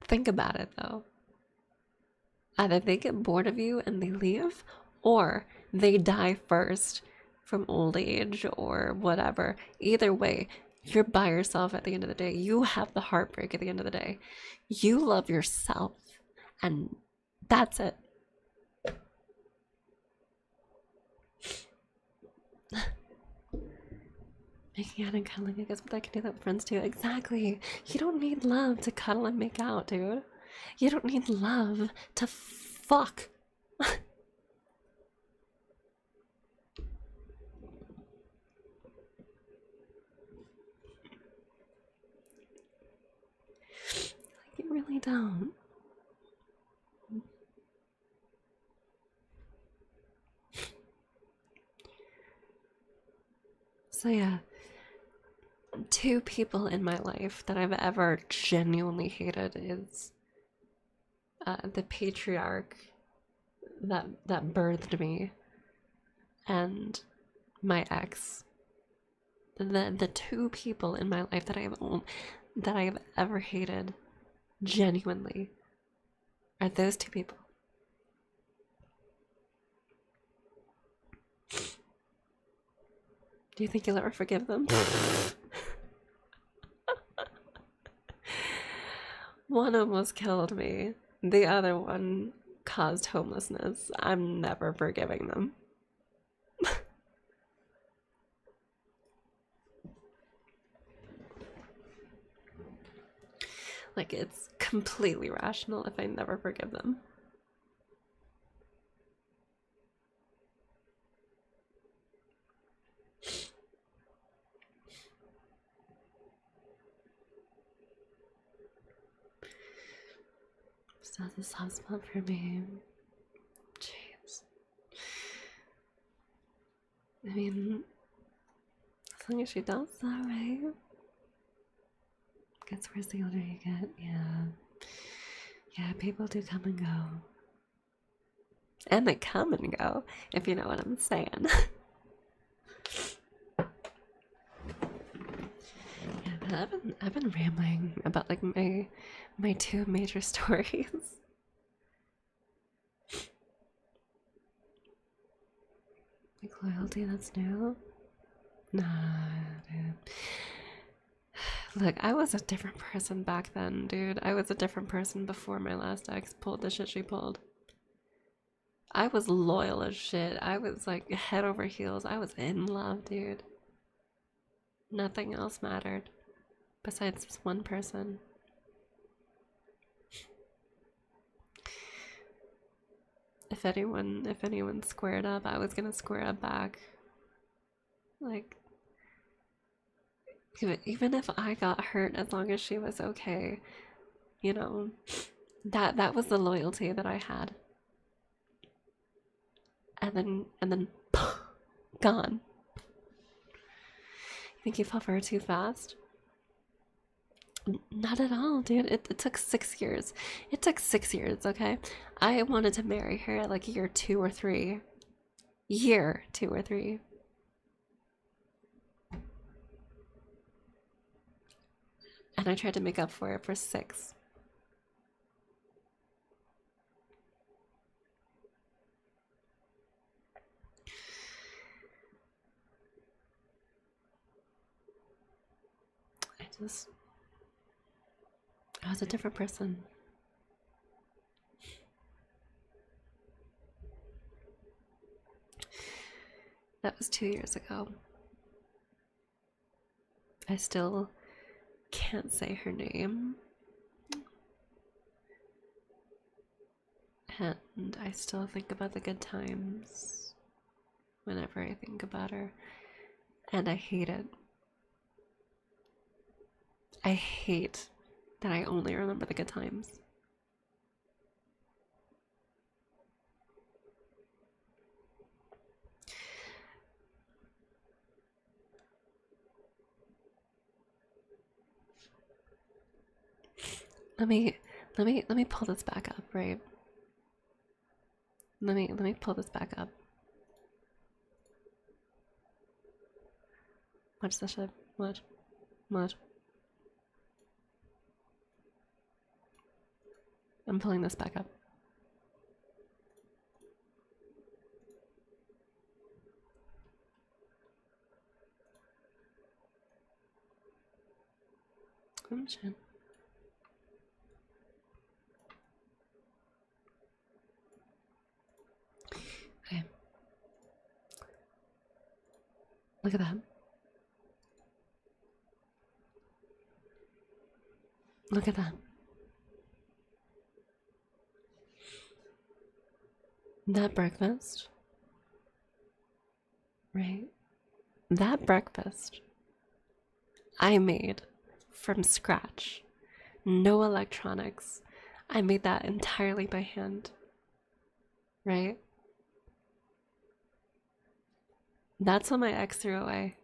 think about it though. Either they get bored of you and they leave, or they die first from old age or whatever. Either way, you're by yourself at the end of the day. You have the heartbreak at the end of the day. You love yourself, and that's it. Making out and cuddling, I guess, but I can do that with friends too. Exactly. You don't need love to cuddle and make out, dude. You don't need love to fuck. You really don't. So yeah, two people in my life that I've ever genuinely hated is the patriarch that birthed me and my ex. The two people in my life that I have ever hated genuinely are those two people. Do you think you'll ever forgive them? One almost killed me. The other one caused homelessness. I'm never forgiving them. Like, it's completely rational if I never forgive them. So that's a soft spot for me. Jeez. I mean, as long as she does that, right? Gets worse the older you get, yeah. Yeah, people do come and go. And they come and go, if you know what I'm saying. Yeah, but I've been rambling about like my two major stories. Like loyalty, that's new. Nah, dude. Look, I was a different person back then, dude. I was a different person before my last ex pulled the shit she pulled. I was loyal as shit. I was like head over heels. I was in love, dude. Nothing else mattered besides this one person. If anyone squared up, I was gonna square up back. Like, even if I got hurt, as long as she was okay, you know, that was the loyalty that I had. And then gone. You think you fell for her too fast? Not at all, dude. It took 6 years. It took 6 years, okay? I wanted to marry her at like year 2 or 3. year 2 or 3. And I tried to make up for it for 6. I was a different person. That was 2 years ago. I still can't say her name. And I still think about the good times whenever I think about her. And I hate it. I hate that I only remember the good times. Let me pull this back up, right? Let me pull this back up. Watch this shit. Watch. I'm pulling this back up. Oh shit. Okay. Look at that. Look at that. That breakfast, right? That breakfast I made from scratch. No electronics. I made that entirely by hand. Right? That's what my ex threw away.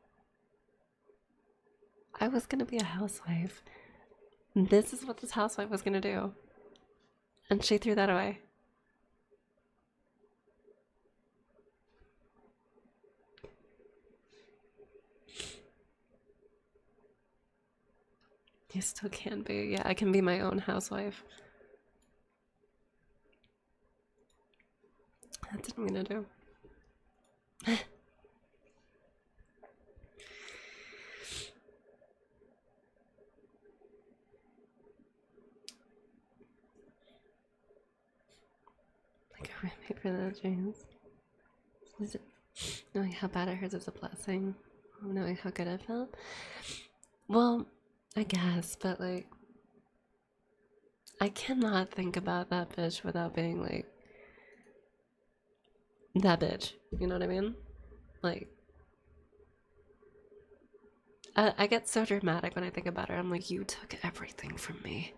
I was gonna be a housewife. This is what this housewife was gonna do. And she threw that away. You still can be. Yeah, I can be my own housewife. That's what I'm gonna do. Like a roommate for those dreams. Knowing how bad it hurts is a blessing. Knowing how good it felt. Well, I guess, but like, I cannot think about that bitch without being like, that bitch. You know what I mean? Like, I get so dramatic when I think about her. I'm like, you took everything from me.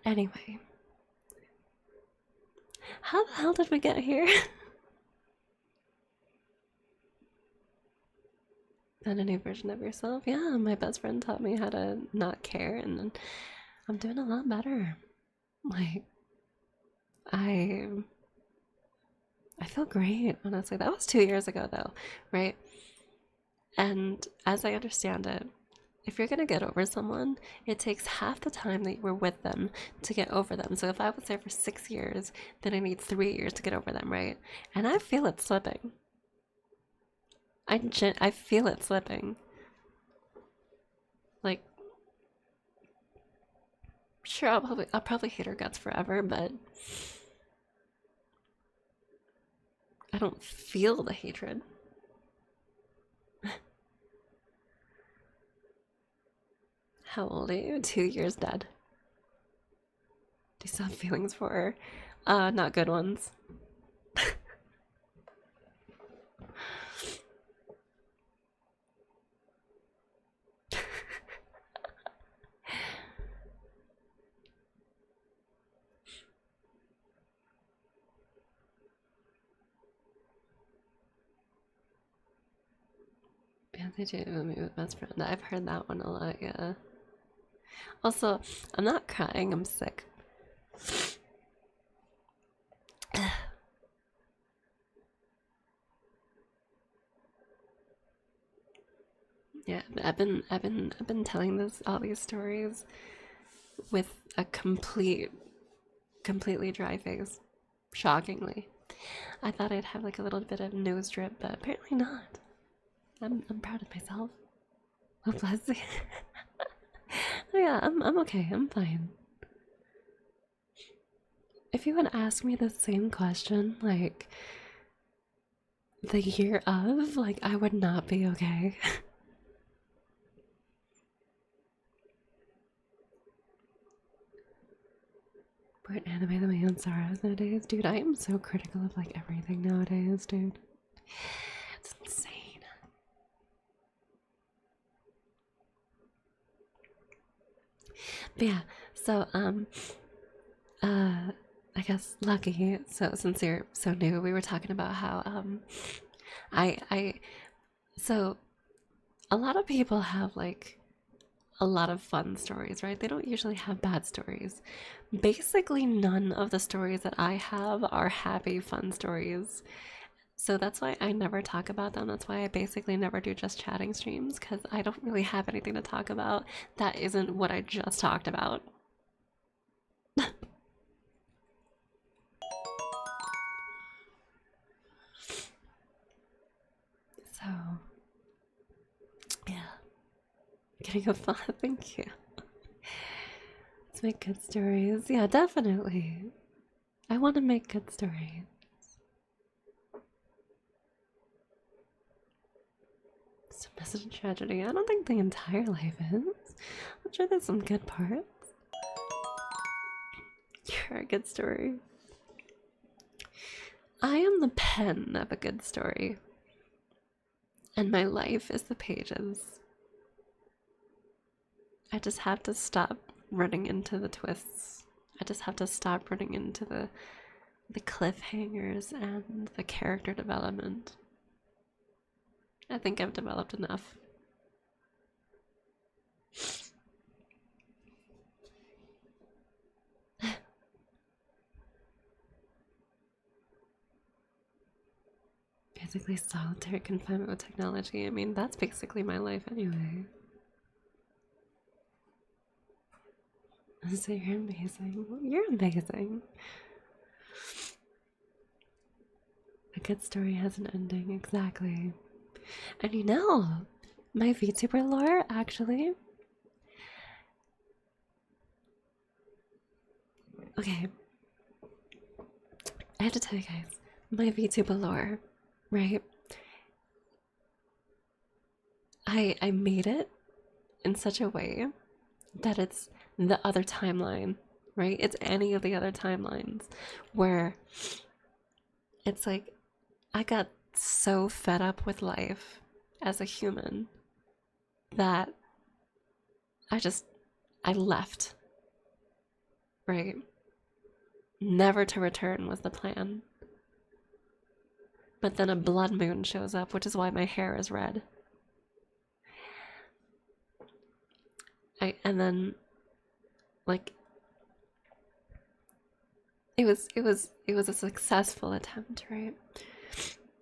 Anyway, how the hell did we get here? And a new version of yourself? Yeah, my best friend taught me how to not care, and I'm doing a lot better. Like, I feel great, honestly. That was 2 years ago, though, right? And as I understand it, if you're gonna get over someone, it takes half the time that you were with them to get over them. So if I was there for 6 years, then I need 3 years to get over them, right? And I feel it slipping. I feel it slipping. Like, sure, I'll probably hate her guts forever, but I don't feel the hatred. How old are you? 2 years dead. Do you still have feelings for her? Not good ones. They do me with best friend. I've heard that one a lot, yeah. Also, I'm not crying, I'm sick. Yeah, I've been telling all these stories with a completely dry face. Shockingly. I thought I'd have like a little bit of nose drip, but apparently not. I'm proud of myself. Oh bless you. Yeah, I'm okay, I'm fine. If you would ask me the same question, like the year of, like I would not be okay. But anime the man sorrows nowadays, dude. I am so critical of like everything nowadays, dude. It's insane. But yeah, so I guess lucky. So since you're so new, we were talking about how I so a lot of people have like a lot of fun stories, right? They don't usually have bad stories. Basically, none of the stories that I have are happy, fun stories. So that's why I never talk about them. That's why I basically never do just chatting streams because I don't really have anything to talk about that isn't what I just talked about. So, yeah. Getting a fun. Thank you. Let's make good stories. Yeah, definitely. I want to make good stories. It's a message of tragedy. I don't think the entire life is. I'm sure there's some good parts. You're a good story. I am the pen of a good story. And my life is the pages. I just have to stop running into the twists. I just have to stop running into the cliffhangers and the character development. I think I've developed enough. Basically solitary confinement with technology. I mean, that's basically my life anyway. So you're amazing. You're amazing. A good story has an ending, exactly. And you know, my VTuber lore actually. Okay. I have to tell you guys, my VTuber lore, right? I made it in such a way that it's the other timeline, right? It's any of the other timelines where it's like I got so fed up with life as a human that I left, right? Never to return was the plan. But then a blood moon shows up, which is why my hair is red. And then like it was a successful attempt, right?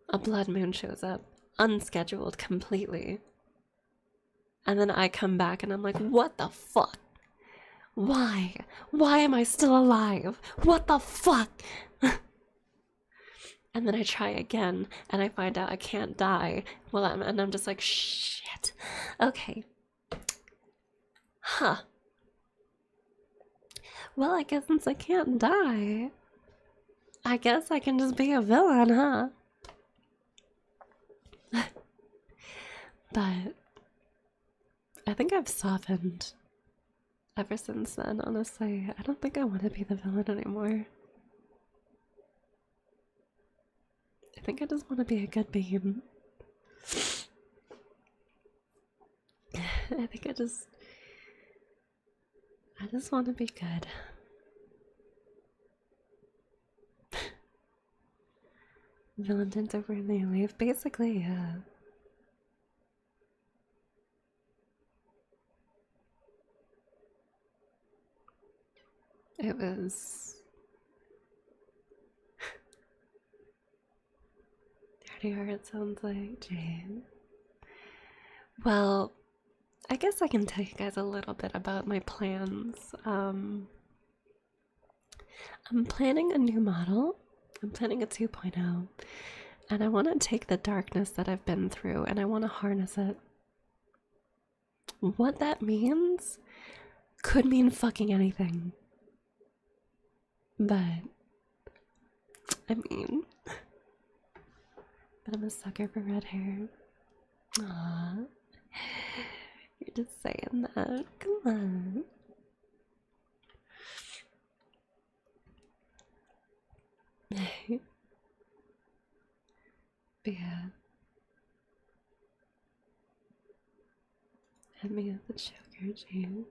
A blood moon shows up, unscheduled completely. And then I come back and I'm like, what the fuck? Why? Why am I still alive? What the fuck? And then I try again and I find out I can't die. And I'm just like, shit. Okay. Huh. Well, I guess since I can't die, I guess I can just be a villain, huh? But I think I've softened ever since then, honestly. I don't think I want to be the villain anymore. I think I just want to be a good beam. I think I just want to be good. Villain didn't over in the leave. Basically, yeah. It was. Dirty Heart sounds like Jane. Well, I guess I can tell you guys a little bit about my plans. I'm planning a new model. I'm planning a 2.0. And I want to take the darkness that I've been through and I want to harness it. What that means could mean fucking anything. But, I mean, but I'm a sucker for red hair. Aww. You're just saying that. Come on. But yeah. Hit me up with sugar, James.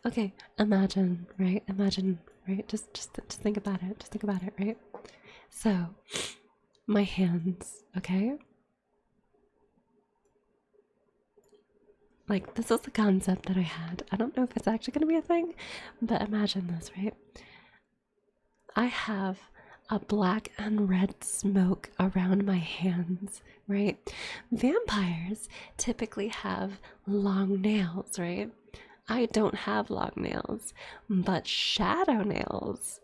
Okay, imagine, right? Imagine, right? Just think about it. Just think about it, right? So, my hands, okay? Like, this is the concept that I had. I don't know if it's actually gonna be a thing, but imagine this, right? I have a black and red smoke around my hands, right? Vampires typically have long nails, right? I don't have long nails, but shadow nails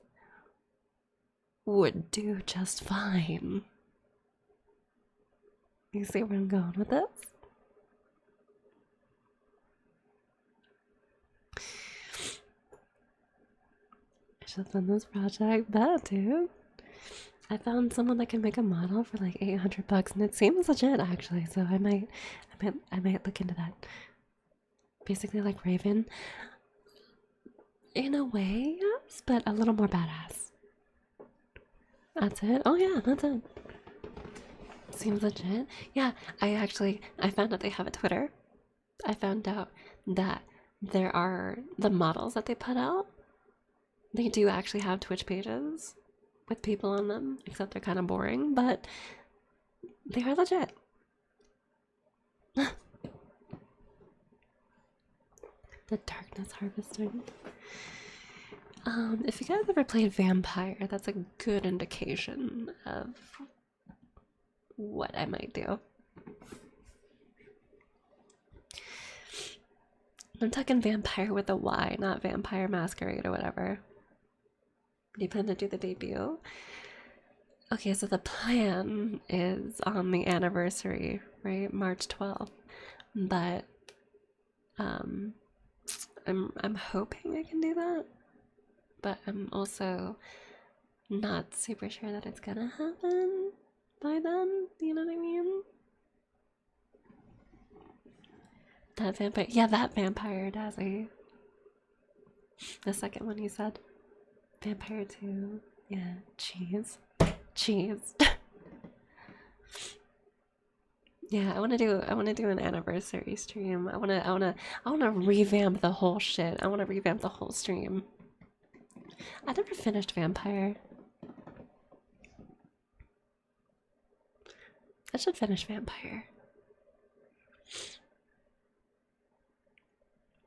would do just fine. You see where I'm going with this? I should have done this project, but dude, I found someone that can make a model for like 800 bucks, and it seems legit actually. So I might look into that. Basically, like Raven, in a way, yes, but a little more badass. That's it. Oh yeah, that's it. Seems legit. Yeah, I found out they have a Twitter. I found out that there are the models that they put out. They do actually have Twitch pages with people on them, except they're kind of boring, but they are legit. The Darkness Harvesting. If you guys ever played Vampire, that's a good indication of what I might do. I'm talking Vampire with a Y, not Vampire Masquerade or whatever. Do you plan to do the debut? Okay, so the plan is on the anniversary, right? March 12th. But I'm hoping I can do that. But I'm also not super sure that it's gonna happen by then. You know what I mean? That vampire, yeah, that vampire, Dazzy. The second one you said. Vampire 2. Yeah, cheese. Cheese. Yeah, I wanna do an anniversary stream. I wanna revamp the whole shit. I wanna revamp the whole stream. I never finished Vampire. I should finish Vampire.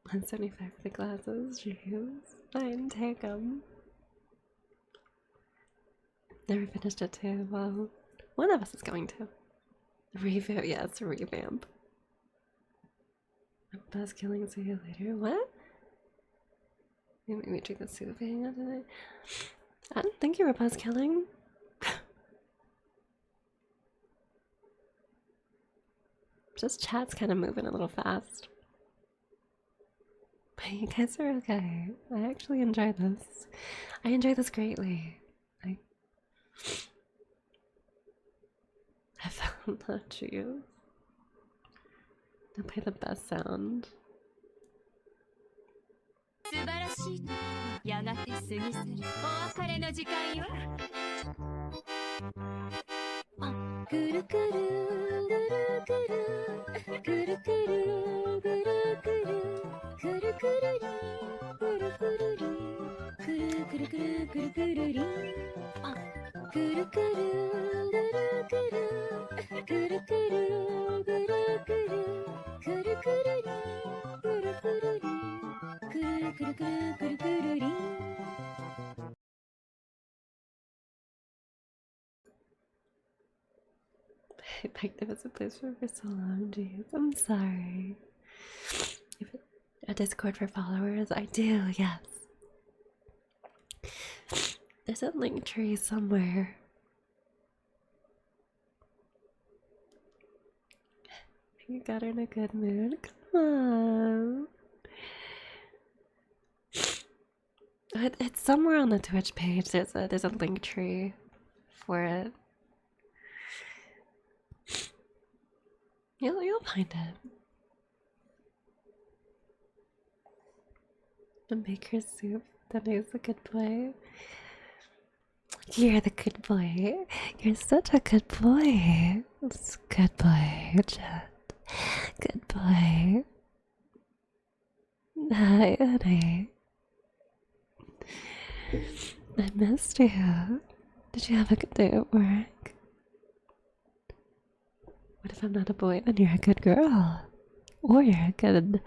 175 for the glasses, jeez. Fine, take them. Never finished it too. Well, one of us is going to. Revamp, yeah, it's a revamp. Buzz killing, see you later. What? You made me drink the soothing today. I didn't think you were buzz killing. Just chat's kind of moving a little fast. But you guys are okay. I actually enjoy this. I enjoy this greatly. I found that cheese. Don't play the best sound. 素晴らしいとやがて過ぎ去るお別れの時間よくるくるぐるぐるくるくるぐるぐるくるくるりぐるくるりくるくるくるくるくるりくるくるぐるぐるくるくるぐるぐるくるくるりぐるくるりくるくるくるくるくるり I picked it as a place for so long, jeez. I'm sorry. A Discord for followers? I do, yes. There's a link tree somewhere. You got her in a good mood. Come on. It's somewhere on the Twitch page. There's a link tree for it. You'll find it. The maker's soup. That is a good boy. You're the good boy. You're such a good boy. It's good boy, Jet. Good boy. Hi, honey. I missed you. Did you have a good day at work? What if I'm not a boy and you're a good girl? Or you're a good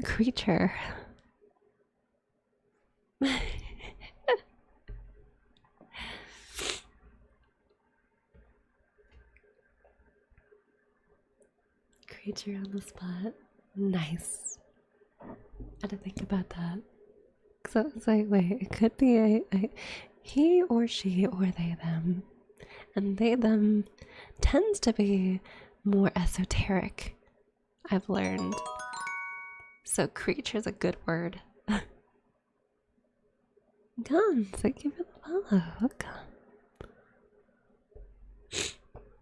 creature? Creature on the spot. Nice. I had to think about that. Cause I was like, wait, it could be a he or she or they them. And they them tends to be more esoteric, I've learned. So creature's a good word. Come, thank you for the follow. Welcome.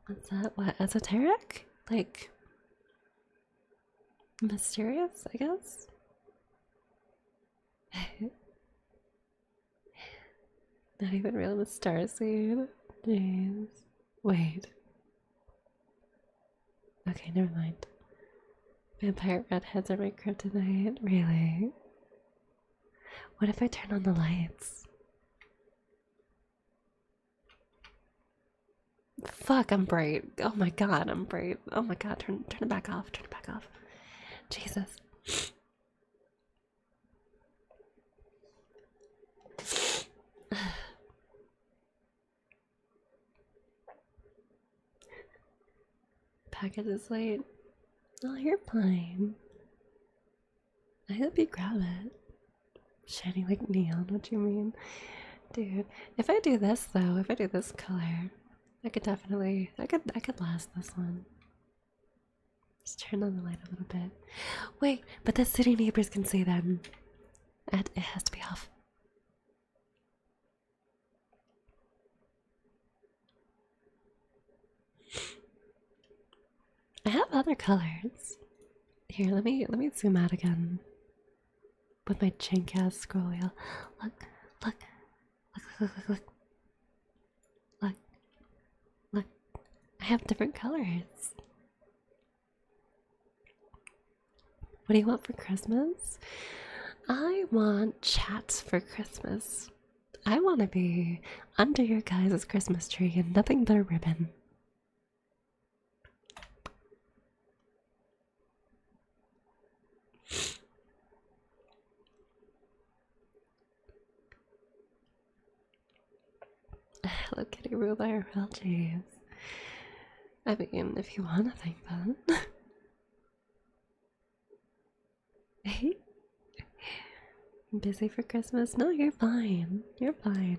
What's that? What, esoteric? Like mysterious, I guess? Not even real with starseed. Jeez. Wait. Okay, never mind. Vampire redheads are my kryptonite. Really? What if I turn on the lights? Fuck, I'm bright. Oh my god, I'm bright. Oh my god, turn it back off. Turn it back off. Jesus. Package is late. Oh, you're fine. I hope you grab it. Shining like neon, what do you mean? Dude, if I do this though, if I do this color, I could definitely, I could last this one. Just turn on the light a little bit. Wait, but the city neighbors can see them. And it has to be off. I have other colors. Here, let me zoom out again. With my jank ass scroll wheel. Look, look, look, look, look, look. Look, look. I have different colors. What do you want for Christmas? I want chats for Christmas. I want to be under your guys' Christmas tree and nothing but a ribbon. Hello Kitty ruler, well jeez. I mean, if you want to think that. Hey? Busy for Christmas? No, you're fine. You're fine.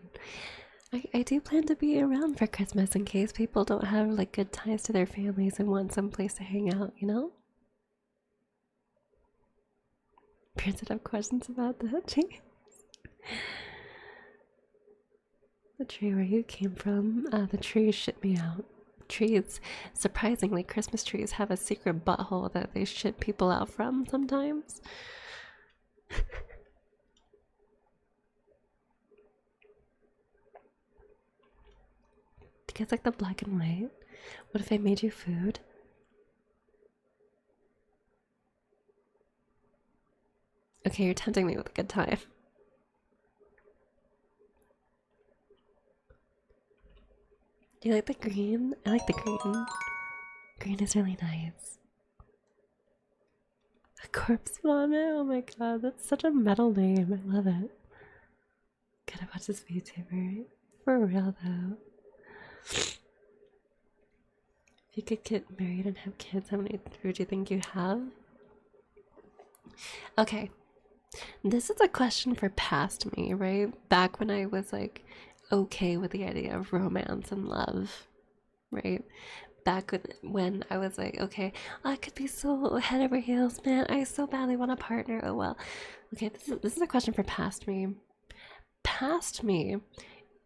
I do plan to be around for Christmas in case people don't have like good ties to their families and want some place to hang out, you know? Parents that have questions about that, jeez. The tree where you came from, the trees shit me out. Trees, surprisingly, Christmas trees have a secret butthole that they shit people out from sometimes. Do you guys like the black and white? What if I made you food? Okay, you're tempting me with a good time. Do you like the green? I like the green. Green is really nice. A corpse vomit? Oh my god, that's such a metal name. I love it. Gotta watch this VTuber. For real though. If you could get married and have kids, how many would you think you have? Okay, this is a question for past me, right? Back when I was like okay with the idea of romance and love, right? Back when I was like, okay, I could be so head over heels, man. I so badly want a partner. Oh well. Okay, this is a question for past me. Past me,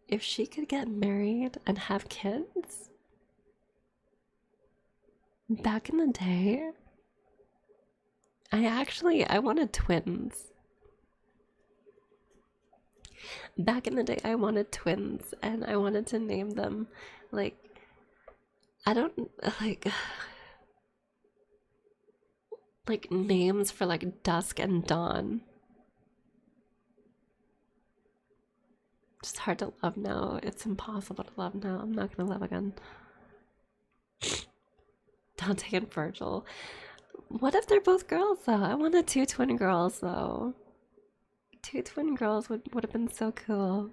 if she could get married and have kids, back in the day, I wanted twins. Back in the day, I wanted twins, and I wanted to name them like I don't like names for like dusk and dawn. It's hard to love now. It's impossible to love now. I'm not gonna love again. Dante and Virgil. What if they're both girls though? I wanted two twin girls though. Two twin girls would have been so cool.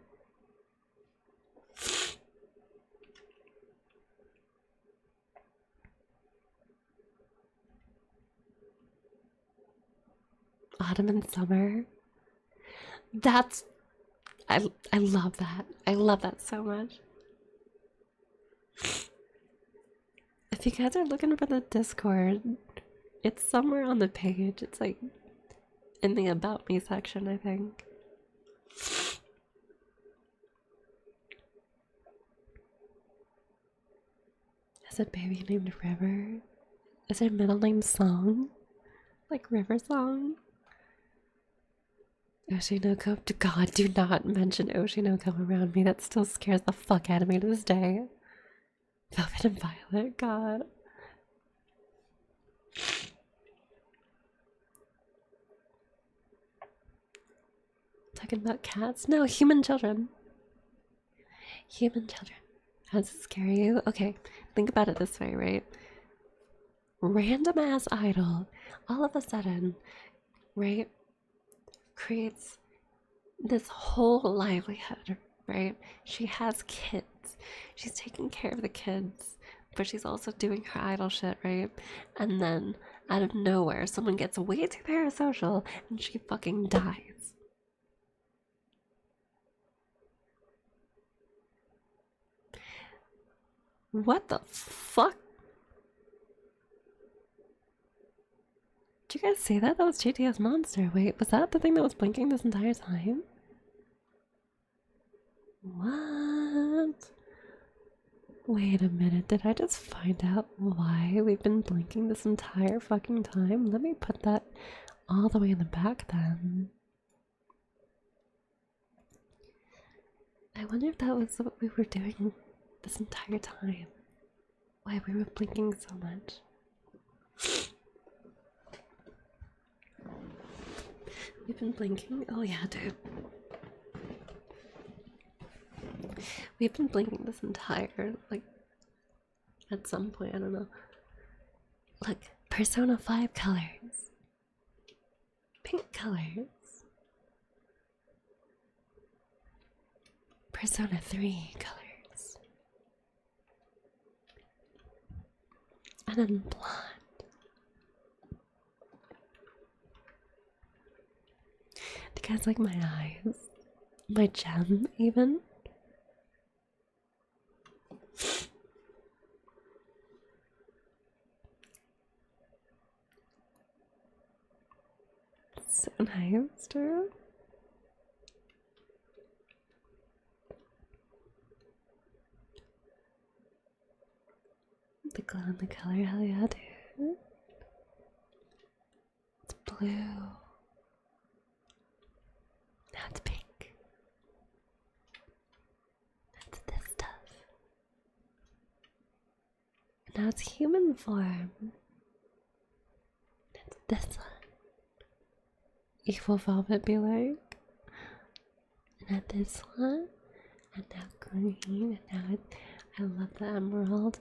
Autumn and summer. That's I love that. I love that so much. If you guys are looking for the Discord, it's somewhere on the page. It's like in the About Me section, I think. Is it baby named River? Is her middle name Song? Like River Song? Oshinoko? God, do not mention Oshinoko around me. That still scares the fuck out of me to this day. Velvet and Violet, God. Talking about cats? No, human children. Human children. How does it scare you? Okay, think about it this way, right? Random ass idol, all of a sudden, right, creates this whole livelihood, right? She has kids. She's taking care of the kids, but she's also doing her idol shit, right? And then, out of nowhere, someone gets way too parasocial and she fucking dies. What the fuck? Did you guys see that? That was GTS Monster. Wait, was that the thing that was blinking this entire time? What? Wait a minute, did I just find out why we've been blinking this entire fucking time? Let me put that all the way in the back then. I wonder if that was what we were doing this entire time. Why we were blinking so much. We've been blinking? Oh yeah, dude. We've been blinking this entire, like, at some point, I don't know. Look, Persona 5 colors. Pink colors. Persona 3 colors. And then blonde. Do you guys like my eyes? My gem, even? So nice, dude. The glow in the color, hell yeah, dude. It's blue. Now it's pink. That's this stuff. And now it's human form. That's this one. Evil Velvet be like. And now this one. And now green. And now I love the emerald.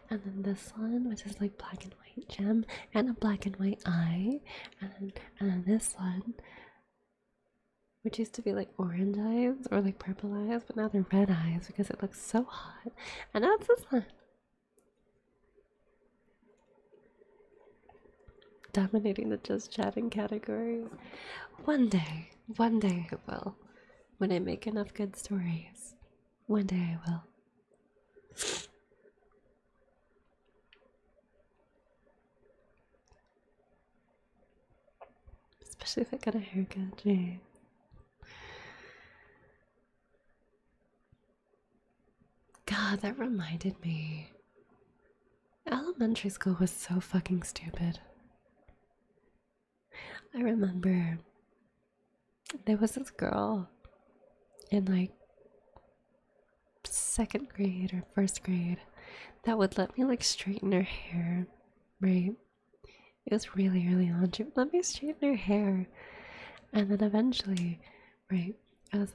And then this one, which is like black and white gem. And a black and white eye. And then this one, which used to be like orange eyes or like purple eyes, but now they're red eyes because it looks so hot. And now it's this one. dominating the just chatting category. One day I will. When I make enough good stories. One day I will. Especially if I got a haircut, gee. God, that reminded me. Elementary school was so fucking stupid. I remember there was this girl in like second grade or first grade that would let me like straighten her hair, right? It was really early on. She would let me straighten her hair, and then eventually, right? I was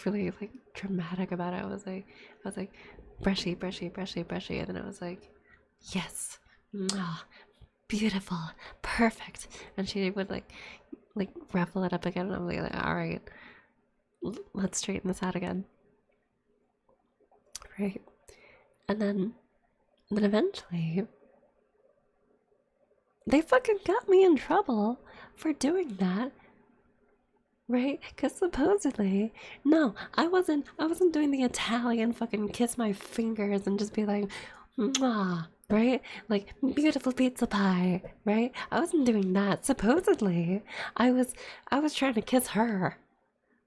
really like dramatic about it. I was like, brushy, and then I was like, yes, mwah, beautiful, perfect. And she would like ruffle it up again, and I'm like, all right, let's straighten this out again, right? And then eventually, they fucking got me in trouble for doing that. Right? Because supposedly, no, I wasn't doing the Italian fucking kiss my fingers and just be like, mwah, right? Like, beautiful pizza pie, right? I wasn't doing that. Supposedly, I was trying to kiss her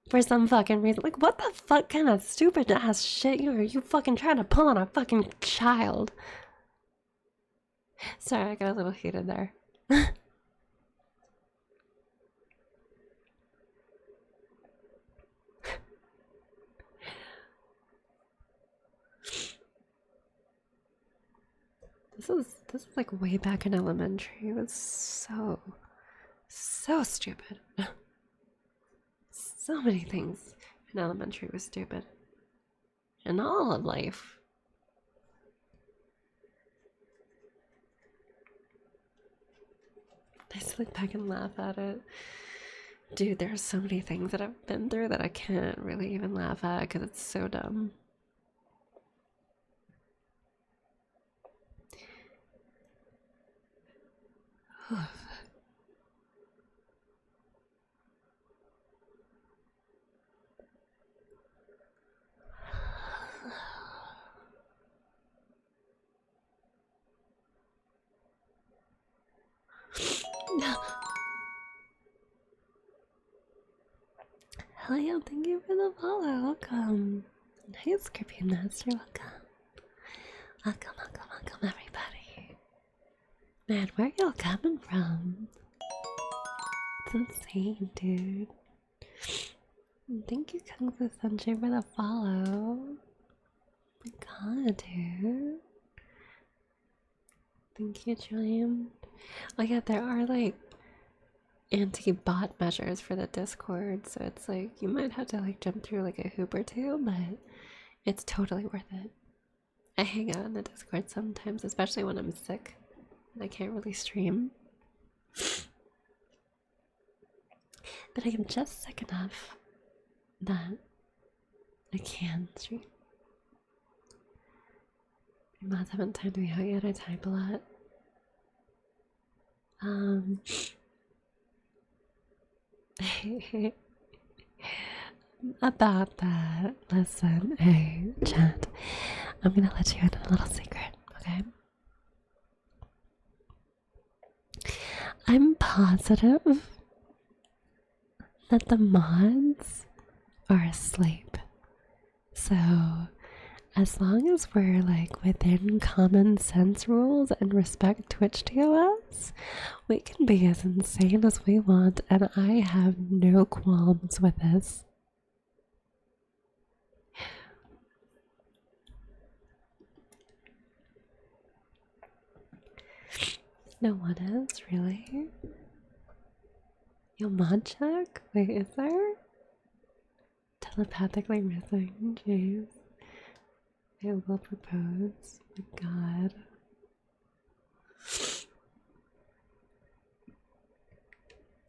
for some fucking reason. Like, what the fuck kind of stupid ass shit are you fucking trying to pull on a fucking child? Sorry, I got a little heated there. This was like way back in elementary. It was so stupid. So many things in elementary was stupid. And all of life. I just look back and laugh at it. Dude, there are so many things that I've been through that I can't really even laugh at because it's so dumb. Hell yeah, thank you for the follow. Welcome. Hey, Scorpion Master, welcome. Welcome, everybody. Man, where y'all coming from? It's insane, dude. Thank you, Kung Fu Sunshine, for the follow. Oh my god, dude. Thank you, Julian. Oh yeah, there are like anti-bot measures for the Discord, so it's like you might have to like jump through like a hoop or two, but it's totally worth it. I hang out in the Discord sometimes, especially when I'm sick and I can't really stream. But I am just sick enough that I can stream. My mods haven't timed me out yet, I type a lot. About that, listen, hey, chat, I'm gonna let you in a little secret, okay? I'm positive that the mods are asleep. So, as long as we're like within common sense rules and respect Twitch TOS, we can be as insane as we want, and I have no qualms with this. No one is, really? Yo, mod check? Wait, is there? Telepathically missing, jeez. I will propose. Oh my god.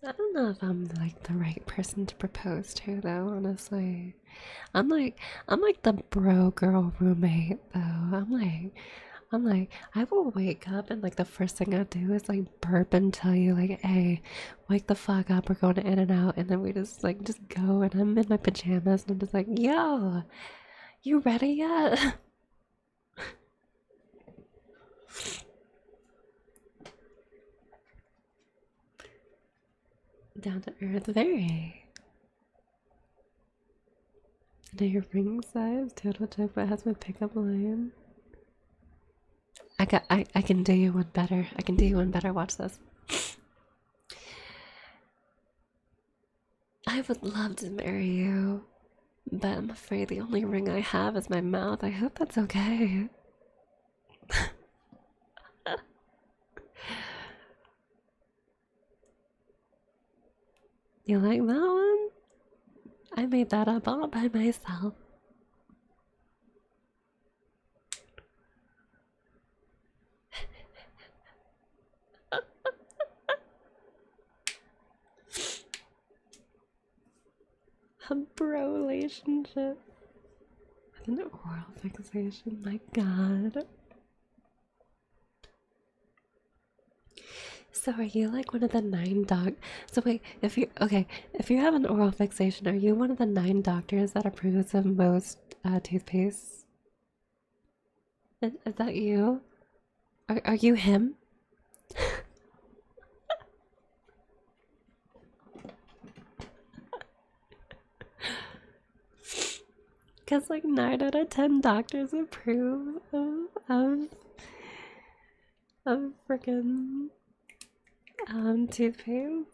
I don't know if I'm like the right person to propose to though, honestly. I'm like the bro girl roommate though. I'm like, I will wake up and like the first thing I do is like burp and tell you like, hey, wake the fuck up, we're going in and out, and then we just like just go, and I'm in my pajamas and I'm just like, yo, you ready yet? Down to earth, very. Know your ring size, total check, but has my pickup line. I can do you one better. I can do you one better. Watch this. I would love to marry you, but I'm afraid the only ring I have is my mouth. I hope that's okay. You like that one? I made that up all by myself. A bro relationship with an oral fixation. My god. So are you like one of the 9 So wait, if you if you have an oral fixation, are you one of the 9 doctors that approves of most toothpaste? Is that you? Are you him? Because like 9 out of 10 doctors approve of freaking toothpaste.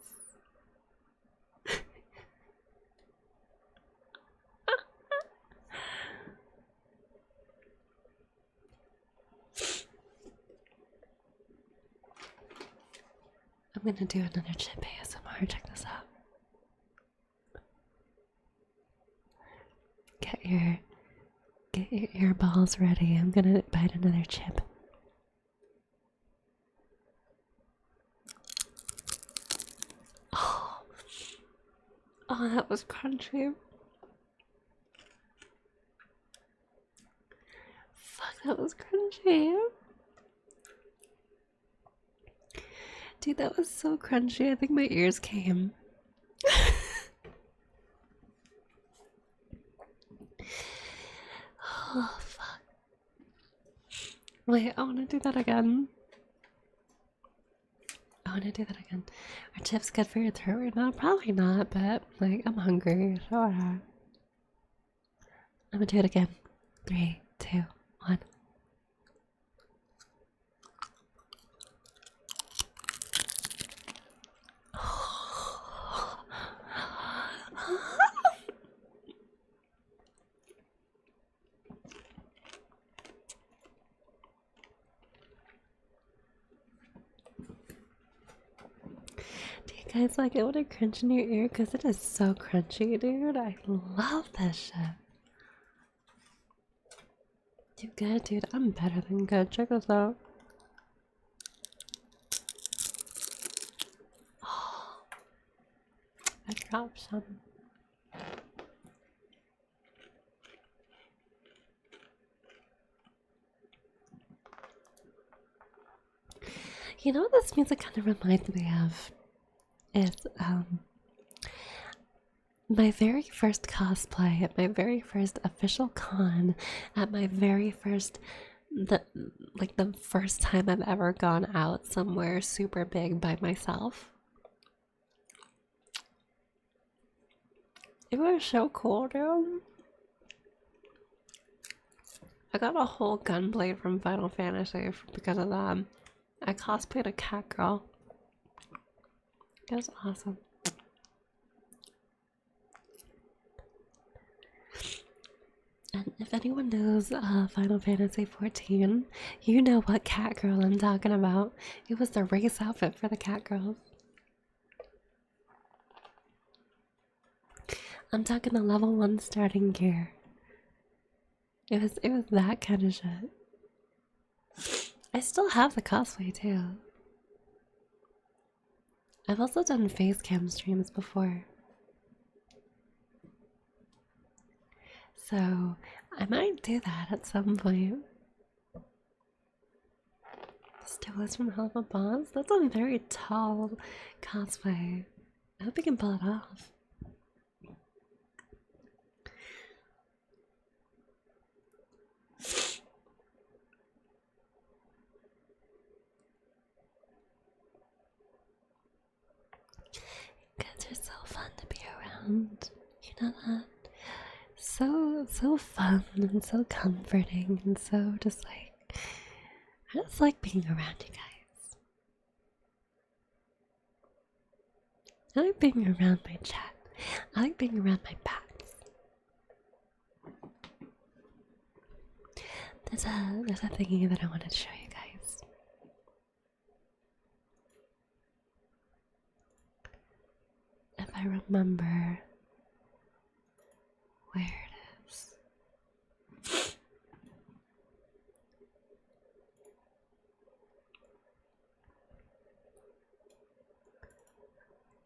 I'm gonna do another chip ASMR. Check this out. Get your earballs ready. I'm gonna bite another chip. Oh, that was crunchy. Fuck, that was crunchy. Dude, that was so crunchy. I think my ears came. Oh, fuck. Wait, I want to do that again. I want to do that again. Are chips good for your throat right now? Probably not, but like, I'm hungry. So I'm gonna do it again. 3, 2, 1. Do you guys like it when I crunch in your ear? Because it is so crunchy, dude. I love this shit. You good, dude? I'm better than good. Check this out. Oh, I dropped some. You know what this music kind of reminds me of? It's my very first cosplay at my very first official con, at my very first the first time I've ever gone out somewhere super big by myself. It was so cool, dude. I got a whole gunblade from Final Fantasy because of that. I cosplayed a cat girl. It was awesome. And if anyone knows Final Fantasy 14, you know what cat girl I'm talking about. It was the race outfit for the cat girls. I'm talking the level 1 starting gear. It was that kind of shit. I still have the cosplay too. I've also done face cam streams before. So I might do that at some point. Still from Helva Boss? That's a very tall cosplay. I hope you can pull it off. Kids are so fun to be around. You know that? So fun and so comforting and so just like I just like being around you guys. I like being around my chat. I like being around my pets. There's a thingy that I wanted to show you guys. If I remember where it is.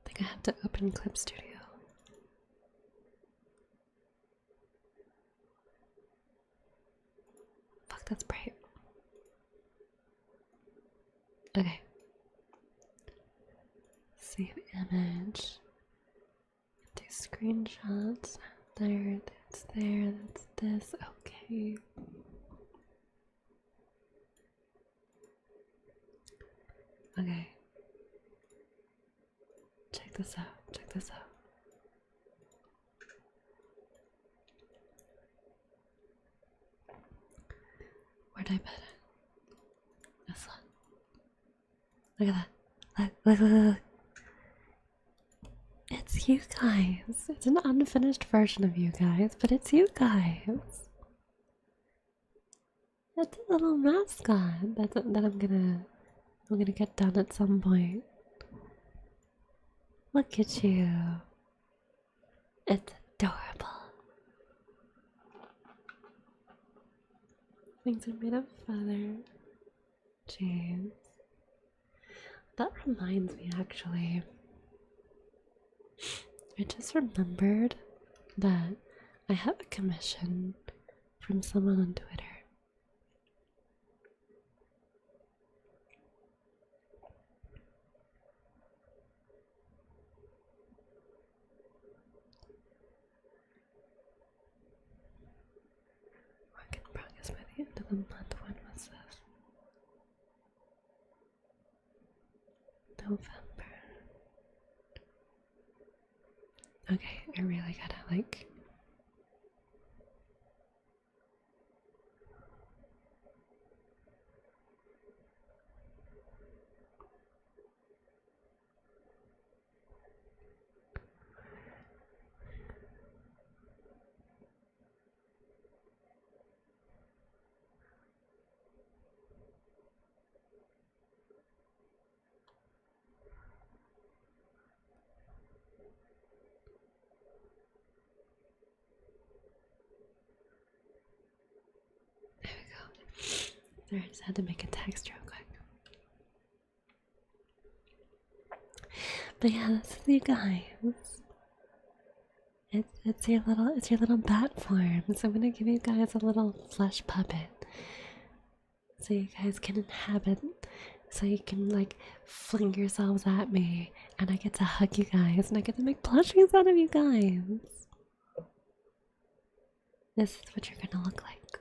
I think I have to open Clip Studio. Fuck, that's bright. Okay. Save image. Do screenshots. There, that's there, that's this. Okay. Okay. Check this out. Check this out. Where'd I put it? This one. Look at that. Look. It's you guys. It's an unfinished version of you guys, but it's you guys. That's a little mascot that I'm gonna get done at some point. Look at you. It's adorable. Things are made of feather. Jeez. That reminds me, actually. I just remembered that I have a commission from someone on Twitter. Work in progress by the end of the month. When was this? November. Okay, I really gotta like. There we go. There, I just had to make a text real quick. But yeah, this is you guys. It's your little bat form. So I'm gonna give you guys a little flesh puppet. So you guys can inhabit. So you can like fling yourselves at me, and I get to hug you guys, and I get to make plushies out of you guys. This is what you're gonna look like.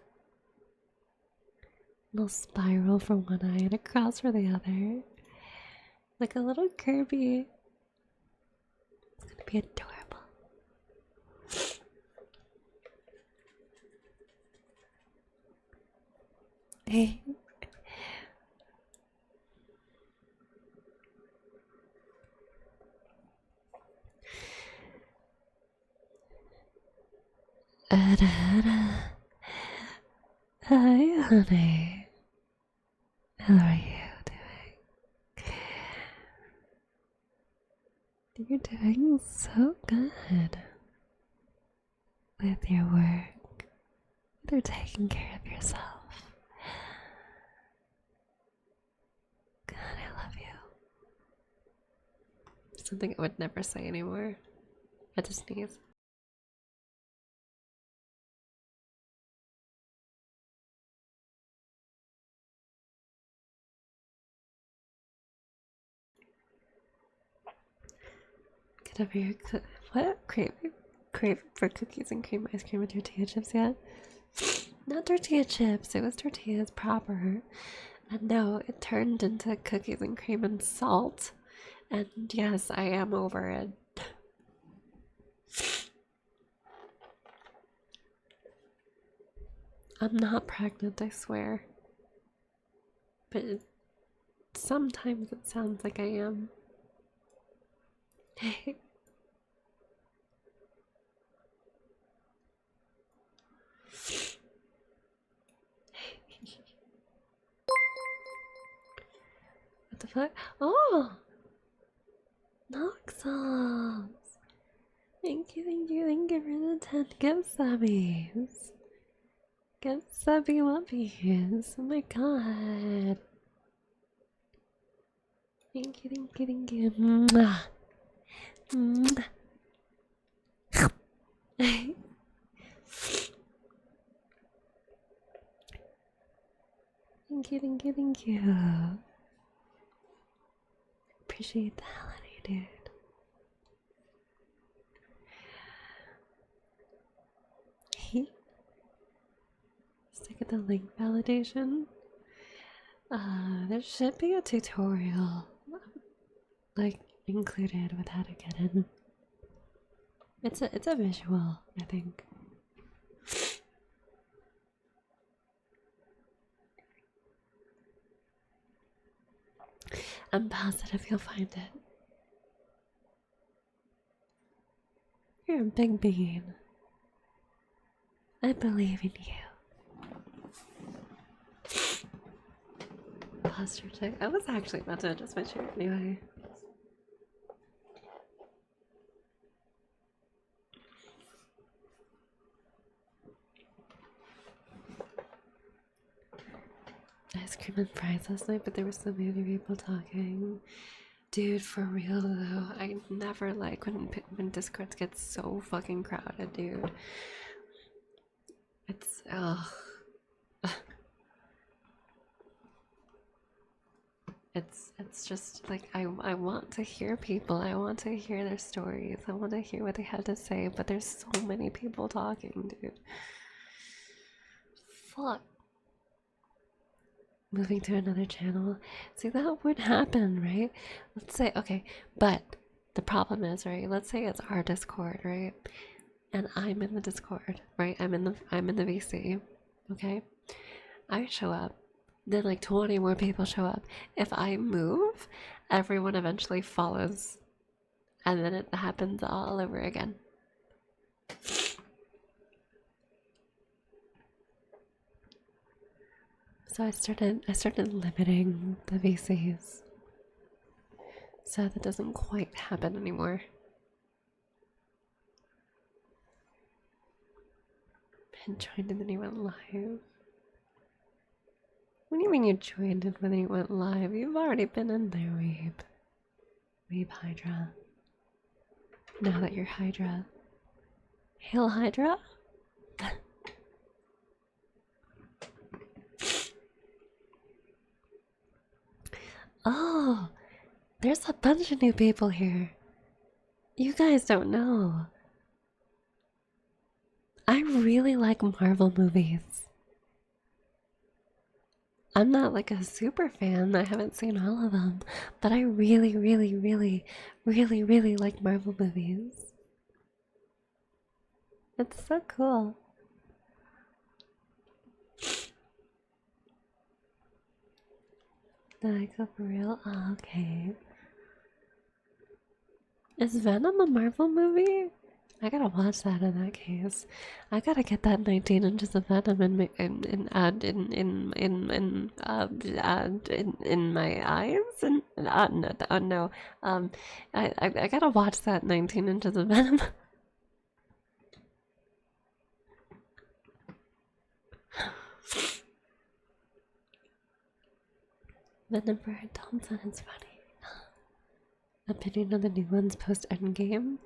Little spiral for one eye and a cross for the other. Like a little Kirby. It's gonna be adorable. Hey. Hi, honey. How are you doing? You're doing so good with your work. You're taking care of yourself. God, I love you. Something I would never say anymore. I had to sneeze. Get over your what? Crave for cookies and cream ice cream with tortilla chips yet? Not tortilla chips, it was tortillas proper. And no, it turned into cookies and cream and salt. And yes, I am over it. I'm not pregnant, I swear. But sometimes it sounds like I am. What the fuck? Oh! Noxals! Thank you for the 10 gift subbies. Gift subby wuppies. Oh my god. Thank you. Mwah. Mwah. Thank you. Appreciate the hell out of you, dude. Stick at the link validation. There should be a tutorial, like, included with how to get in. It's a visual, I think. I'm positive you'll find it. You're a big bean. I believe in you. Posture check. I was actually about to adjust my chair anyway. Ice cream and fries last night, but there were so many people talking. Dude, for real though, I never like when Discord gets so fucking crowded, dude. It's ugh. It's just like I want to hear people. I want to hear their stories. I want to hear what they had to say, but there's so many people talking, dude. Fuck. Moving to another channel. See, that would happen, right? Let's say, okay, but the problem is, right? Let's say it's our Discord, right? And I'm in the Discord, right? I'm in the VC, okay? I show up, then like 20 more people show up. If I move, everyone eventually follows, and then it happens all over again. So I started limiting the VCs, so that doesn't quite happen anymore. And joined and then you went live. What do you mean you joined and then you went live? You've already been in there, Weeb. Weeb Hydra. Now that you're Hydra. Hail Hydra? Oh, there's a bunch of new people here. You guys don't know. I really like Marvel movies. I'm not like a super fan, I haven't seen all of them, but I really like Marvel movies. It's so cool. Did I go for real? Oh, okay. Is Venom a Marvel movie? I gotta watch that in that case. I gotta get that 19 inches of Venom in my in my eyes and no. I gotta watch that 19 inches of Venom. Venom for Thompson is funny. Opinion on the new ones post Endgame.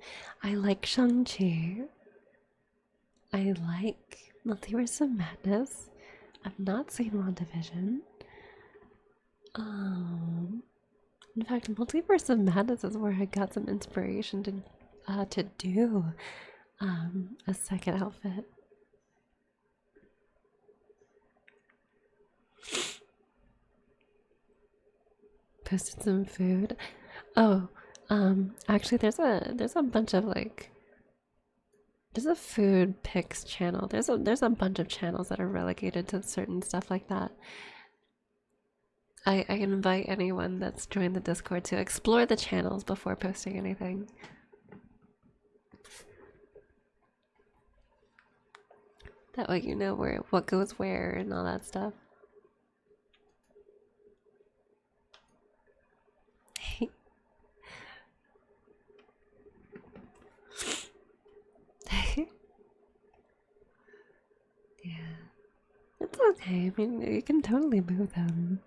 I like Shang-Chi. I like Multiverse of Madness. I've not seen WandaVision. In fact, Multiverse of Madness is where I got some inspiration to to do a second outfit. Posted some food. Oh, actually, there's a bunch of like there's a food pics channel. There's a bunch of channels that are relegated to certain stuff like that. I invite anyone that's joined the Discord to explore the channels before posting anything. That way you know what goes where and all that stuff. Yeah. It's okay. I mean, you can totally move them.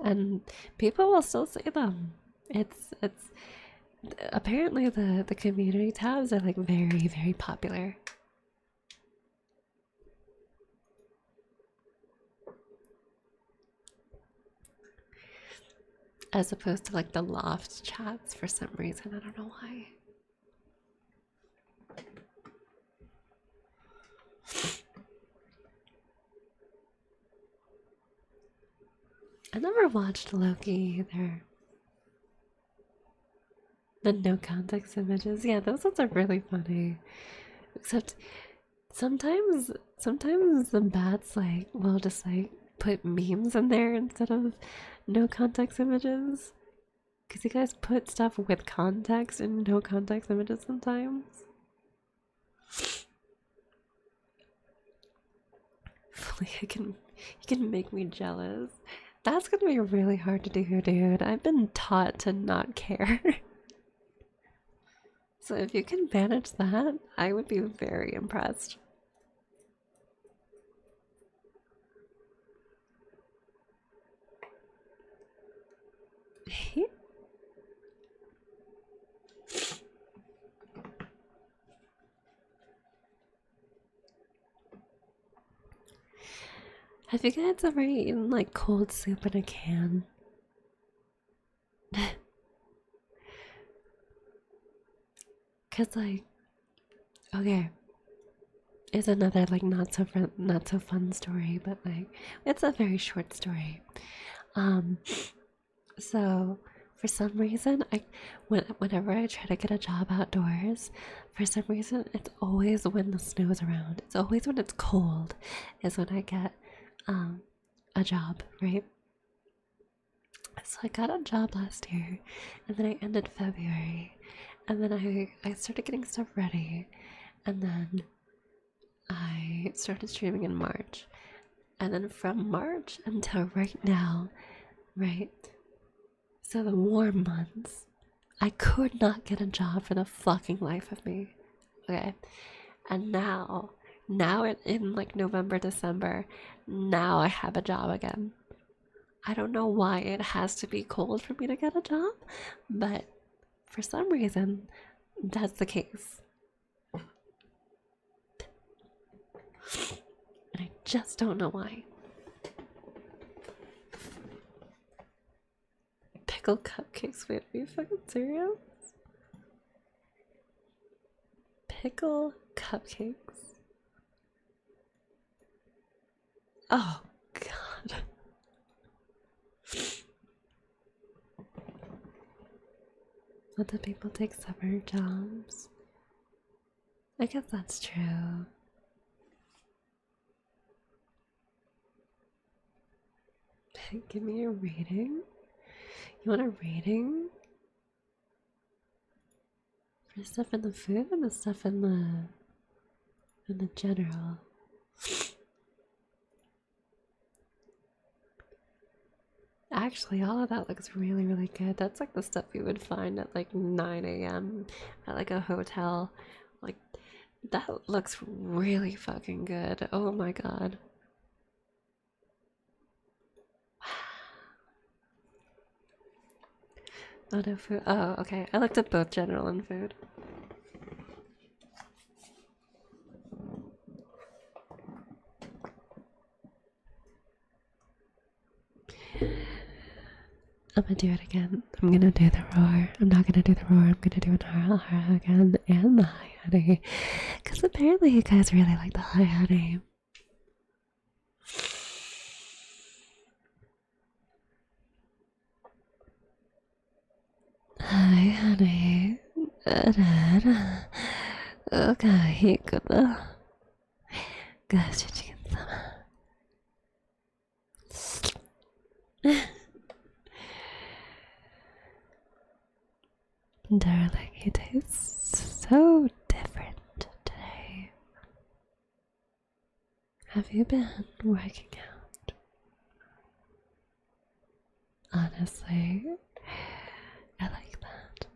And people will still see them. It's apparently the community tabs are like very, very popular. As opposed to like the loft chats for some reason. I don't know why. I never watched Loki either. The no context images. Yeah, those ones are really funny. Except sometimes the bats like will just like put memes in there instead of no context images. Cause you guys put stuff with context in no context images sometimes. You can make me jealous. That's gonna be really hard to do, dude. I've been taught to not care. So if you can manage that, I would be very impressed. Have you guys ever eaten like cold soup in a can? Cause like, okay, it's another like not so fun story, but like it's a very short story. Um, so for some reason, whenever I try to get a job outdoors, for some reason it's always when the snow's around. It's always when it's cold, is when I get a job, right? So I got a job last year, and then I ended February, and then I started getting stuff ready, and then I started streaming in March, and then from March until right now, right? So the warm months, I could not get a job for the fucking life of me. Okay, and now in like November, December, now I have a job again. I don't know why it has to be cold for me to get a job, but for some reason, that's the case. And I just don't know why. Pickle cupcakes, wait, are you fucking serious? Pickle cupcakes. Oh, God. Let the people take summer jobs. I guess that's true. Give me a rating. You want a rating? For stuff in the food and the stuff in the general. Actually, all of that looks really, really good. That's like the stuff you would find at like 9 a.m. at like a hotel. Like, that looks really fucking good. Oh my god. Oh no, food. Oh, okay. I looked at both general and food. I'm gonna do it again. I'm gonna do the roar. I'm not gonna do the roar. I'm gonna do an hara hara again and the high honey. Because apparently you guys really like the high honey. Hi, honey. Okay, good. Gosh, chicken summer. Darling, you taste so different today. Have you been working out? Honestly, I like that.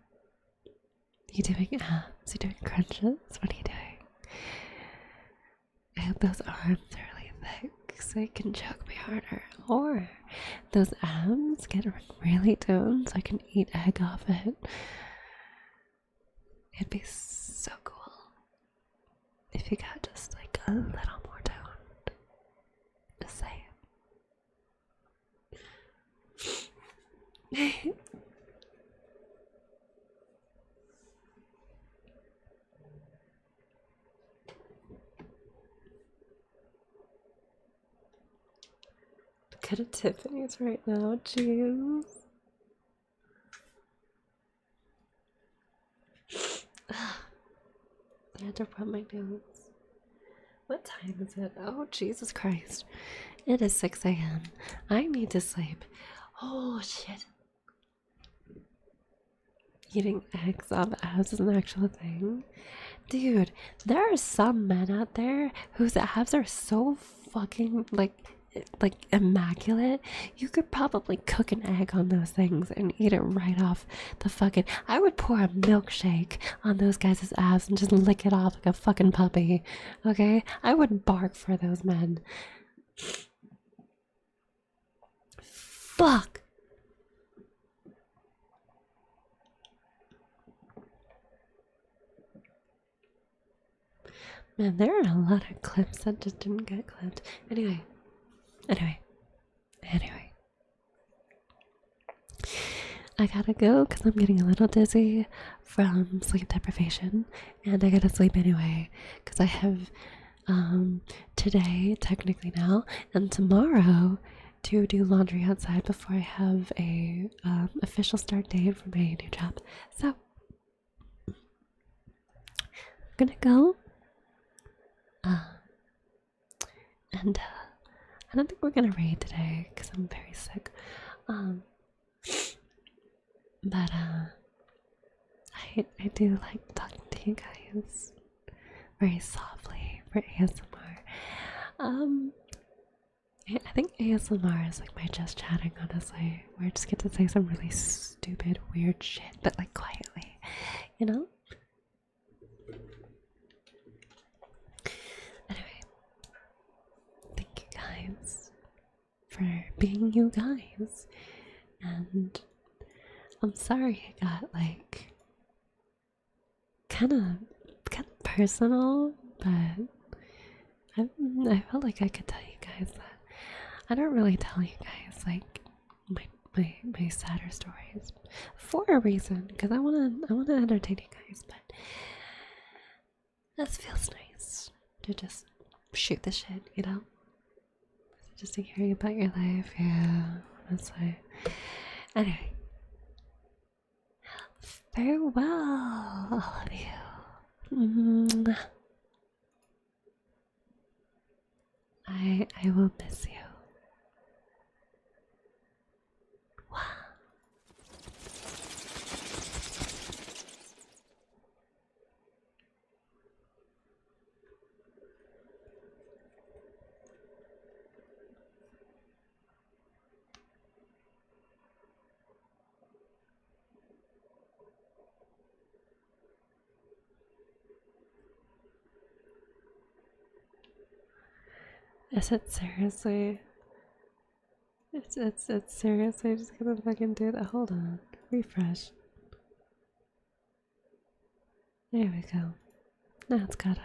You doing abs? You doing crunches? What are you doing? I hope those arms are really thick so you can choke me harder. Or those abs get really toned so I can eat egg off it. It'd be so cool if you got just like a little more toned. Just saying. Go to Tiffany's right now, jeez. I had to rub my nose. What time is it? Oh, Jesus Christ. It is 6 a.m. I need to sleep. Oh, shit. Eating eggs off abs is an actual thing. Dude, there are some men out there whose abs are so fucking, like immaculate. You could probably cook an egg on those things and eat it right off the fucking. I would pour a milkshake on those guys' abs and just lick it off like a fucking puppy. Okay? I would bark for those men. Fuck. Man, there are a lot of clips that just didn't get clipped. Anyway. I gotta go because I'm getting a little dizzy from sleep deprivation, and I gotta sleep anyway because I have today, technically now, and tomorrow to do laundry outside before I have a official start date for my new job. So I'm gonna go. And I don't think we're gonna raid today because I'm very sick. But I do like talking to you guys very softly for ASMR. I think ASMR is like my just chatting, honestly, where I just get to say some really stupid, weird shit, but like quietly, you know? Anyway, thank you guys for being you guys, and I'm sorry it got like kind of personal, but I felt like I could tell you guys that I don't really tell you guys like my sadder stories for a reason, because I wanna entertain you guys, but this feels nice to just shoot the shit, you know? Just to hear about your life, yeah, honestly. Anyway, farewell, all of you. I will miss you. Wow. Is it seriously? It's seriously just gonna fucking do that. Hold on. Refresh. There we go. Now it's gotta